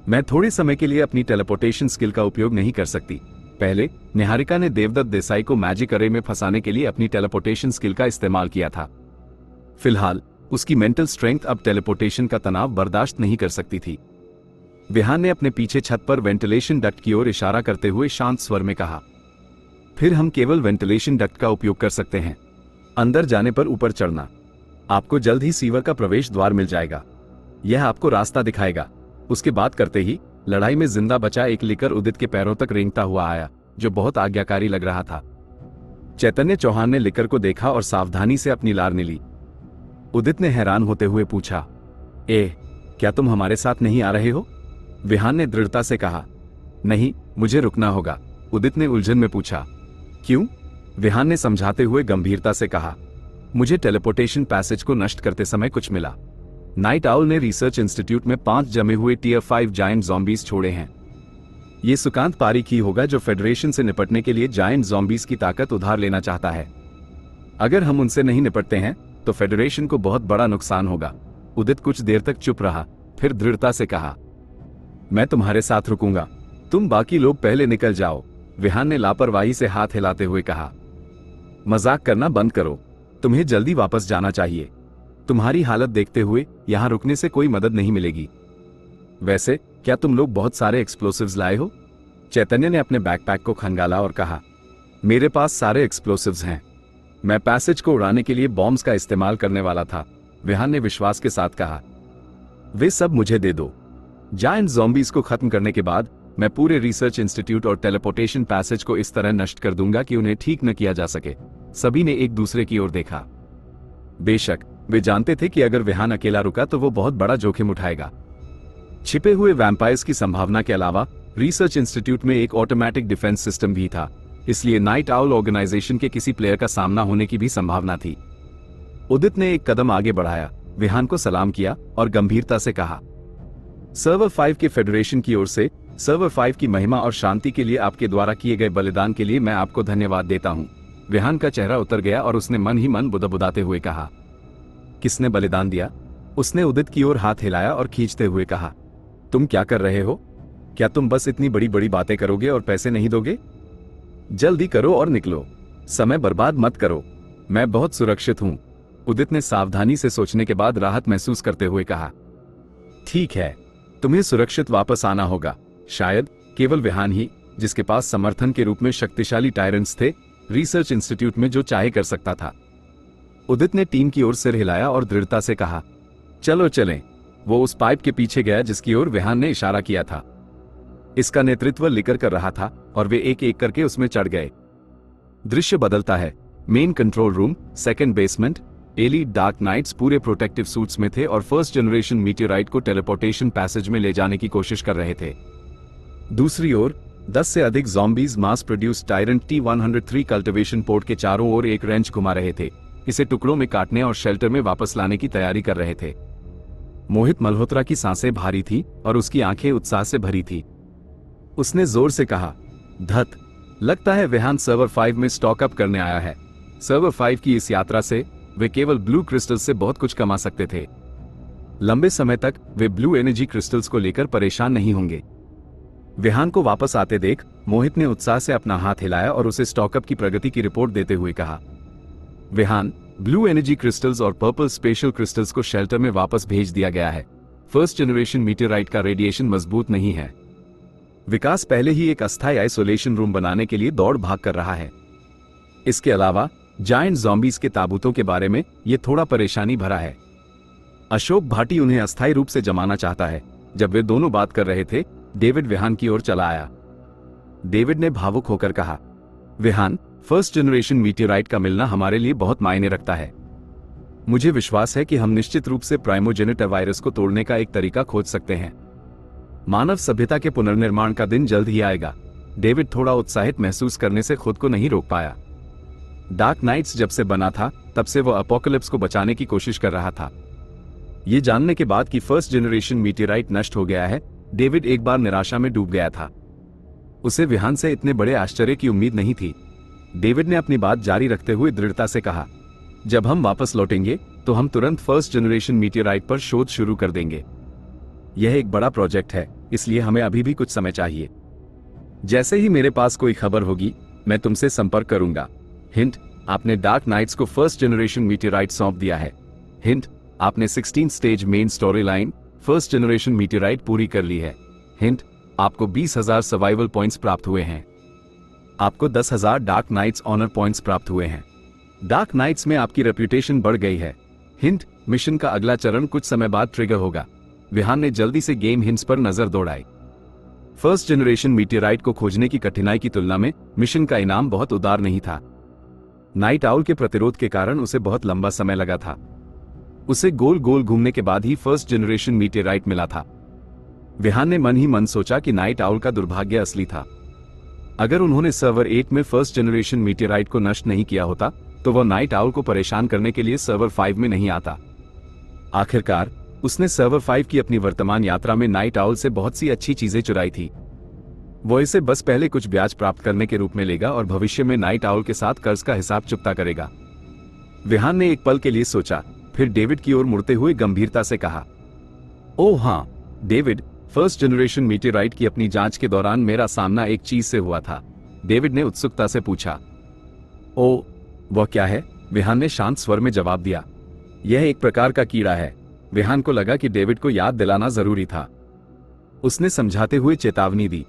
मैं थोड़े समय के लिए अपनी टेलीपोर्टेशन स्किल का उपयोग नहीं कर सकती। पहले निहारिका ने देवदत्त देसाई को मैजिक अरे में फंसाने के लिए अपनी टेलीपोर्टेशन स्किल का इस्तेमाल किया था। फिलहाल उसकी मेंटल स्ट्रेंथ अब टेलीपोर्टेशन का तनाव बर्दाश्त नहीं कर सकती थी। विहान ने अपने पीछे छत पर वेंटिलेशन डक्ट की ओर इशारा करते हुए शांत स्वर में कहा, फिर हम केवल वेंटिलेशन डक्ट का उपयोग कर सकते हैं। अंदर जाने पर ऊपर चढ़ना। आपको जल्द ही सीवर का प्रवेश द्वार मिल जाएगा। यह आपको रास्ता दिखाएगा। उसके बाद करते ही लड़ाई में जिंदा बचा एक लिकर उदित के पैरों तक रेंगता हुआ आया, जो बहुत आज्ञाकारी लग रहा था। चैतन्य चौहान ने लिकर को देखा और सावधानी से अपनी लार ली। उदित ने हैरान होते हुए पूछा, क्या तुम हमारे साथ नहीं आ रहे हो? विहान ने दृढ़ता से कहा, नहीं, मुझे रुकना होगा। उदित ने उलझन में पूछा, क्यों? विहान ने समझाते हुए गंभीरता से कहा, मुझे टेलीपोर्टेशन पैसेज को नष्ट करते समय कुछ मिला। नाइट आउल ने रिसर्च इंस्टीट्यूट में 5 जमे हुए टियर 5 जायंट ज़ॉम्बीज छोड़े हैं। ये सुकांत पारिक ही होगा जो फेडरेशन से निपटने के लिए जायंट ज़ॉम्बीज की ताकत उधार लेना चाहता है। अगर हम उनसे नहीं निपटते हैं तो फेडरेशन को बहुत बड़ा नुकसान होगा। उदित कुछ देर तक चुप रहा, फिर दृढ़ता से कहा, मैं तुम्हारे साथ रुकूंगा। तुम बाकी लोग पहले निकल जाओ। विहान ने लापरवाही से हाथ हिलाते हुए कहा, मजाक करना बंद करो। तुम्हें जल्दी वापस जाना चाहिए। तुम्हारी हालत देखते हुए यहां रुकने से कोई मदद नहीं मिलेगी। वैसे क्या तुम लोग बहुत सारे एक्सप्लोसिव्स लाए हो? चैतन्य ने अपने बैकपैक को खंगाला और कहा, मेरे पास सारे एक्सप्लोसिव्स हैं। मैं पैसेज को उड़ाने के लिए बॉम्ब्स का इस्तेमाल करने वाला था। विहान ने विश्वास के साथ कहा, वे सब मुझे दे दो। जायंट ज़ॉम्बीज को खत्म करने के बाद मैं पूरे रिसर्च इंस्टीट्यूट और टेलीपोर्टेशन पैसेज को इस तरह नष्ट कर दूंगा कि उन्हें ठीक न किया जा सके। सभी ने एक दूसरे की ओर देखा। बेशक वे जानते थे कि अगर विहान अकेला रुका तो वो बहुत बड़ा जोखिम उठाएगा। छिपे हुए वैम्पायर्स की संभावना के अलावा रिसर्च इंस्टीट्यूट में एक ऑटोमेटिक डिफेंस सिस्टम भी था, इसलिए नाइट आउल ऑर्गेनाइजेशन के किसी प्लेयर का सामना होने की भी संभावना थी। उदित ने एक कदम आगे बढ़ाया, विहान को सलाम किया और गंभीरता से कहा, सर्वर 5 के फेडरेशन की ओर से सर्वर 5 की महिमा और शांति के लिए आपके द्वारा किए गए बलिदान के लिए मैं आपको धन्यवाद देता हूं। विहान का चेहरा उतर गया और उसने मन ही मन बुदबुदाते हुए कहा, किसने बलिदान दिया? उसने उदित की ओर हाथ हिलाया और खींचते हुए कहा, तुम क्या कर रहे हो? क्या तुम बस इतनी बड़ी बड़ी बातें करोगे और पैसे नहीं दोगे? जल्दी करो और निकलो। समय बर्बाद मत करो। मैं बहुत सुरक्षित हूं। उदित ने सावधानी से सोचने के बाद राहत महसूस करते हुए कहा, ठीक है, तुम्हें सुरक्षित वापस आना होगा। शायद केवल विहान ही, जिसके पास समर्थन के रूप में शक्तिशाली टायरेंट्स थे, रिसर्च इंस्टीट्यूट में जो चाहे कर सकता था। उदित ने टीम की ओर सिर हिलाया और दृढ़ता से कहा, चलो चलें। वो उस पाइप के पीछे गया जिसकी ओर विहान ने इशारा किया था। इसका नेतृत्व लिकर कर रहा था और वे एक एक करके उसमें चढ़ गए। दृश्य बदलता है। Main control room, second basement. Elite dark knights पूरे प्रोटेक्टिव सूट्स में थे और फर्स्ट जनरेशन मीटियोराइट को टेलीपोर्टेशन पैसेज में ले जाने की कोशिश कर रहे थे। दूसरी ओर 10 से अधिक zombies mass produced tyrant T-103 cultivation port के चारों ओर एक रेंच घुमा रहे थे, इसे टुकड़ों में काटने और शेल्टर में वापस लाने की तैयारी कर रहे थे। मोहित मल्होत्रा की सांसें भारी थी और उसकी आंखें उत्साह से भरी थी। उसने जोर से कहा, धत, लगता है विहान सर्वर 5 में स्टॉक अप करने आया है। सर्वर 5 की इस यात्रा से वे केवल ब्लू क्रिस्टल से बहुत कुछ कमा सकते थे। लंबे समय तक वे ब्लू एनर्जी क्रिस्टल्स को लेकर परेशान नहीं होंगे। विहान को वापस आते देख मोहित ने उत्साह से अपना हाथ हिलाया और उसे स्टॉकअप की प्रगति की रिपोर्ट देते हुए कहा, विहान, ब्लू एनर्जी क्रिस्टल्स और पर्पल स्पेशल क्रिस्टल्स को शेल्टर में वापस भेज दिया गया है। फर्स्ट जनरेशन मीटियोराइट का रेडिएशन मजबूत नहीं है। विकास पहले ही एक अस्थायी आइसोलेशन रूम बनाने के लिए दौड़ भाग कर रहा है। इसके अलावा जायंट ज़ॉम्बीज के ताबूतों के बारे में यह थोड़ा परेशानी भरा है। अशोक भाटी उन्हें अस्थायी रूप से जमाना चाहता है। जब वे दोनों बात कर रहे थे, डेविड विहान की ओर चला आया। डेविड ने भावुक होकर कहा, विहान, फर्स्ट जनरेशन मीटियोराइट का मिलना हमारे लिए बहुत मायने रखता है। मुझे विश्वास है कि हम निश्चित रूप से प्राइमोजेनिट वायरस को तोड़ने का एक तरीका खोज सकते हैं। मानव सभ्यता के पुनर्निर्माण का दिन जल्द ही आएगा। डेविड थोड़ा उत्साहित महसूस करने से खुद को नहीं रोक पाया। डार्क नाइट्स जब से बना था तब से वो अपोकलिप्स को बचाने की कोशिश कर रहा था। ये जानने के बाद कि फर्स्ट जनरेशन मीटियोराइट नष्ट हो गया है, डेविड एक बार निराशा में डूब गया था। उसे विहान से इतने बड़े आश्चर्य की उम्मीद नहीं थी। डेविड ने अपनी बात जारी रखते हुए दृढ़ता से कहा, जब हम वापस लौटेंगे तो हम तुरंत फर्स्ट जनरेशन मीटियोराइट पर शोध शुरू कर देंगे। यह एक बड़ा प्रोजेक्ट है, इसलिए हमें अभी भी कुछ समय चाहिए। जैसे ही मेरे पास कोई खबर होगी मैं तुमसे संपर्क करूंगा। हिंट, आपने डार्क नाइट्स को फर्स्ट जनरेशन मीटियोराइट सौंप दिया है। हिंट, आपने 16 stage main story line first generation meteorite पूरी कर ली है। हिंट, आपको 20,000 सर्वाइवल पॉइंट्स प्राप्त हुए हैं। आपको 10,000 डार्क नाइट्स ऑनर पॉइंट्स प्राप्त हुए हैं। डार्क नाइट्स में आपकी रेप्यूटेशन बढ़ गई है। हिंट, मिशन का अगला चरण कुछ समय बाद ट्रिगर होगा। विहान ने जल्दी से गेम हिंट्स पर नजर दौड़ाई। फर्स्ट जनरेशन मीटियोराइट को खोजने की कठिनाई की तुलना में मिशन का इनाम बहुत उदार नहीं था। नाइट आउल के प्रतिरोध के कारण उसे बहुत लंबा समय लगा था। उसे गोल गोल घूमने के बाद ही फर्स्ट जनरेशन मीटियोराइट मिला था। विहान ने मन ही मन सोचा कि नाइट आउल का दुर्भाग्य असली था। अगर उन्होंने सर्वर 8 में फर्स्ट जनरेशन मीटियोराइट को नष्ट नहीं किया होता तो वह नाइट आउल को परेशान करने के लिए सर्वर 5 में नहीं आता। आखिरकार उसने सर्वर 5 की अपनी वर्तमान यात्रा में नाइट आउल से बहुत सी अच्छी चीजें चुराई थी। वो इसे बस पहले कुछ ब्याज प्राप्त करने के रूप में लेगा और भविष्य में नाइट आउल के साथ कर्ज का हिसाब चुकता करेगा। विहान ने एक पल के लिए सोचा, फिर डेविड की ओर मुड़ते हुए गंभीरता से कहा, ओह हाँ डेविड, फर्स्ट जनरेशन मीटियोराइट की अपनी जांच के दौरान मेरा सामना एक चीज से हुआ था। डेविड ने उत्सुकता से पूछा। ओ, वह क्या है? विहान ने शांत स्वर में जवाब दिया, यह एक प्रकार का कीड़ा है। विहान को लगा कि डेविड को याद दिलाना जरूरी था। उसने समझाते हुए चेतावनी दी,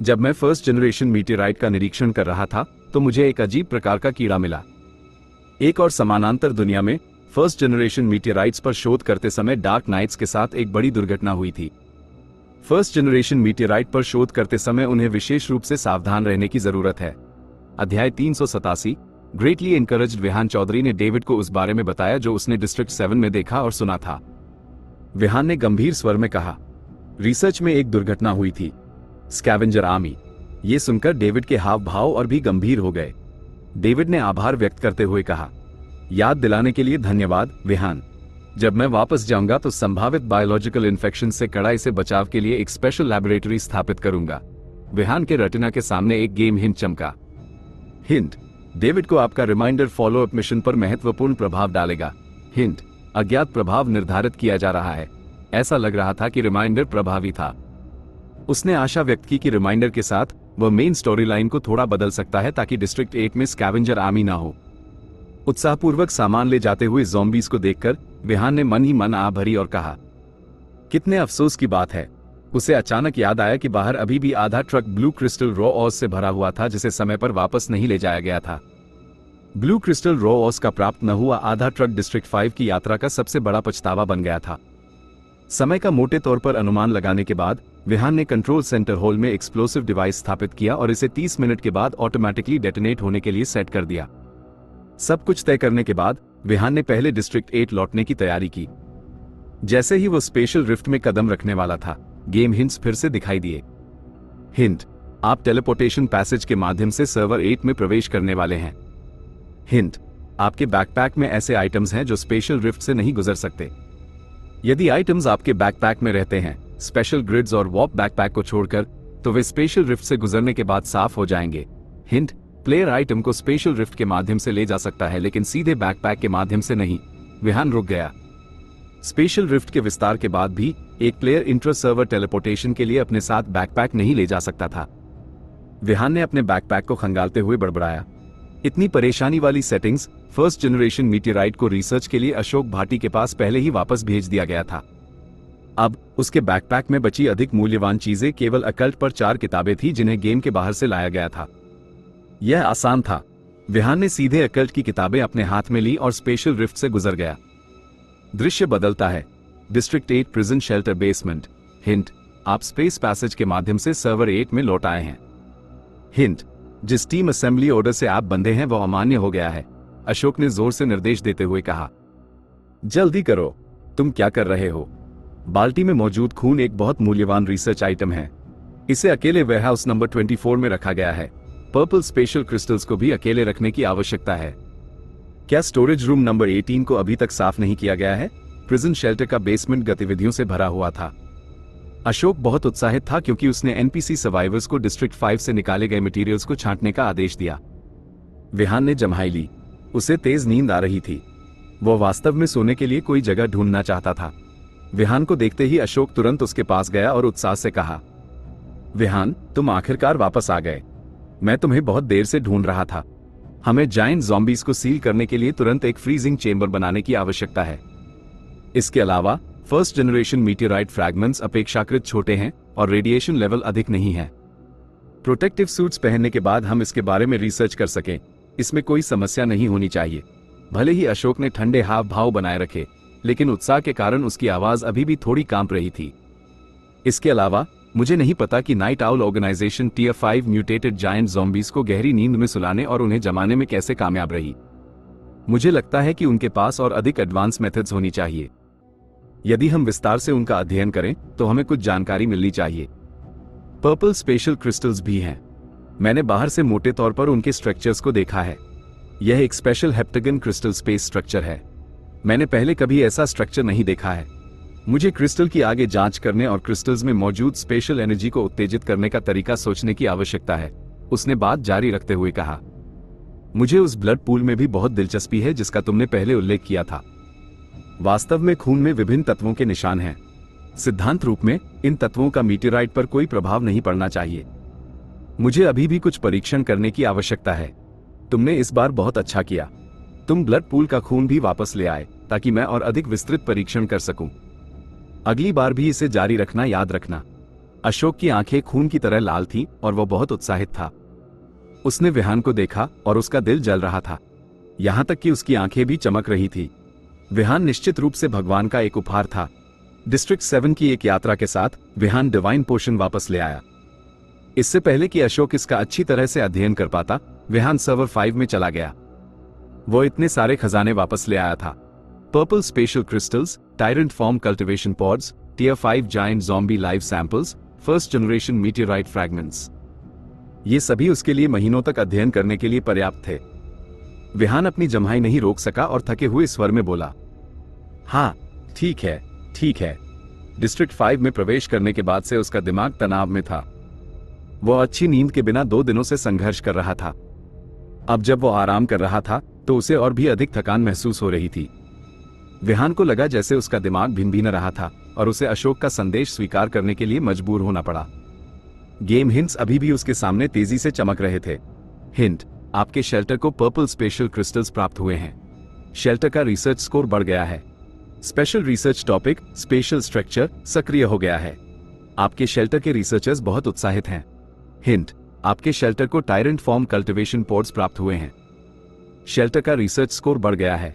जब मैं फर्स्ट जनरेशन मीटियोराइट का निरीक्षण कर रहा था तो मुझे एक अजीब प्रकार का कीड़ा मिला। एक और समानांतर दुनिया में फर्स्ट जनरेशन मीटियोराइट्स पर शोध करते समय डार्क नाइट्स के साथ एक बड़ी दुर्घटना हुई थी। फर्स्ट जनरेशन मीटियोराइट पर शोध करते समय उन्हें विशेष रूप से सावधान रहने की जरूरत है। अध्याय 387। ग्रेटली एनकरेज्ड विहान चौधरी ने डेविड को उस बारे में बताया जो उसने डिस्ट्रिक्ट 7 में देखा और सुना था। विहान ने गंभीर स्वर में कहा, रिसर्च में एक दुर्घटना हुई थी, स्कैवेंजर आर्मी। यह सुनकर डेविड के हाव भाव और भी गंभीर हो गए। डेविड ने आभार व्यक्त करते हुए कहा, याद दिलाने के लिए धन्यवाद विहान। जब मैं वापस जाऊंगा तो संभावित बायोलॉजिकल इन्फेक्शन से कड़ाई से बचाव के लिए एक स्पेशल लैबोरेटरी स्थापित करूंगा। विहान के रेटिना के सामने एक गेम हिंट चमका। हिंट, डेविड को आपका रिमाइंडर फॉलो अप मिशन पर महत्वपूर्ण प्रभाव डालेगा। हिंट, अज्ञात प्रभाव निर्धारित किया जा रहा है। ऐसा लग रहा था कि रिमाइंडर प्रभावी था। उसने आशा व्यक्त की कि रिमाइंडर के साथ वह मेन स्टोरी लाइन को थोड़ा बदल सकता है ताकि डिस्ट्रिक्ट 8 में स्कैवेंजर आर्मी ना हो। उत्साहपूर्वक सामान ले जाते हुए ज़ॉम्बीज को देखकर विहान ने मन ही मन आ भरी और कहा, कितने अफसोस की बात है। उसे अचानक याद आया कि बाहर अभी भी आधा ट्रक ब्लू क्रिस्टल रॉ ऑस से भरा हुआ था जिसे समय पर वापस नहीं ले जाया गया था। ब्लू क्रिस्टल रॉ ऑस का प्राप्त न हुआ आधा ट्रक डिस्ट्रिक्ट 5 की यात्रा का सबसे बड़ा पछतावा बन गया था। समय का मोटे तौर पर अनुमान लगाने के बाद विहान ने कंट्रोल सेंटर हॉल में एक्सप्लोसिव डिवाइस स्थापित किया और इसे 30 मिनट के बाद ऑटोमेटिकली डेटोनेट होने के लिए सेट कर दिया। सब कुछ तय करने के बाद विहान ने पहले डिस्ट्रिक्ट 8 लौटने की तैयारी की। जैसे ही वो स्पेशल रिफ्ट में कदम रखने वाला था, गेम हिंट्स फिर से दिखाई दिए। हिंट, आप टेलीपोर्टेशन पैसेज के माध्यम से सर्वर 8 में प्रवेश करने वाले हैं। हिंट, आपके बैकपैक में ऐसे आइटम्स हैं जो स्पेशल रिफ्ट से नहीं गुजर सकते। यदि आइटम्स आपके बैकपैक में रहते हैं, स्पेशल ग्रिड्स और वॉप बैकपैक को छोड़कर, तो वे स्पेशल रिफ्ट से गुजरने के बाद साफ हो जाएंगे। हिंट, प्लेयर आइटम को स्पेशल रिफ्ट के माध्यम से ले जा सकता है लेकिन सीधे बैकपैक के माध्यम से नहीं। विहान रुक गया। स्पेशल रिफ्ट के विस्तार के बाद भी एक प्लेयर इंट्रा सर्वर टेलीपोर्टेशन के लिए अपने साथ बैकपैक नहीं ले जा सकता था। विहान ने अपने बैकपैक को खंगालते हुए बड़बड़ाया, इतनी परेशानी वाली सेटिंग्स फर्स्ट जनरेशन मीटियोराइट को रिसर्च के लिए अशोक भाटी के पास पहले ही वापस भेज दिया गया था। अब उसके बैकपैक में बची अधिक मूल्यवान चीजें केवल अकल्ट पर 4 किताबें थी जिन्हें गेम के बाहर से लाया गया था। यह आसान था। विहान ने सीधे अकल्ट की किताबें अपने हाथ में ली और स्पेशल रिफ्ट से गुजर गया। दृश्य बदलता है। District 8 prison shelter basement. Hint, आप स्पेस पैसेज के माध्यम से सर्वर 8 में लौट आए हैं। हिंट, जिस टीम असेंबली ऑर्डर से आप बंधे हैं वह अमान्य हो गया है। अशोक ने जोर से निर्देश देते हुए कहा, जल्दी करो, तुम क्या कर रहे हो? बाल्टी में मौजूद खून एक बहुत मूल्यवान रिसर्च आइटम है। इसे अकेले वेयरहाउस नंबर 24 में रखा गया है। पर्पल स्पेशल क्रिस्टल्स को भी अकेले रखने की आवश्यकता है। क्या स्टोरेज रूम नंबर 18 को अभी तक साफ नहीं किया गया है? प्रिजन शेल्टर का बेसमेंट गतिविधियों से भरा हुआ था। अशोक बहुत उत्साहित था क्योंकि उसने एनपीसी सर्वाइवर्स को डिस्ट्रिक्ट 5 से निकाले गए मटेरियल्स को छांटने का आदेश दिया। विहान ने जम्हाई ली। उसे तेज नींद आ रही थी। वो वास्तव में सोने के लिए कोई जगह ढूंढना चाहता था। विहान को देखते ही अशोक तुरंत उसके पास गया और उत्साह से कहा, विहान, तुम आखिरकार वापस आ गए। मैं तुम्हें बहुत देर से ढूंढ रहा था। हमें जायंट ज़ॉम्बीज को सील करने के लिए तुरंत एक फ्रीजिंग चेंबर बनाने की आवश्यकता है। इसके अलावा फर्स्ट जनरेशन मीटियोराइट फ्रैगमेंट्स अपेक्षाकृत छोटे हैं और रेडिएशन लेवल अधिक नहीं है। प्रोटेक्टिव सूट्स पहनने के बाद हम इसके बारे में रिसर्च कर सकें, इसमें कोई समस्या नहीं होनी चाहिए। भले ही अशोक ने ठंडे हाव भाव बनाए रखे, लेकिन उत्साह के कारण उसकी आवाज अभी भी थोड़ी कांप रही थी। इसके अलावा मुझे नहीं पता कि night owl organisation tier 5 mutated giant zombies को गहरी नींद में सुलाने और उन्हें जमाने में कैसे कामयाब रही। मुझे लगता है कि उनके पास और अधिक एडवांस मेथड्स होनी चाहिए। यदि हम विस्तार से उनका अध्ययन करें तो हमें कुछ जानकारी मिलनी चाहिए। पर्पल स्पेशल क्रिस्टल्स भी हैं। मैंने बाहर से मोटे तौर पर उनके स्ट्रक्चर्स को देखा है। यह एक special heptagon crystal space structure है। मैंने पहले कभी ऐसा स्ट्रक्चर नहीं देखा है। मुझे क्रिस्टल की आगे जांच करने और क्रिस्टल्स में मौजूद स्पेशल एनर्जी को उत्तेजित करने का तरीका सोचने की आवश्यकता है, उसने बात जारी रखते हुए कहा। मुझे उस ब्लड पूल में भी बहुत दिलचस्पी है जिसका तुमने पहले उल्लेख किया था। वास्तव में खून में विभिन्न तत्वों के निशान हैं। सिद्धांत रूप में इन तत्वों का मीटियोराइट पर कोई प्रभाव नहीं पड़ना चाहिए। मुझे अभी भी कुछ परीक्षण करने की आवश्यकता है। तुमने इस बार बहुत अच्छा किया। तुम ब्लड पूल का खून भी वापस ले आए ताकि मैं और अधिक विस्तृत परीक्षण कर सकूं। अगली बार भी इसे जारी रखना, याद रखना। अशोक की आंखें खून की तरह लाल थीं और वह बहुत उत्साहित था। उसने विहान को देखा और उसका दिल जल रहा था, यहां तक कि उसकी आंखें भी चमक रही थी। विहान निश्चित रूप से भगवान का एक उपहार था। डिस्ट्रिक्ट 7 की एक यात्रा के साथ विहान डिवाइन पोशन वापस ले आया। इससे पहले कि अशोक इसका अच्छी तरह से अध्ययन कर पाता, विहान सर्वर 5 में चला गया। वो इतने सारे खजाने वापस ले आया था। Purple special crystals, tyrant form cultivation pods, tier 5 giant zombie live samples, first generation meteorite fragments. ये सभी उसके लिए महीनों तक अध्ययन करने के लिए पर्याप्त थे। विहान अपनी जम्हाई नहीं रोक सका और थके हुए स्वर में बोला, हाँ, ठीक है, ठीक है। डिस्ट्रिक्ट 5 में प्रवेश करने के बाद से उसका दिमाग तनाव में था। वह अच्छी नींद के बिना 2 दिनों से संघर्ष कर रहा था। अब जब वो आराम कर रहा था तो उसे और भी अधिक थकान महसूस हो रही थी। विहान को लगा जैसे उसका दिमाग भिन रहा था और उसे अशोक का संदेश स्वीकार करने के लिए मजबूर होना पड़ा। गेम हिंट्स अभी भी उसके सामने तेजी से चमक रहे थे। हिंट, आपके शेल्टर को पर्पल स्पेशल क्रिस्टल्स प्राप्त हुए हैं। शेल्टर का रिसर्च स्कोर बढ़ गया है। Special research topic special structure सक्रिय हो गया है। आपके शेल्टर के रिसर्चर्स बहुत उत्साहित हैं। हिंट, आपके शेल्टर को टायरेंट फॉर्म कल्टिवेशन पॉड्स प्राप्त हुए हैं। शेल्टर का रिसर्च स्कोर बढ़ गया है।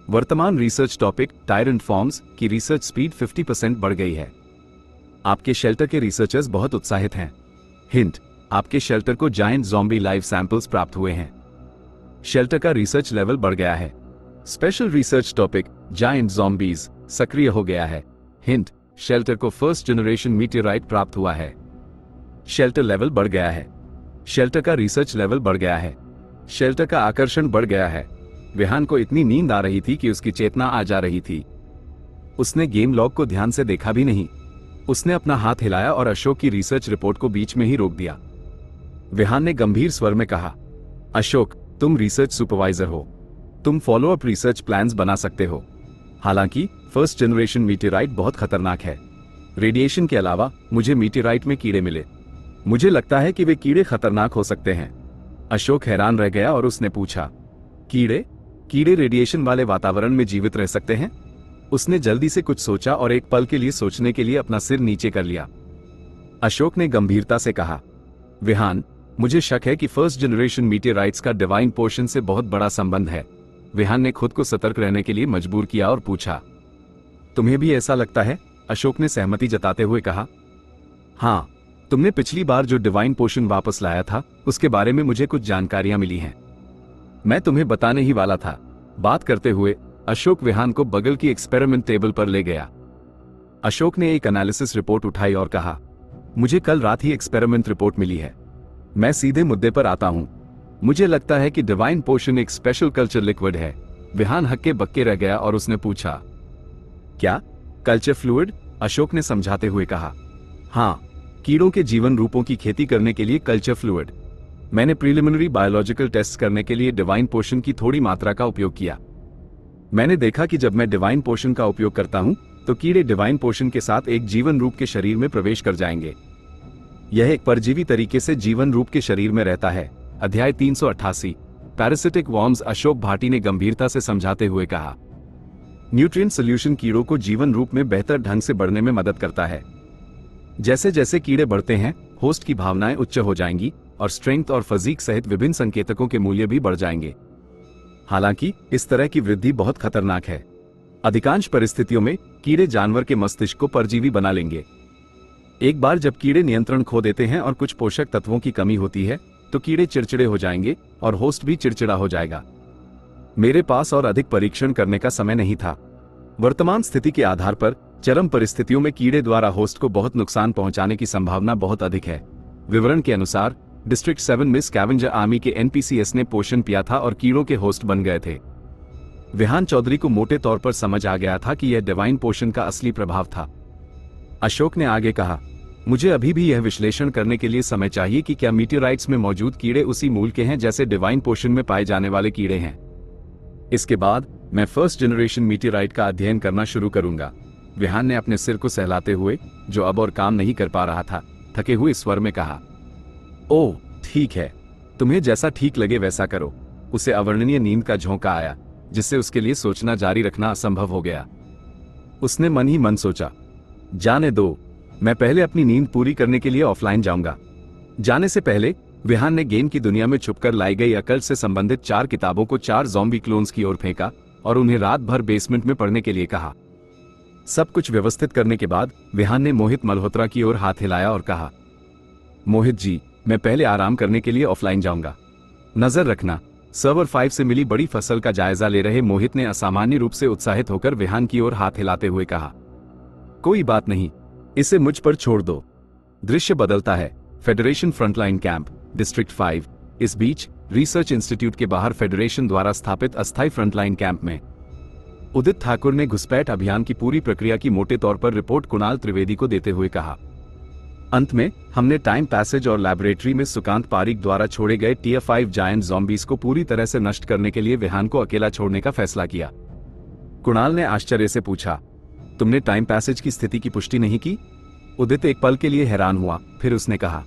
वर्तमान रिसर्च टॉपिक टायरेंट फॉर्म्स की रिसर्च स्पीड 50% बढ़ गई है। आपके शेल्टर के रिसर्चर्स बहुत उत्साहित हैं। हिंट, आपके शेल्टर को जायंट ज़ॉम्बी लाइव सैंपल्स प्राप्त हुए हैं। शेल्टर का रिसर्च लेवल बढ़ गया है। Special research topic giant zombies सक्रिय हो गया है। हिंट, शेल्टर को फर्स्ट जनरेशन मीटियोराइट प्राप्त हुआ है। शेल्टर लेवल बढ़ गया है। शेल्टर का रिसर्च लेवल बढ़ गया है। शेल्टर का आकर्षण बढ़ गया है। विहान को इतनी नींद आ रही थी कि उसकी चेतना आ जा रही थी। उसने गेम लॉग को ध्यान से देखा भी नहीं। उसने अपना हाथ हिलाया और अशोक की रिसर्च रिपोर्ट को बीच में ही रोक दिया। विहान ने गंभीर स्वर में कहा, अशोक, तुम रिसर्च सुपरवाइजर हो। तुम फॉलो अप रिसर्च प्लान्स बना सकते हो। हालांकि फर्स्ट जनरेशन मीटियोराइट बहुत खतरनाक है। रेडिएशन के अलावा मुझे मीटियोराइट में कीड़े मिले। मुझे लगता है कि वे कीड़े खतरनाक हो सकते हैं। अशोक हैरान रह गया और उसने पूछा, कीड़े? कीड़े रेडिएशन वाले वातावरण में जीवित रह सकते हैं? उसने जल्दी से कुछ सोचा और एक पल के लिए सोचने के लिए अपना सिर नीचे कर लिया। अशोक ने गंभीरता से कहा, विहान, मुझे शक है कि फर्स्ट जनरेशन मीटियोराइट्स का डिवाइन पोर्शन से बहुत बड़ा संबंध है। विहान ने खुद को सतर्क रहने के लिए मजबूर किया और पूछा, तुम्हें भी ऐसा लगता है? अशोक ने सहमति जताते हुए कहा, हाँ, तुमने पिछली बार जो डिवाइन पोशन वापस लाया था उसके बारे में मुझे कुछ जानकारियां मिली हैं। मैं तुम्हें बताने ही वाला था। बात करते हुए अशोक विहान को बगल की एक्सपेरिमेंट टेबल पर ले गया। अशोक ने एक एनालिसिस रिपोर्ट उठाई और कहा, मुझे कल रात ही एक्सपेरिमेंट रिपोर्ट मिली है। मैं सीधे मुद्दे पर आता हूं। मुझे लगता है कि डिवाइन पोशन एक स्पेशल कल्चर लिक्विड है। विहान हक्के बक्के रह गया और उसने पूछा, क्या कल्चर फ्लूइड? अशोक ने समझाते हुए कहा, हाँ, कीड़ों के जीवन रूपों की खेती करने के लिए कल्चर फ्लूइड। मैंने प्रीलिमिनरी बायोलॉजिकल टेस्ट करने के लिए डिवाइन पोशन की थोड़ी मात्रा का उपयोग किया। मैंने देखा कि जब मैं डिवाइन पोशन का उपयोग करता हूं तो कीड़े डिवाइन पोशन के साथ एक जीवन रूप के शरीर में प्रवेश कर जाएंगे। यह एक परजीवी तरीके से जीवन रूप के शरीर में रहता है। अध्याय 388 पैरासिटिक वॉर्म्स। अशोक भाटी ने गंभीरता से समझाते हुए कहा, न्यूट्रिएंट सोल्यूशन कीड़ों को जीवन रूप में बेहतर ढंग से बढ़ने में मदद करता है। जैसे जैसे कीड़े बढ़ते हैं, होस्ट की भावनाएं उच्च हो जाएंगी और स्ट्रेंथ और फजीक सहित विभिन्न संकेतकों के मूल्य भी बढ़ जाएंगे। हालांकि इस तरह की वृद्धि बहुत खतरनाक है। अधिकांश परिस्थितियों में कीड़े जानवर के मस्तिष्क को परजीवी बना लेंगे। एक बार जब कीड़े नियंत्रण खो देते हैं और कुछ पोषक तत्वों की कमी होती है तो कीड़े चिड़चिड़े हो जाएंगे और होस्ट भी चिड़चिड़ा हो जाएगा। मेरे पास और अधिक परीक्षण करने का समय नहीं था। वर्तमान स्थिति के आधार पर चरम परिस्थितियों में कीड़े द्वारा होस्ट को बहुत नुकसान पहुंचाने की संभावना बहुत अधिक है। विवरण के अनुसार डिस्ट्रिक्ट 7 में स्कैवेंजर आर्मी के एनपीसीएस ने पोषण पिया था और कीड़ों के होस्ट बन गए थे। विहान चौधरी को मोटे तौर पर समझ आ गया था कि यह डिवाइन पोषण का असली प्रभाव था। अशोक ने आगे कहा, मुझे अभी भी यह विश्लेषण करने के लिए समय चाहिए कि क्या मीटियोराइट्स में मौजूद कीड़े उसी मूल के हैं जैसे डिवाइन पोषण में पाए जाने वाले कीड़े हैं। इसके बाद मैं फर्स्ट जनरेशन मीटियोराइट का अध्ययन करना शुरू करूंगा। विहान ने अपने सिर को सहलाते हुए, जो अब और काम नहीं कर पा रहा था, थके हुए स्वर में कहा, ओह ठीक है, तुम्हें जैसा ठीक लगे वैसा करो। उसे अवर्णनीय नींद का झोंका आया जिससे उसके लिए सोचना जारी रखना असंभव हो गया। उसने मन ही मन सोचा, जाने दो, मैं पहले अपनी नींद पूरी करने के लिए ऑफलाइन जाऊंगा। जाने से पहले विहान ने गेम की दुनिया में छुपकर लाई गई अकल से संबंधित 4 किताबों को 4 ज़ॉम्बी क्लोन्स की ओर फेंका और उन्हें रात भर बेसमेंट में पढ़ने के लिए कहा। सब कुछ व्यवस्थित करने के बाद विहान ने मोहित मल्होत्रा की ओर हाथ हिलाया और कहा, मोहित जी, मैं पहले आराम करने के लिए ऑफलाइन जाऊंगा। नजर रखना। सर्वर 5 से मिली बड़ी फसल का जायजा ले रहे मोहित ने असामान्य रूप से उत्साहित होकर विहान की ओर हाथ हिलाते हुए कहा, कोई बात नहीं, इसे मुझ पर छोड़ दो। दृश्य बदलता है। Federation frontline camp, district 5। इस बीच रिसर्च इंस्टीट्यूट के बाहर फेडरेशन द्वारा स्थापित अस्थायी फ्रंटलाइन कैंप में उदित ठाकुर ने घुसपैठ अभियान की पूरी प्रक्रिया की मोटे तौर पर रिपोर्ट कुणाल त्रिवेदी को देते हुए कहा, अंत में हमने टाइम पैसेज और लैबोरेटरी में सुकांत पारिक द्वारा छोड़े गए TF5 जायंट ज़ॉम्बीज को पूरी तरह से नष्ट करने के लिए विहान को अकेला छोड़ने का फैसला किया। कुणाल ने आश्चर्य से पूछा, तुमने टाइम पैसेज की स्थिति की पुष्टि नहीं की? उदित एक पल के लिए हैरान हुआ, फिर उसने कहा,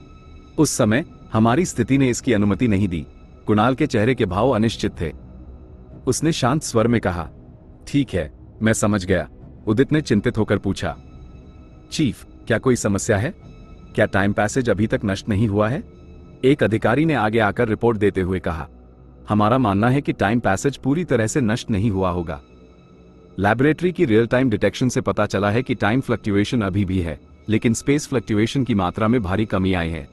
उस समय हमारी स्थिति ने इसकी अनुमति नहीं दी। कुणाल के चेहरे के भाव अनिश्चित थे। उसने शांत स्वर में कहा, ठीक है, मैं समझ गया। उदित ने चिंतित होकर पूछा, चीफ, क्या कोई समस्या है? क्या टाइम पैसेज अभी तक नष्ट नहीं हुआ है? एक अधिकारी ने आगे आकर रिपोर्ट देते हुए कहा, हमारा मानना है कि टाइम पैसेज पूरी तरह से नष्ट नहीं हुआ होगा। लैबोरेटरी की रियल टाइम डिटेक्शन से पता चला है कि टाइम फ्लक्चुएशन अभी भी है, लेकिन स्पेस फ्लक्चुएशन की मात्रा में भारी कमी आई है।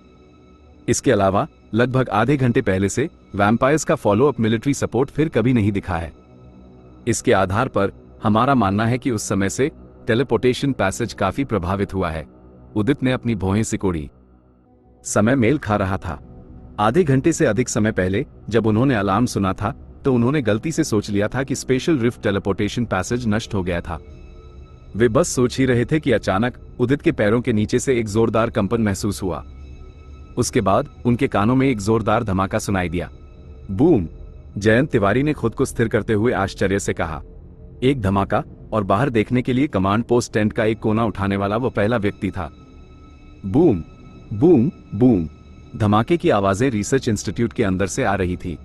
इसके अलावा लगभग आधे घंटे पहले से वैम्पायर्स का फॉलो अप मिलिट्री सपोर्ट फिर कभी नहीं दिखा है। इसके आधार पर हमारा मानना है कि उस समय से टेलीपोर्टेशन पैसेज काफी प्रभावित हुआ है। उदित ने अपनी भौहें सिकोड़ी। समय मेल खा रहा था। आधे घंटे से अधिक समय पहले जब उन्होंने अलार्म सुना था तो उन्होंने गलती से सोच लिया था कि स्पेशल रिफ्ट टेलीपोर्टेशन पैसेज नष्ट हो गया था। वे बस सोच ही रहे थे कि अचानक उदित के पैरों के नीचे से एक जोरदार कंपन महसूस हुआ। उसके बाद उनके कानों में एक जोरदार धमाका सुनाई दिया। बूम! जयंत तिवारी ने खुद को स्थिर करते हुए आश्चर्य से कहा। एक धमाका, और बाहर देखने के लिए कमांड पोस्ट टेंट का एक कोना उठाने वाला वो पहला व्यक्ति था। Boom boom boom! धमाके की आवाजें रिसर्च इंस्टीट्यूट के अंदर से आ रही थी।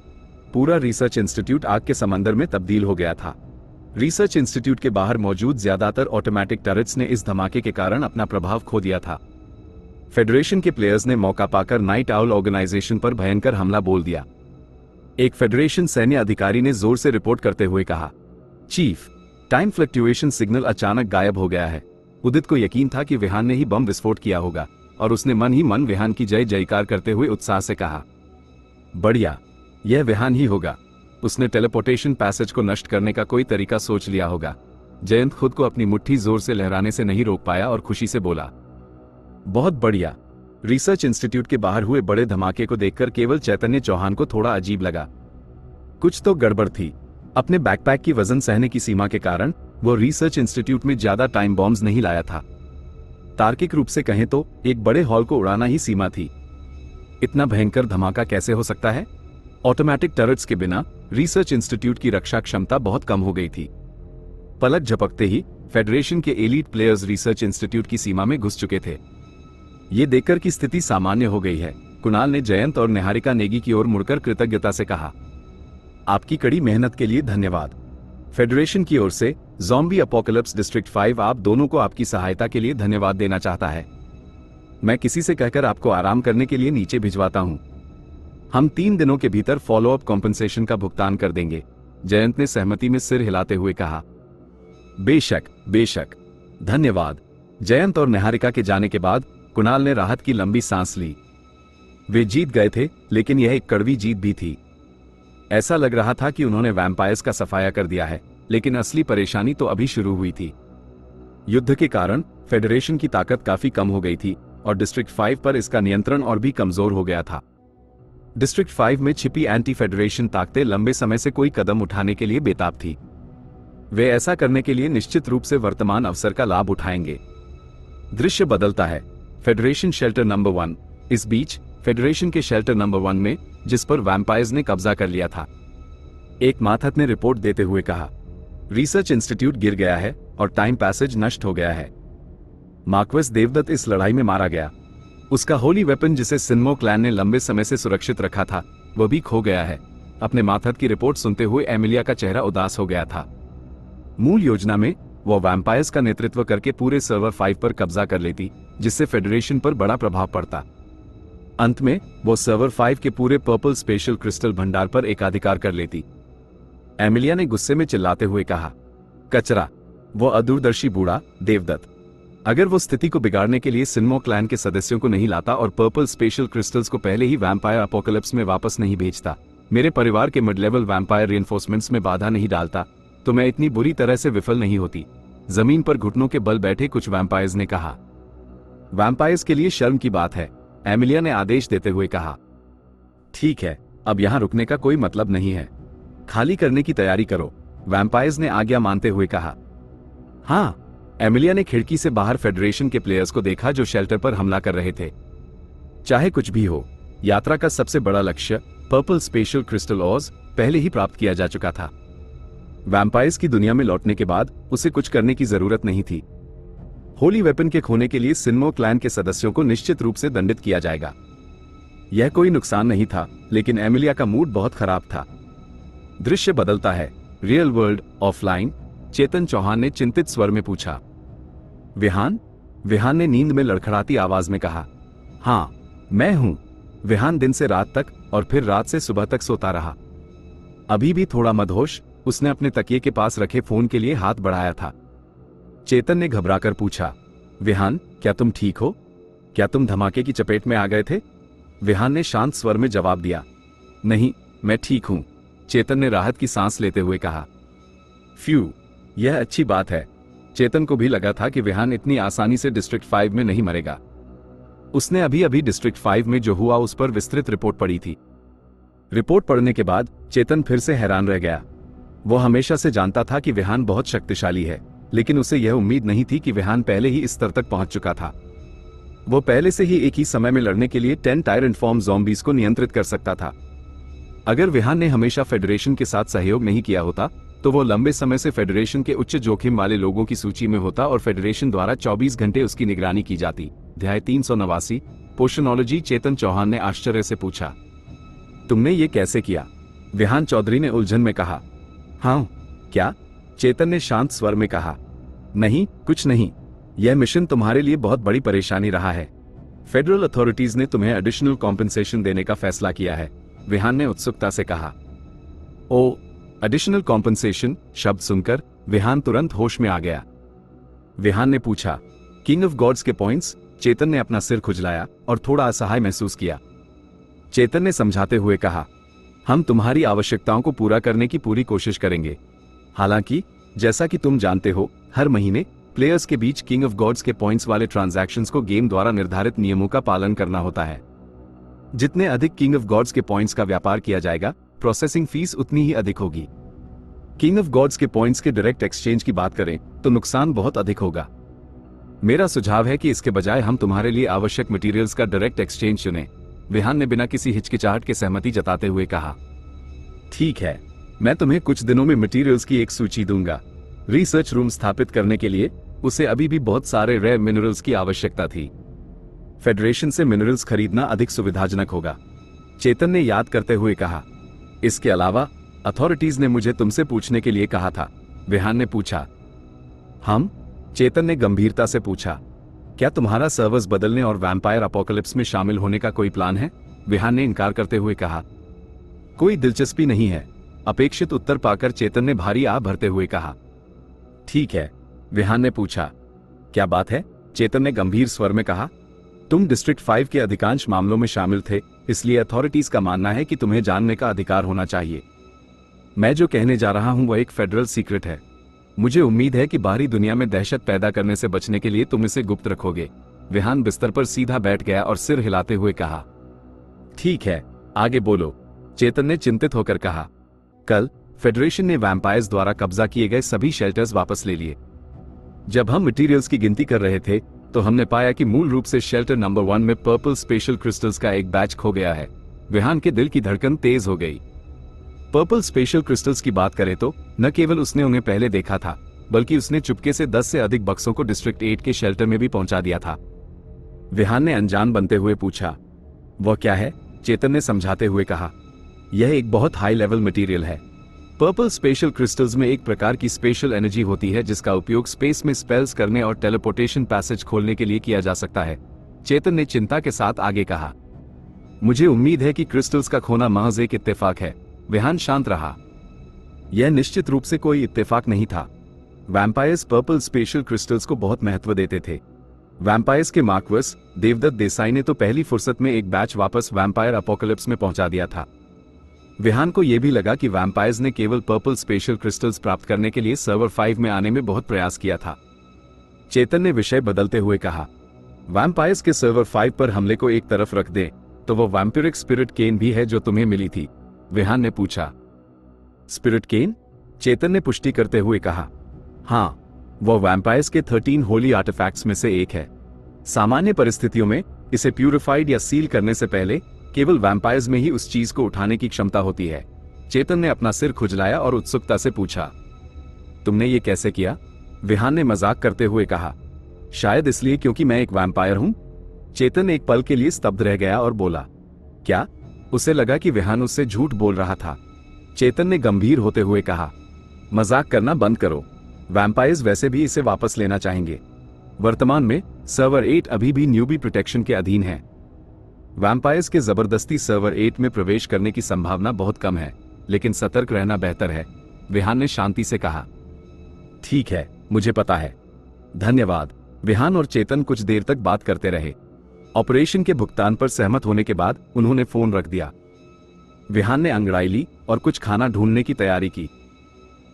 पूरा रिसर्च इंस्टीट्यूट आग के समंदर में तब्दील हो गया था। रिसर्च इंस्टीट्यूट के बाहर मौजूद ज्यादातर ऑटोमेटिक टर्रेट्स ने इस धमाके के कारण अपना प्रभाव खो दिया था। फेडरेशन के प्लेयर्स ने मौका पाकर नाइट आउल ऑर्गेनाइजेशन पर भयंकर हमला बोल दिया। एक फेडरेशन सैन्य अधिकारी ने जोर से रिपोर्ट करते हुए कहा, चीफ, टाइम फ्लक्चुएशन सिग्नल अचानक गायब हो गया है। उदित को यकीन था कि विहान ने ही बम विस्फोट किया होगा और उसने मन ही मन विहान की जय जयकार करते हुए उत्साह से कहा, बढ़िया, यह विहान ही होगा। उसने टेलीपोर्टेशन पैसेज को नष्ट करने का कोई तरीका सोच लिया होगा। जयंत खुद को अपनी मुट्ठी जोर से लहराने से नहीं रोक पाया और खुशी से बोला, बहुत बढ़िया। रिसर्च इंस्टीट्यूट के बाहर हुए बड़े धमाके को देखकर केवल चैतन्य चौहान को थोड़ा अजीब लगा। कुछ तो गड़बड़ थी। अपने बैकपैक की वजन सहने की सीमा के कारण वो रिसर्च इंस्टीट्यूट में ज्यादा टाइम बॉम्ब्स नहीं लाया था। तार्किक रूप से कहें तो एक बड़े हॉल को उड़ाना ही सीमा थी। इतना भयंकर धमाका कैसे हो सकता है? ऑटोमेटिक टर्रेट्स के बिना रिसर्च इंस्टीट्यूट की रक्षा क्षमता बहुत कम हो गई थी। पलक झपकते ही फेडरेशन के एलीट प्लेयर्स रिसर्च इंस्टीट्यूट की सीमा में घुस चुके थे। ये देखकर कि स्थिति सामान्य हो गई है, कुणाल ने जयंत और निहारिका नेगी की ओर मुड़कर कृतज्ञता से कहा, आपकी कड़ी मेहनत के लिए धन्यवाद। फेडरेशन की ओर से ज़ॉम्बी अपोकलिप्स डिस्ट्रिक्ट 5 आप दोनों को आपकी सहायता के लिए धन्यवाद देना चाहता है। मैं किसी से कहकर आपको आराम करने के लिए नीचे भिजवाता हूं। हम 3 दिनों के भीतर फॉलोअप कॉम्पनसेशन का भुगतान कर देंगे। जयंत ने सहमति में सिर हिलाते हुए कहा, बेशक बेशक, धन्यवाद। जयंत और निहारिका के जाने के बाद कुणाल ने राहत की लंबी सांस ली। वे जीत गए थे, लेकिन यह एक कड़वी जीत भी थी। ऐसा लग रहा था कि उन्होंने वैम्पायर्स का सफाया कर दिया है, लेकिन असली परेशानी तो अभी शुरू हुई थी। युद्ध के कारण फेडरेशन की ताकत काफी कम हो गई थी और डिस्ट्रिक्ट 5 पर इसका नियंत्रण और भी कमजोर हो गया था। डिस्ट्रिक्ट 5 में छिपी एंटी फेडरेशन ताकतें लंबे समय से कोई कदम उठाने के लिए बेताब थी। वे ऐसा करने के लिए निश्चित रूप से वर्तमान अवसर का लाभ उठाएंगे। दृश्य बदलता है। Federation shelter number 1। इस बीच फेडरेशन के शेल्टर नंबर 1 में, जिस पर वैम्पायर्स ने कब्जा कर लिया था, एक माथत ने रिपोर्ट देते हुए कहा, रिसर्च इंस्टीट्यूट गिर गया है और टाइम पैसेज नष्ट हो गया है। मार्क्वेस देवदत्त इस लड़ाई में मारा गया। उसका होली वेपन, जिसे सिन्मो क्लैन ने लंबे समय से सुरक्षित रखा था, वह भी खो गया है। अपने माथत की रिपोर्ट सुनते हुए एमिलिया का चेहरा उदास हो गया था। मूल योजना में वह वैम्पायर्स का नेतृत्व करके पूरे सर्वर 5 पर कब्जा कर लेती, जिससे फेडरेशन पर बड़ा प्रभाव पड़ता। अंत में वो सर्वर 5 के पूरे पर्पल स्पेशल क्रिस्टल भंडार पर एकाधिकार कर लेती। एमिलिया ने गुस्से में चिल्लाते हुए कहा, कचरा, वो अदूरदर्शी बूढ़ा देवदत्त। अगर वो स्थिति को बिगाड़ने के लिए सिन्मो क्लैन के सदस्यों को नहीं लाता और पर्पल स्पेशल क्रिस्टल्स को पहले ही वैम्पायर अपोकलिप्स में वापस नहीं भेजता, मेरे परिवार के मिड लेवल वैम्पायर रिइंफोर्समेंट्स में बाधा नहीं डालता, तो मैं इतनी बुरी तरह से विफल नहीं होती। जमीन पर घुटनों के बल बैठे कुछ वैम्पायर्स ने कहा। वैम्पायर्स के लिए शर्म की बात है, एमिलिया ने आदेश देते हुए कहा। ठीक है, अब यहां रुकने का कोई मतलब नहीं है, खाली करने की तैयारी करो, वैम्पायर्स ने आज्ञा मानते हुए कहा। हाँ, एमिलिया ने खिड़की से बाहर फेडरेशन के प्लेयर्स को देखा जो शेल्टर पर हमला कर रहे थे। चाहे कुछ भी हो, यात्रा का सबसे बड़ा लक्ष्य पर्पल स्पेशल क्रिस्टल ऑर्स पहले ही प्राप्त किया जा चुका था। वैम्पायर्स की दुनिया में लौटने के बाद उसे कुछ करने की जरूरत नहीं थी। होली वेपन के खोने के लिए सिन्मो क्लैन के सदस्यों को निश्चित रूप से दंडित किया जाएगा। यह कोई नुकसान नहीं था, लेकिन एमिलिया का मूड बहुत खराब था। दृश्य बदलता है। Real world offline. Chetan Chauhan ने चिंतित स्वर में पूछा, विहान? विहान ने नींद में लड़खड़ाती आवाज में कहा, हाँ मैं हूं। विहान दिन से रात तक और फिर रात से सुबह तक सोता रहा। अभी भी थोड़ा मदहोश, उसने अपने तकिए के पास रखे फोन के लिए हाथ बढ़ाया था। चेतन ने घबराकर पूछा, विहान क्या तुम ठीक हो? क्या तुम धमाके की चपेट में आ गए थे? विहान ने शांत स्वर में जवाब दिया, नहीं मैं ठीक हूं। चेतन ने राहत की सांस लेते हुए कहा, फ्यू, यह अच्छी बात है। चेतन को भी लगा था कि विहान इतनी आसानी से डिस्ट्रिक्ट 5 में नहीं मरेगा। उसने अभी अभी डिस्ट्रिक्ट 5 में जो हुआ उस पर विस्तृत रिपोर्ट पढ़ी थी। रिपोर्ट पढ़ने के बाद चेतन फिर से हैरान रह गया। वो हमेशा से जानता था कि विहान बहुत शक्तिशाली है, लेकिन उसे यह उम्मीद नहीं थी कि विहान पहले ही इस स्तर तक पहुंच चुका था। वो पहले से ही एक ही समय में लड़ने के लिए 10 टायरेंट फॉर्म ज़ॉम्बीज को नियंत्रित कर सकता था। अगर विहान ने हमेशा फेडरेशन के साथ सहयोग नहीं किया होता, तो वो लंबे समय से फेडरेशन के उच्च जोखिम वाले लोगों की सूची में होता और फेडरेशन द्वारा 24 घंटे उसकी निगरानी की जाती। अध्याय 389 पोषणोलॉजी। चेतन चौहान ने आश्चर्य से पूछा, तुमने ये कैसे किया? विहान चौधरी ने उलझन में कहा। हाँ क्या? चेतन ने शांत स्वर में कहा, नहीं कुछ नहीं, यह मिशन तुम्हारे लिए बहुत बड़ी परेशानी रहा है। फेडरल अथॉरिटीज ने तुम्हें एडिशनल कॉम्पेंसेशन देने का फैसला किया है, विहान ने उत्सुकता से कहा। ओ, एडिशनल कॉम्पेंसेशन शब्द सुनकर विहान तुरंत होश में आ गया। विहान ने पूछा, किंग ऑफ गॉड्स के पॉइंट्स? चेतन ने अपना सिर खुजलाया और थोड़ा असहाय महसूस किया। चेतन ने समझाते हुए कहा, हम तुम्हारी आवश्यकताओं को पूरा करने की पूरी कोशिश करेंगे। हालांकि जैसा कि तुम जानते हो, हर महीने प्लेयर्स के बीच किंग ऑफ गॉड्स के पॉइंट्स वाले ट्रांजैक्शंस को गेम द्वारा निर्धारित नियमों का पालन करना होता है। जितने अधिक किंग ऑफ गॉड्स के पॉइंट्स का व्यापार किया जाएगा, प्रोसेसिंग फीस उतनी ही अधिक होगी। किंग ऑफ गॉड्स के पॉइंट्स के डायरेक्ट एक्सचेंज की बात करें तो नुकसान बहुत अधिक होगा। मेरा सुझाव है कि इसके बजाय हम तुम्हारे लिए आवश्यक मटेरियल्स का डायरेक्ट एक्सचेंज चुनें। विहान ने बिना किसी हिचकिचाहट के सहमति जताते हुए कहा। ठीक है, मैं तुम्हें कुछ दिनों में मटेरियल्स की एक सूची दूंगा। रिसर्च रूम स्थापित करने के लिए उसे अभी भी बहुत सारे रेयर मिनरल्स की आवश्यकता थी। फेडरेशन से मिनरल्स खरीदना अधिक सुविधाजनक होगा, चेतन ने याद करते हुए कहा। इसके अलावा अथॉरिटीज ने मुझे तुमसे पूछने के लिए कहा था, विहान ने पूछा। हम? चेतन ने गंभीरता से पूछा। क्या तुम्हारा सर्वर्स बदलने और वैम्पायर अपोकलिप्स में शामिल होने का कोई प्लान है? विहान ने इनकार करते हुए कहा। कोई दिलचस्पी नहीं है, अपेक्षित उत्तर पाकर चेतन ने भारी आह भरते हुए कहा। ठीक है, विहान ने पूछा। क्या बात है? चेतन ने गंभीर स्वर में कहा। तुम डिस्ट्रिक्ट 5 के अधिकांश मामलों में शामिल थे, इसलिए अथॉरिटीज का मानना है कि तुम्हें जानने का अधिकार होना चाहिए। मैं जो कहने जा रहा हूं वह एक फेडरल सीक्रेट है। मुझे उम्मीद है कि बाहरी दुनिया में दहशत पैदा करने से बचने के लिए तुम इसे गुप्त रखोगे। विहान बिस्तर पर सीधा बैठ गया और सिर हिलाते हुए कहा। ठीक है, आगे बोलो, चेतन ने चिंतित होकर कहा। कल फेडरेशन ने वैम्पायर्स द्वारा कब्जा किए गए सभी शेल्टर्स वापस ले लिए। जब हम मटेरियल्स की गिनती कर रहे थे तो हमने पाया कि मूल रूप से शेल्टर नंबर 1 में पर्पल स्पेशल क्रिस्टल्स का एक बैच खो गया है। विहान के दिल की धड़कन तेज हो गई। पर्पल स्पेशल क्रिस्टल्स की बात करें तो न केवल उसने उन्हें पहले देखा था, बल्कि उसने चुपके से 10 से अधिक बक्सों को डिस्ट्रिक्ट 8 के शेल्टर में भी पहुंचा दिया था। विहान ने अनजान बनते हुए पूछा। वह क्या है? चेतन ने समझाते हुए कहा। यह एक बहुत हाई लेवल मटेरियल है। पर्पल स्पेशल क्रिस्टल्स में एक प्रकार की स्पेशल एनर्जी होती है जिसका उपयोग स्पेस में स्पेल्स करने और टेलीपोर्टेशन पैसेज खोलने के लिए किया जा सकता है, चेतन ने चिंता के साथ आगे कहा। मुझे उम्मीद है कि क्रिस्टल्स का खोना महज एक इत्तेफाक है। विहान शांत रहा। यह निश्चित रूप से कोई इत्तेफाक नहीं था। वैम्पायर्स पर्पल स्पेशल क्रिस्टल्स को बहुत महत्व देते थे। वैम्पायर्स के मार्क्वेस देवदत्त देसाई ने तो पहली फुर्सत में एक बैच वापस वैम्पायर अपोकलिप्स में पहुंचा दिया था। विहान को यह भी लगा कि वैम्पायर्स ने केवल पर्पल स्पेशल क्रिस्टल्स प्राप्त करने के लिए सर्वर 5 में आने में बहुत प्रयास किया था। चेतन ने विषय बदलते हुए कहा। वैम्पायर्स के सर्वर 5 पर हमले को एक तरफ रख दे तो वो वैम्पिरिक स्पिरिट केन भी है जो तुम्हें मिली थी? विहान ने पूछा। स्पिरिट केन? चेतन ने पुष्टि करते हुए कहा। हाँ, वह वैम्पायर्स के 13 होली आर्टिफैक्ट्स में से एक है। सामान्य परिस्थितियों में इसे प्यूरिफाइड या सील करने से पहले केवल वैम्पायर्स में ही उस चीज को उठाने की क्षमता होती है। चेतन ने अपना सिर खुजलाया और उत्सुकता से पूछा। तुमने ये कैसे किया? विहान ने मजाक करते हुए कहा। शायद इसलिए क्योंकि मैं एक वैम्पायर हूं। चेतन एक पल के लिए स्तब्ध रह गया और बोला। क्या? उसे लगा कि विहान उससे झूठ बोल रहा था। चेतन ने गंभीर होते हुए कहा। मजाक करना बंद करो। वैम्पायर्स वैसे भी इसे वापस लेना चाहेंगे। वर्तमान में सर्वर 8 अभी भी न्यूबी प्रोटेक्शन के अधीन है। वैम्पायर्स के जबरदस्ती सर्वर 8 में प्रवेश करने की संभावना बहुत कम है, लेकिन सतर्क रहना बेहतर है, विहान ने शांति से कहा। ठीक है, मुझे पता है। धन्यवाद। विहान और चेतन कुछ देर तक बात करते रहे। ऑपरेशन के भुगतान पर सहमत होने के बाद उन्होंने फोन रख दिया। विहान ने अंगड़ाई ली और कुछ खाना ढूंढने की तैयारी की।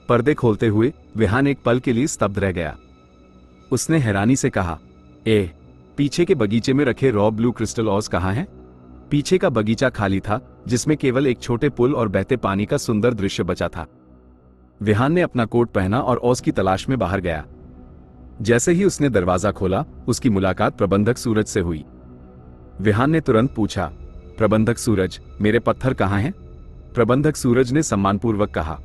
पर्दे खोलते हुए विहान एक पल के लिए स्तब्ध रह गया। उसने हैरानी से कहा, पीछे के बगीचे में रखे रॉ ब्लू क्रिस्टल ऑज कहाँ हैं? पीछे का बगीचा खाली था, जिसमें केवल एक छोटे पुल और बहते पानी का सुंदर दृश्य बचा था। विहान ने अपना कोट पहना और ऑज की तलाश में बाहर गया। जैसे ही उसने दरवाजा खोला, उसकी मुलाकात प्रबंधक सूरज से हुई। विहान ने तुरंत पूछा, प्रबंधक सूरज, मेरे पत्थर कहाँ हैं? प्रबंधक सूरज ने सम्मानपूर्वक कहा,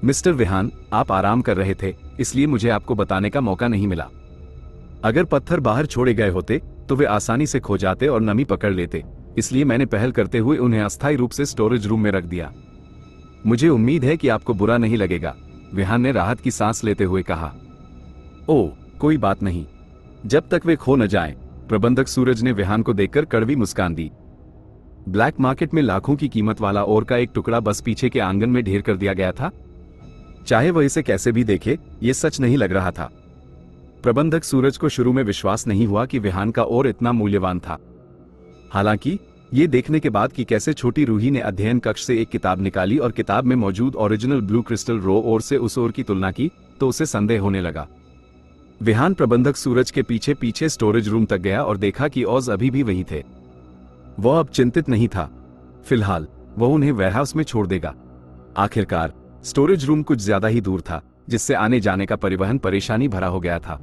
मिस्टर विहान, आप आराम कर रहे थे, इसलिए मुझे आपको बताने का मौका नहीं मिला। अगर पत्थर बाहर छोड़े गए होते तो वे आसानी से खो जाते और नमी पकड़ लेते, इसलिए मैंने पहल करते हुए उन्हें अस्थायी रूप से स्टोरेज रूम में रख दिया। मुझे उम्मीद है कि आपको बुरा नहीं लगेगा, विहान ने राहत की सांस लेते हुए कहा। ओह, कोई बात नहीं, जब तक वे खो न जाएं, प्रबंधक सूरज ने विहान को देखकर कड़वी मुस्कान दी। ब्लैक मार्केट में लाखों की कीमत वाला और का एक टुकड़ा बस पीछे के आंगन में ढेर कर दिया गया था। चाहे वह इसे कैसे भी देखे, यह सच नहीं लग रहा था। प्रबंधक सूरज को शुरू में विश्वास नहीं हुआ कि विहान का और इतना मूल्यवान था। हालांकि ये देखने के बाद कि कैसे छोटी रूही ने अध्ययन कक्ष से एक किताब निकाली और किताब में मौजूद ओरिजिनल ब्लू क्रिस्टल रो और से उस ओर की तुलना की, तो उसे संदेह होने लगा। विहान प्रबंधक सूरज के पीछे पीछे स्टोरेज रूम तक गया और देखा कि ऑज अभी भी वहीं थे। वह अब चिंतित नहीं था। फिलहाल वह उन्हें वेयरहाउस में छोड़ देगा। आखिरकार स्टोरेज रूम कुछ ज्यादा ही दूर था, जिससे आने जाने का परिवहन परेशानी भरा हो गया था।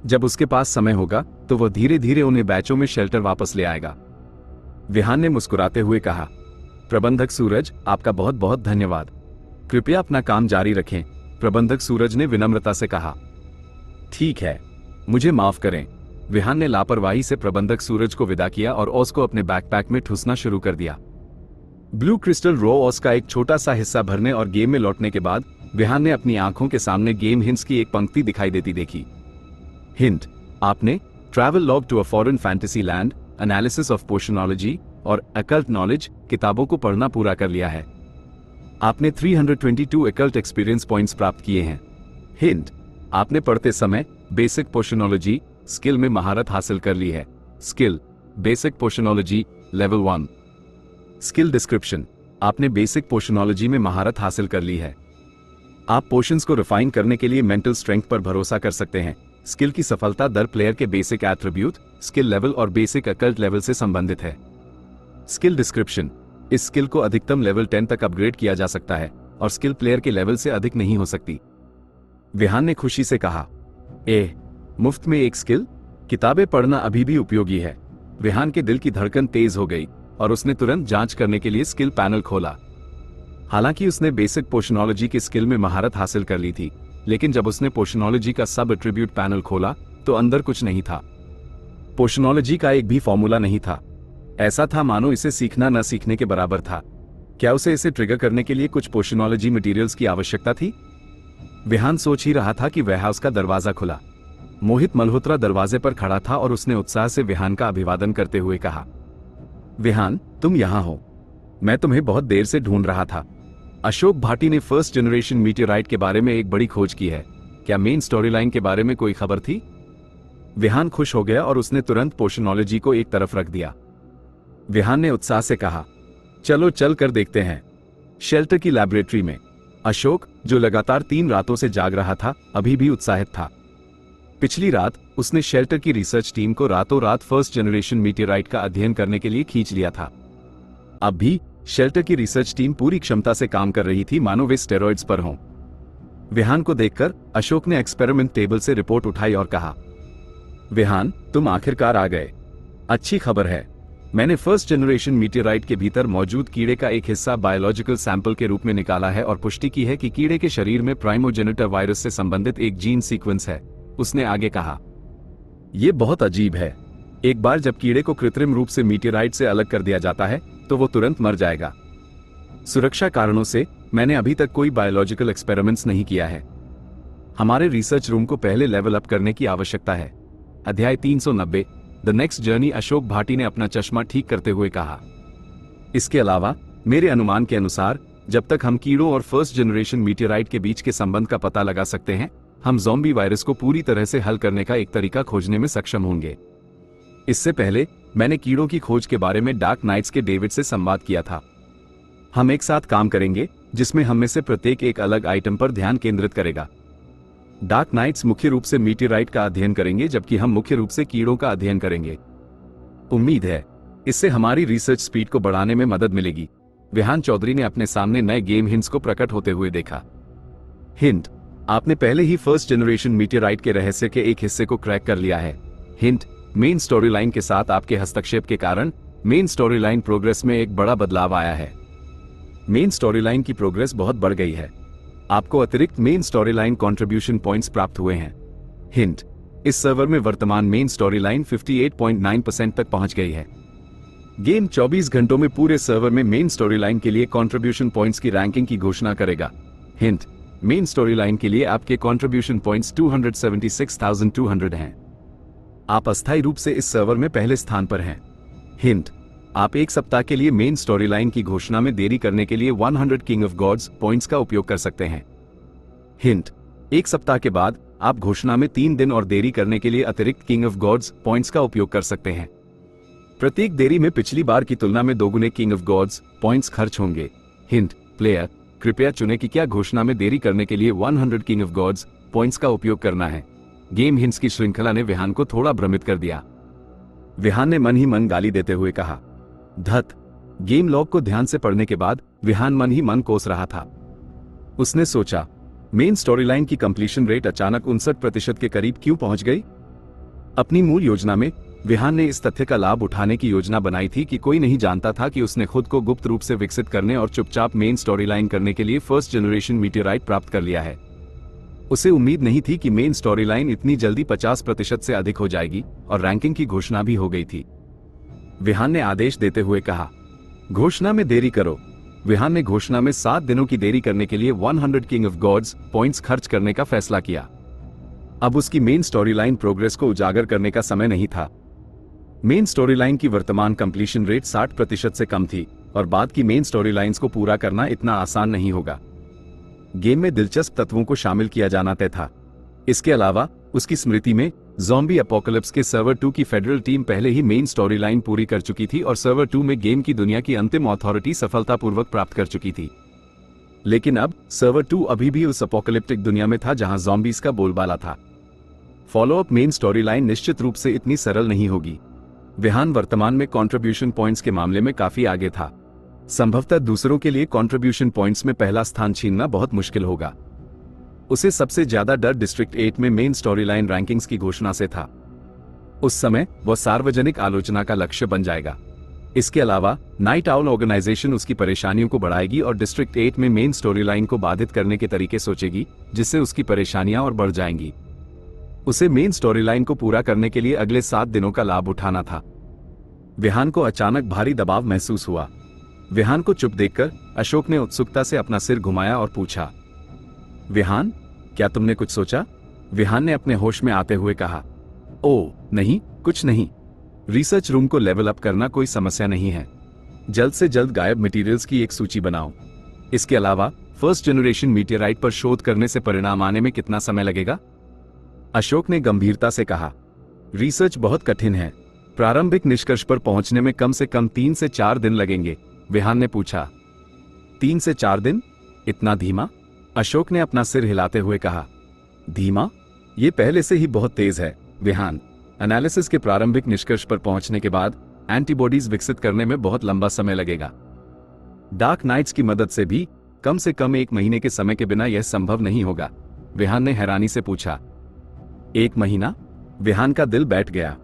जब उसके पास समय होगा तो वह धीरे धीरे उन्हें बैचों में शेल्टर वापस ले आएगा। विहान ने मुस्कुराते हुए कहा, प्रबंधक सूरज, आपका बहुत बहुत धन्यवाद। कृपया अपना काम जारी रखें। प्रबंधक सूरज ने विनम्रता से कहा। ठीक है, मुझे माफ करें। विहान ने लापरवाही से प्रबंधक सूरज को विदा किया और ओस को अपने बैकपैक में ठूसना शुरू कर दिया। ब्लू क्रिस्टल रॉ ओस का एक छोटा सा हिस्सा भरने और गेम में लौटने के बाद विहान ने अपनी आंखों के सामने गेम हिंट्स की एक पंक्ति दिखाई देती देखी। हिंट, आपने travel log to a foreign fantasy land, analysis of potionology और अकल्ट नॉलेज किताबों को पढ़ना पूरा कर लिया है। आपने 322 अकल्ट एक्सपीरियंस पॉइंट्स प्राप्त किए हैं। हिंट, आपने पढ़ते समय बेसिक पोशनोलॉजी स्किल में महारत हासिल कर ली है। Skill basic potionology level 1। Skill description, आपने बेसिक पोशनोलॉजी में महारत हासिल कर ली है। आप पोशंस को रिफाइन करने के लिए मेंटल स्ट्रेंथ पर भरोसा कर सकते हैं। स्किल की सफलता दर प्लेयर के बेसिक एट्रीब्यूट, स्किल लेवल और बेसिक अकल्ट लेवल से संबंधित है। स्किल डिस्क्रिप्शन, इस स्किल को अधिकतम लेवल 10 तक अपग्रेड किया जा सकता है और स्किल प्लेयर के लेवल से अधिक नहीं हो सकती। विहान ने खुशी से कहा, मुफ्त में एक स्किल? किताबें पढ़ना अभी भी उपयोगी है। विहान के दिल की धड़कन तेज हो गई और उसने तुरंत जांच करने के लिए स्किल पैनल खोला। हालांकि उसने बेसिक पोशनोलॉजी के स्किल में महारत हासिल कर ली थी, लेकिन जब उसने पोशनोलॉजी का सब एट्रीब्यूट पैनल खोला तो अंदर कुछ नहीं था। पोशनोलॉजी का एक भी फॉर्मूला नहीं था। ऐसा था मानो इसे सीखना न सीखने के बराबर था। क्या उसे इसे ट्रिगर करने के लिए कुछ पोशनोलॉजी मटेरियल्स की आवश्यकता थी? विहान सोच ही रहा था कि वेयरहाउस का दरवाजा खुला। मोहित मल्होत्रा दरवाजे पर खड़ा था और उसने उत्साह से विहान का अभिवादन करते हुए कहा, विहान, तुम यहां हो। मैं तुम्हें बहुत देर से ढूंढ रहा था। अशोक भाटी ने फर्स्ट जनरेशन मीटियोराइट के बारे में एक बड़ी खोज की है। क्या मेन स्टोरी लाइन के बारे में कोई खबर थी? विहान खुश हो गया और उसने तुरंत पोशनोलॉजी को एक तरफ रख दिया। विहान ने उत्साह से कहा, चलो चल कर देखते हैं। शेल्टर की लैबोरेटरी में अशोक, जो लगातार 3 रातों से जाग रहा था, अभी भी उत्साहित था। पिछली रात उसने शेल्टर की रिसर्च टीम को रातों रात फर्स्ट जनरेशन मीटियोराइट का अध्ययन करने के लिए खींच लिया था। अब भी शेल्टर की रिसर्च टीम पूरी क्षमता से काम कर रही थी, मानो वे स्टेरॉइड्स पर हों। विहान को देखकर अशोक ने एक्सपेरिमेंट टेबल से रिपोर्ट उठाई और कहा, विहान, तुम आखिरकार आ गए। अच्छी खबर है, मैंने फर्स्ट जनरेशन मीटियोराइट के भीतर मौजूद कीड़े का एक हिस्सा बायोलॉजिकल सैंपल के रूप में निकाला है और पुष्टि की है कि कीड़े के शरीर में प्राइमोजेनिटर वायरस से संबंधित एक जीन सीक्वेंस है। उसने आगे कहा, यह बहुत अजीब है। एक बार जब कीड़े को कृत्रिम रूप से मीटियोराइट से अलग कर दिया जाता है तो वो तुरंत मर जाएगा। सुरक्षा कारणों से मैंने अभी तक कोई बायोलॉजिकल एक्सपेरिमेंट्स नहीं किया है। हमारे रिसर्च रूम को पहले लेवल अप करने की आवश्यकता है। अध्याय 390 the next journey. Ashok Bhati ने अपना चश्मा ठीक करते हुए कहा, इसके अलावा मेरे अनुमान के अनुसार जब तक हम कीड़ों और फर्स्ट जनरेशन मीटियोराइट के बीच के संबंध का पता लगा सकते हैं, हम ज़ॉम्बी वायरस को पूरी तरह से हल करने का एक तरीका खोजने में सक्षम होंगे। इससे पहले मैंने कीड़ों की खोज के बारे में डार्क नाइट्स के डेविड से संवाद किया था। हम एक साथ काम करेंगे जिसमें हम में से प्रत्येक एक अलग आइटम पर ध्यान केंद्रित करेगा। डार्क नाइट्स मुख्य रूप से मीटियोराइट का अध्ययन करेंगे, जबकि हम मुख्य रूप से कीड़ों का अध्ययन करेंगे। उम्मीद है इससे हमारी रिसर्च स्पीड को बढ़ाने में मदद मिलेगी। विहान चौधरी ने अपने सामने नए गेम हिंट्स को प्रकट होते हुए देखा। हिंट, आपने पहले ही फर्स्ट जनरेशन मीटियोराइट के रहस्य के एक हिस्से को क्रैक कर लिया है। हिंट, मेन स्टोरी लाइन के साथ आपके हस्तक्षेप के कारण मेन स्टोरी लाइन प्रोग्रेस में एक बड़ा बदलाव आया है। मेन स्टोरी लाइन की प्रोग्रेस बहुत बढ़ गई है। आपको अतिरिक्त main story line contribution points प्राप्त हुए हैं। हिंट, इस सर्वर में वर्तमान मेन स्टोरी लाइन 58.9% तक पहुंच गई है। गेम 24 घंटों में पूरे सर्वर में मेन स्टोरी लाइन के लिए कॉन्ट्रीब्यूशन पॉइंट्स की रैंकिंग की घोषणा करेगा। हिंट, मेन स्टोरी लाइन के लिए आपके कॉन्ट्रीब्यूशन पॉइंट्स 276,200 हैं। आप अस्थायी रूप से इस सर्वर में पहले स्थान पर हैं। हिंट, आप एक सप्ताह के लिए मेन स्टोरी लाइन की घोषणा में देरी करने के लिए 100 किंग ऑफ गॉड्स पॉइंट्स का उपयोग कर सकते हैं। हिंट, एक सप्ताह के बाद आप घोषणा में 3 दिन और देरी करने के लिए अतिरिक्त किंग ऑफ गॉड्स पॉइंट्स का उपयोग कर सकते हैं। प्रत्येक देरी में पिछली बार की तुलना में दोगुने किंग ऑफ गॉड्स पॉइंट्स खर्च होंगे। हिंट, प्लेयर कृपया चुनें कि क्या घोषणा में देरी करने के लिए 100 किंग ऑफ गॉड्स पॉइंट्स का उपयोग करना है। गेम हिंट्स की श्रृंखला ने विहान को थोड़ा भ्रमित कर दिया। विहान ने मन ही मन गाली देते हुए कहा, धत। गेम लॉग को ध्यान से पढ़ने के बाद विहान मन ही मन कोस रहा था। उसने सोचा, मेन स्टोरी लाइन की कंप्लीशन रेट अचानक 59% के करीब क्यों पहुंच गई। अपनी मूल योजना में विहान ने इस तथ्य का लाभ उठाने की योजना बनाई थी कि कोई नहीं जानता था कि उसने खुद को गुप्त रूप से विकसित करने और चुपचाप मेन स्टोरी लाइन करने के लिए फर्स्ट जनरेशन मीटियोराइट प्राप्त कर लिया है। उसे उम्मीद नहीं थी कि मेन स्टोरी लाइन इतनी जल्दी 50% से अधिक हो जाएगी और रैंकिंग की घोषणा भी हो गई थी। विहान ने आदेश देते हुए कहा, घोषणा में देरी करो। विहान ने घोषणा में 7 दिनों की देरी करने के लिए 100 किंग ऑफ गॉड्स पॉइंट्स खर्च करने का फैसला किया। अब उसकी मेन स्टोरी लाइन प्रोग्रेस को उजागर करने का समय नहीं था। मेन स्टोरी लाइन की वर्तमान कंप्लीशन रेट 60% से कम थी और बाद की मेन स्टोरी लाइंस को पूरा करना इतना आसान नहीं होगा। गेम में दिलचस्प तत्वों को शामिल किया जाना तय था। इसके अलावा उसकी स्मृति में ज़ॉम्बी अपोकलिप्स के सर्वर 2 की फेडरल टीम पहले ही मेन स्टोरी लाइन पूरी कर चुकी थी और सर्वर 2 में गेम की दुनिया की अंतिम अथॉरिटी सफलतापूर्वक प्राप्त कर चुकी थी। लेकिन अब सर्वर 2 अभी भी उस अपोकलिप्टिक दुनिया में था जहां ज़ॉम्बीज का बोलबाला था। फॉलोअप मेन स्टोरी लाइन निश्चित रूप से इतनी सरल नहीं होगी। विहान वर्तमान में कंट्रीब्यूशन पॉइंट्स के मामले में काफी आगे था। संभवतः दूसरों के लिए कंट्रीब्यूशन पॉइंट्स में पहला स्थान छीनना बहुत मुश्किल होगा। उसे सबसे ज्यादा डर डिस्ट्रिक्ट 8 में मेन स्टोरी लाइन रैंकिंग्स की घोषणा से था। उस समय वह सार्वजनिक आलोचना का लक्ष्य बन जाएगा। इसके अलावा नाइट आउल ऑर्गेनाइजेशन उसकी परेशानियों को बढ़ाएगी और डिस्ट्रिक्ट 8 में मेन स्टोरी लाइन को बाधित करने के तरीके सोचेगी, जिससे उसकी परेशानियां और बढ़ जाएंगी। उसे मेन स्टोरी लाइन को पूरा करने के लिए अगले 7 दिनों का लाभ उठाना था। विहान को अचानक भारी दबाव महसूस हुआ। विहान को चुप देखकर अशोक ने उत्सुकता से अपना सिर घुमाया और पूछा, विहान, क्या तुमने कुछ सोचा? विहान ने अपने होश में आते हुए कहा, ओ नहीं, कुछ नहीं। रिसर्च रूम को लेवल अप करना कोई समस्या नहीं है। जल्द से जल्द गायब मटेरियल्स की एक सूची बनाओ। इसके अलावा फर्स्ट जनरेशन मीटियोराइट पर शोध करने से परिणाम आने में कितना समय लगेगा? अशोक ने गंभीरता से कहा, रिसर्च बहुत कठिन है। प्रारंभिक निष्कर्ष पर पहुंचने में कम से कम 3 से 4 दिन लगेंगे। विहान ने पूछा, 3 से 4 दिन? इतना धीमा? अशोक ने अपना सिर हिलाते हुए कहा, धीमा? यह पहले से ही बहुत तेज है विहान। एनालिसिस के प्रारंभिक निष्कर्ष पर पहुंचने के बाद एंटीबॉडीज विकसित करने में बहुत लंबा समय लगेगा। डार्क नाइट्स की मदद से भी कम से कम 1 महीने के समय के बिना यह संभव नहीं होगा। विहान ने हैरानी से पूछा, 1 महीना? विहान का दिल बैठ गया।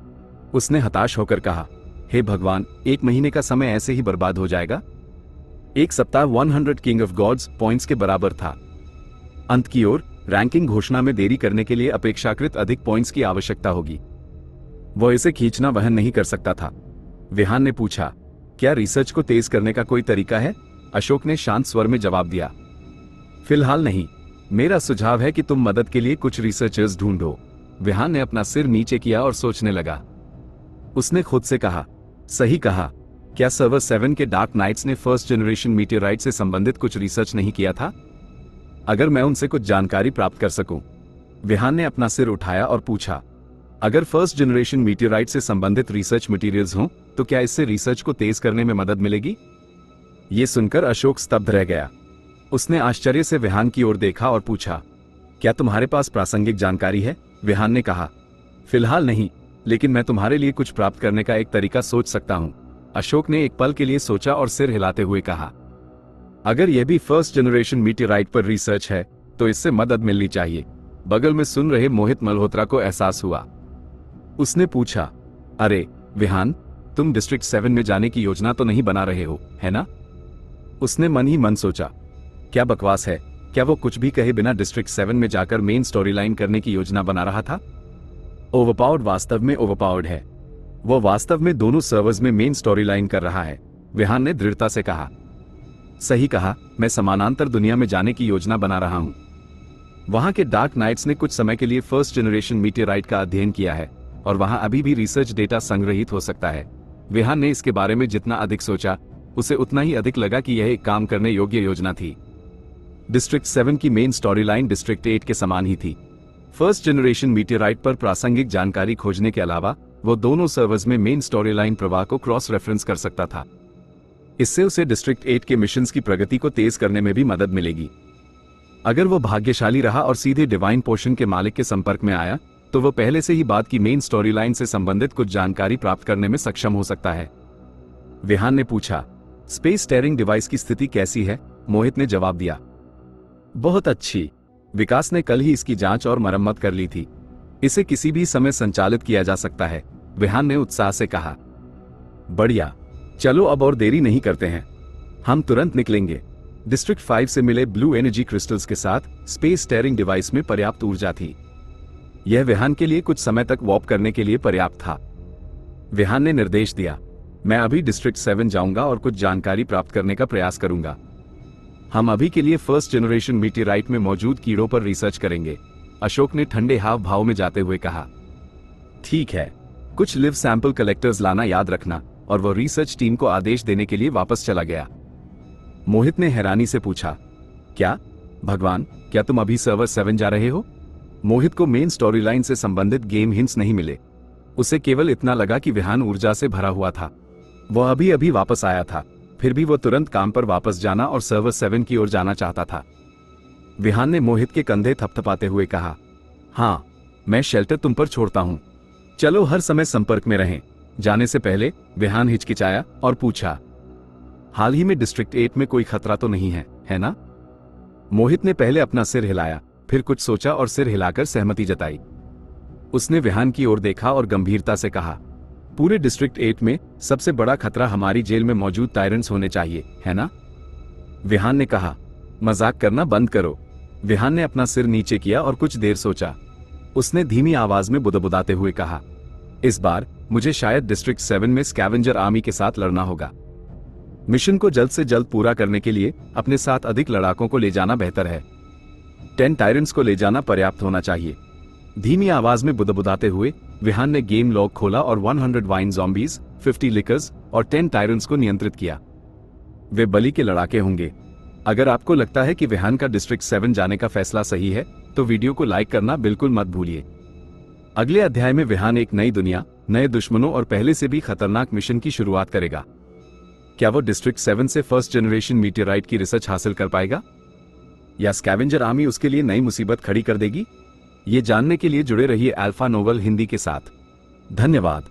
उसने हताश होकर कहा, हे भगवान, 1 महीने का समय ऐसे ही बर्बाद हो जाएगा? 1 सप्ताह 100 किंग ऑफ गॉड्स पॉइंट्स के बराबर था। अंत की ओर रैंकिंग घोषणा में देरी करने के लिए अपेक्षाकृत अधिक पॉइंट्स की आवश्यकता होगी। वह इसे खींचना वहन नहीं कर सकता था। विहान ने पूछा, क्या रिसर्च को तेज करने का कोई तरीका है? अशोक ने शांत स्वर में जवाब दिया, फिलहाल नहीं। मेरा सुझाव है कि तुम मदद के लिए कुछ रिसर्चर्स ढूंढो। विहान ने अपना सिर नीचे किया और सोचने लगा। उसने खुद से कहा, सही कहा। क्या सर्वर 7 के डार्क नाइट्स ने फर्स्ट जनरेशन मीटियोराइट से संबंधित कुछ रिसर्च नहीं किया था? अगर मैं उनसे कुछ जानकारी प्राप्त कर सकूं। विहान ने अपना सिर उठाया और पूछा, अगर फर्स्ट जनरेशन मीटियोराइट से संबंधित रिसर्च मटेरियल्स हों तो क्या इससे रिसर्च को तेज करने में मदद मिलेगी? यह सुनकर अशोक स्तब्ध रह गया। उसने आश्चर्य से विहान की ओर देखा और पूछा, क्या तुम्हारे पास प्रासंगिक जानकारी है? विहान ने कहा, फिलहाल नहीं, लेकिन मैं तुम्हारे लिए कुछ प्राप्त करने का एक तरीका सोच सकता हूं। अशोक ने एक पल के लिए सोचा और सिर हिलाते हुए कहा, अगर यह भी फर्स्ट जनरेशन मीटियोराइट पर रिसर्च है तो इससे मदद मिलनी चाहिए। बगल में सुन रहे मोहित मल्होत्रा को एहसास हुआ। उसने पूछा, अरे विहान, तुम डिस्ट्रिक्ट 7 में जाने की योजना तो नहीं बना रहे हो, है ना? उसने मन ही मन सोचा, क्या बकवास है। क्या वो कुछ भी कहे बिना डिस्ट्रिक्ट 7 में जाकर मेन स्टोरी लाइन करने की योजना बना रहा था? ओवरपावर्ड वास्तव में ओवरपावर्ड है। वो वास्तव में दोनों सर्वर्स में मेन स्टोरी लाइन कर रहा है। विहान ने दृढ़ता से कहा, सही कहा। मैं समानांतर दुनिया में जाने की योजना बना रहा हूं। वहां के डार्क नाइट्स ने कुछ समय के लिए फर्स्ट जनरेशन मीटियोराइट का अध्ययन किया है और वहां अभी भी रिसर्च डेटा संग्रहित हो सकता है। विहान ने इसके बारे में जितना अधिक सोचा, उसे उतना ही अधिक लगा कि यह एक काम करने योग्य योजना थी। डिस्ट्रिक्ट 7 की मेन स्टोरी लाइन डिस्ट्रिक्ट 8 के समान ही थी। फर्स्ट जनरेशन मीटियोराइट पर प्रासंगिक जानकारी खोजने के अलावा वो दोनों सर्वर्स में मेन स्टोरी लाइन प्रवाह को क्रॉस रेफरेंस कर सकता था। इससे उसे डिस्ट्रिक्ट 8 के मिशंस की प्रगति को तेज करने में भी मदद मिलेगी। अगर वो भाग्यशाली रहा और सीधे डिवाइन पोशन के मालिक के संपर्क में आया तो वो पहले से ही बाद की मेन स्टोरी लाइन से संबंधित कुछ जानकारी प्राप्त करने में सक्षम हो सकता है। विहान ने पूछा, स्पेस स्टेयरिंग डिवाइस की स्थिति कैसी है? मोहित ने जवाब दिया, बहुत अच्छी। विकास ने कल ही इसकी जांच और मरम्मत कर ली थी। इसे किसी भी समय संचालित किया जा सकता है। विहान ने उत्साह से कहा, बढ़िया, चलो अब और देरी नहीं करते हैं, हम तुरंत निकलेंगे। डिस्ट्रिक्ट 5 से मिले ब्लू एनर्जी क्रिस्टल्स के साथ स्पेस स्टेयरिंग डिवाइस में पर्याप्त ऊर्जा थी। यह विहान के लिए कुछ समय तक वॉर्प करने के लिए पर्याप्त था। विहान ने निर्देश दिया, मैं अभी डिस्ट्रिक्ट 7 जाऊंगा और कुछ जानकारी प्राप्त करने का प्रयास करूंगा। हम अभी के लिए फर्स्ट जनरेशन मीटेराइट में मौजूद कीड़ों पर रिसर्च करेंगे, अशोक ने ठंडे हाव भाव में जाते हुए कहा। ठीक है, कुछ लिव सैंपल कलेक्टर्स लाना याद रखना, और वह रिसर्च टीम को आदेश देने के लिए वापस चला गया। मोहित ने हैरानी से पूछा, क्या भगवान, क्या तुम अभी सर्वर 7 जा रहे हो? मोहित को मेन स्टोरी लाइन से संबंधित गेम हिंट्स नहीं मिले। उसे केवल इतना लगा कि विहान ऊर्जा से भरा हुआ था। वह अभी अभी वापस आया था, फिर भी वह तुरंत काम पर वापस जाना और सर्वर 7 की ओर जाना चाहता था। विहान ने मोहित के कंधे थपथपाते हुए कहा, हाँ, मैं शेल्टर तुम पर छोड़ता हूं। चलो हर समय संपर्क में रहें। जाने से पहले विहान हिचकिचाया और पूछा, हाल ही में डिस्ट्रिक्ट 8 में कोई खतरा तो नहीं है ना? मोहित ने पहले अपना सिर हिलाया, फिर कुछ सोचा और सिर हिलाकर सहमति जताई। उसने विहान की ओर देखा और गंभीरता से कहा, पूरे डिस्ट्रिक्ट 8 में सबसे बड़ा खतरा हमारी जेल में मौजूद टायरेंट्स होने चाहिए, है ना? विहान ने कहा, मजाक करना बंद करो। विहान ने अपना सिर नीचे किया और कुछ देर सोचा। उसने धीमी आवाज में बुदबुदाते हुए कहा, इस बार मुझे शायद डिस्ट्रिक्ट 7 में स्कैवेंजर आर्मी के साथ लड़ना होगा। मिशन को जल्द से जल्द पूरा करने के लिए अपने साथ अधिक लड़ाकों को ले जाना बेहतर है। 10 टायरेंट्स को ले जाना पर्याप्त होना चाहिए। धीमी आवाज में बुदबुदाते हुए विहान ने गेम लॉग खोला और 100 वाइन ज़ॉम्बीज, 50 लिकर्स और 10 टायरेंट्स को नियंत्रित किया। वे बलि के लड़ाके होंगे। अगर आपको लगता है कि विहान का डिस्ट्रिक्ट 7 जाने का फैसला सही है, तो वीडियो को लाइक करना बिल्कुल मत भूलिए। अगले अध्याय में विहान एक नई दुनिया, नए दुश्मनों और पहले से भी खतरनाक मिशन की शुरुआत करेगा। क्या वो डिस्ट्रिक्ट 7 से फर्स्ट जनरेशन मीटेराइट की रिसर्च हासिल कर पाएगा, या स्कैवेंजर आर्मी उसके लिए नई मुसीबत खड़ी कर देगी? ये जानने के लिए जुड़े रहिए अल्फा नोवेल हिंदी के साथ। धन्यवाद।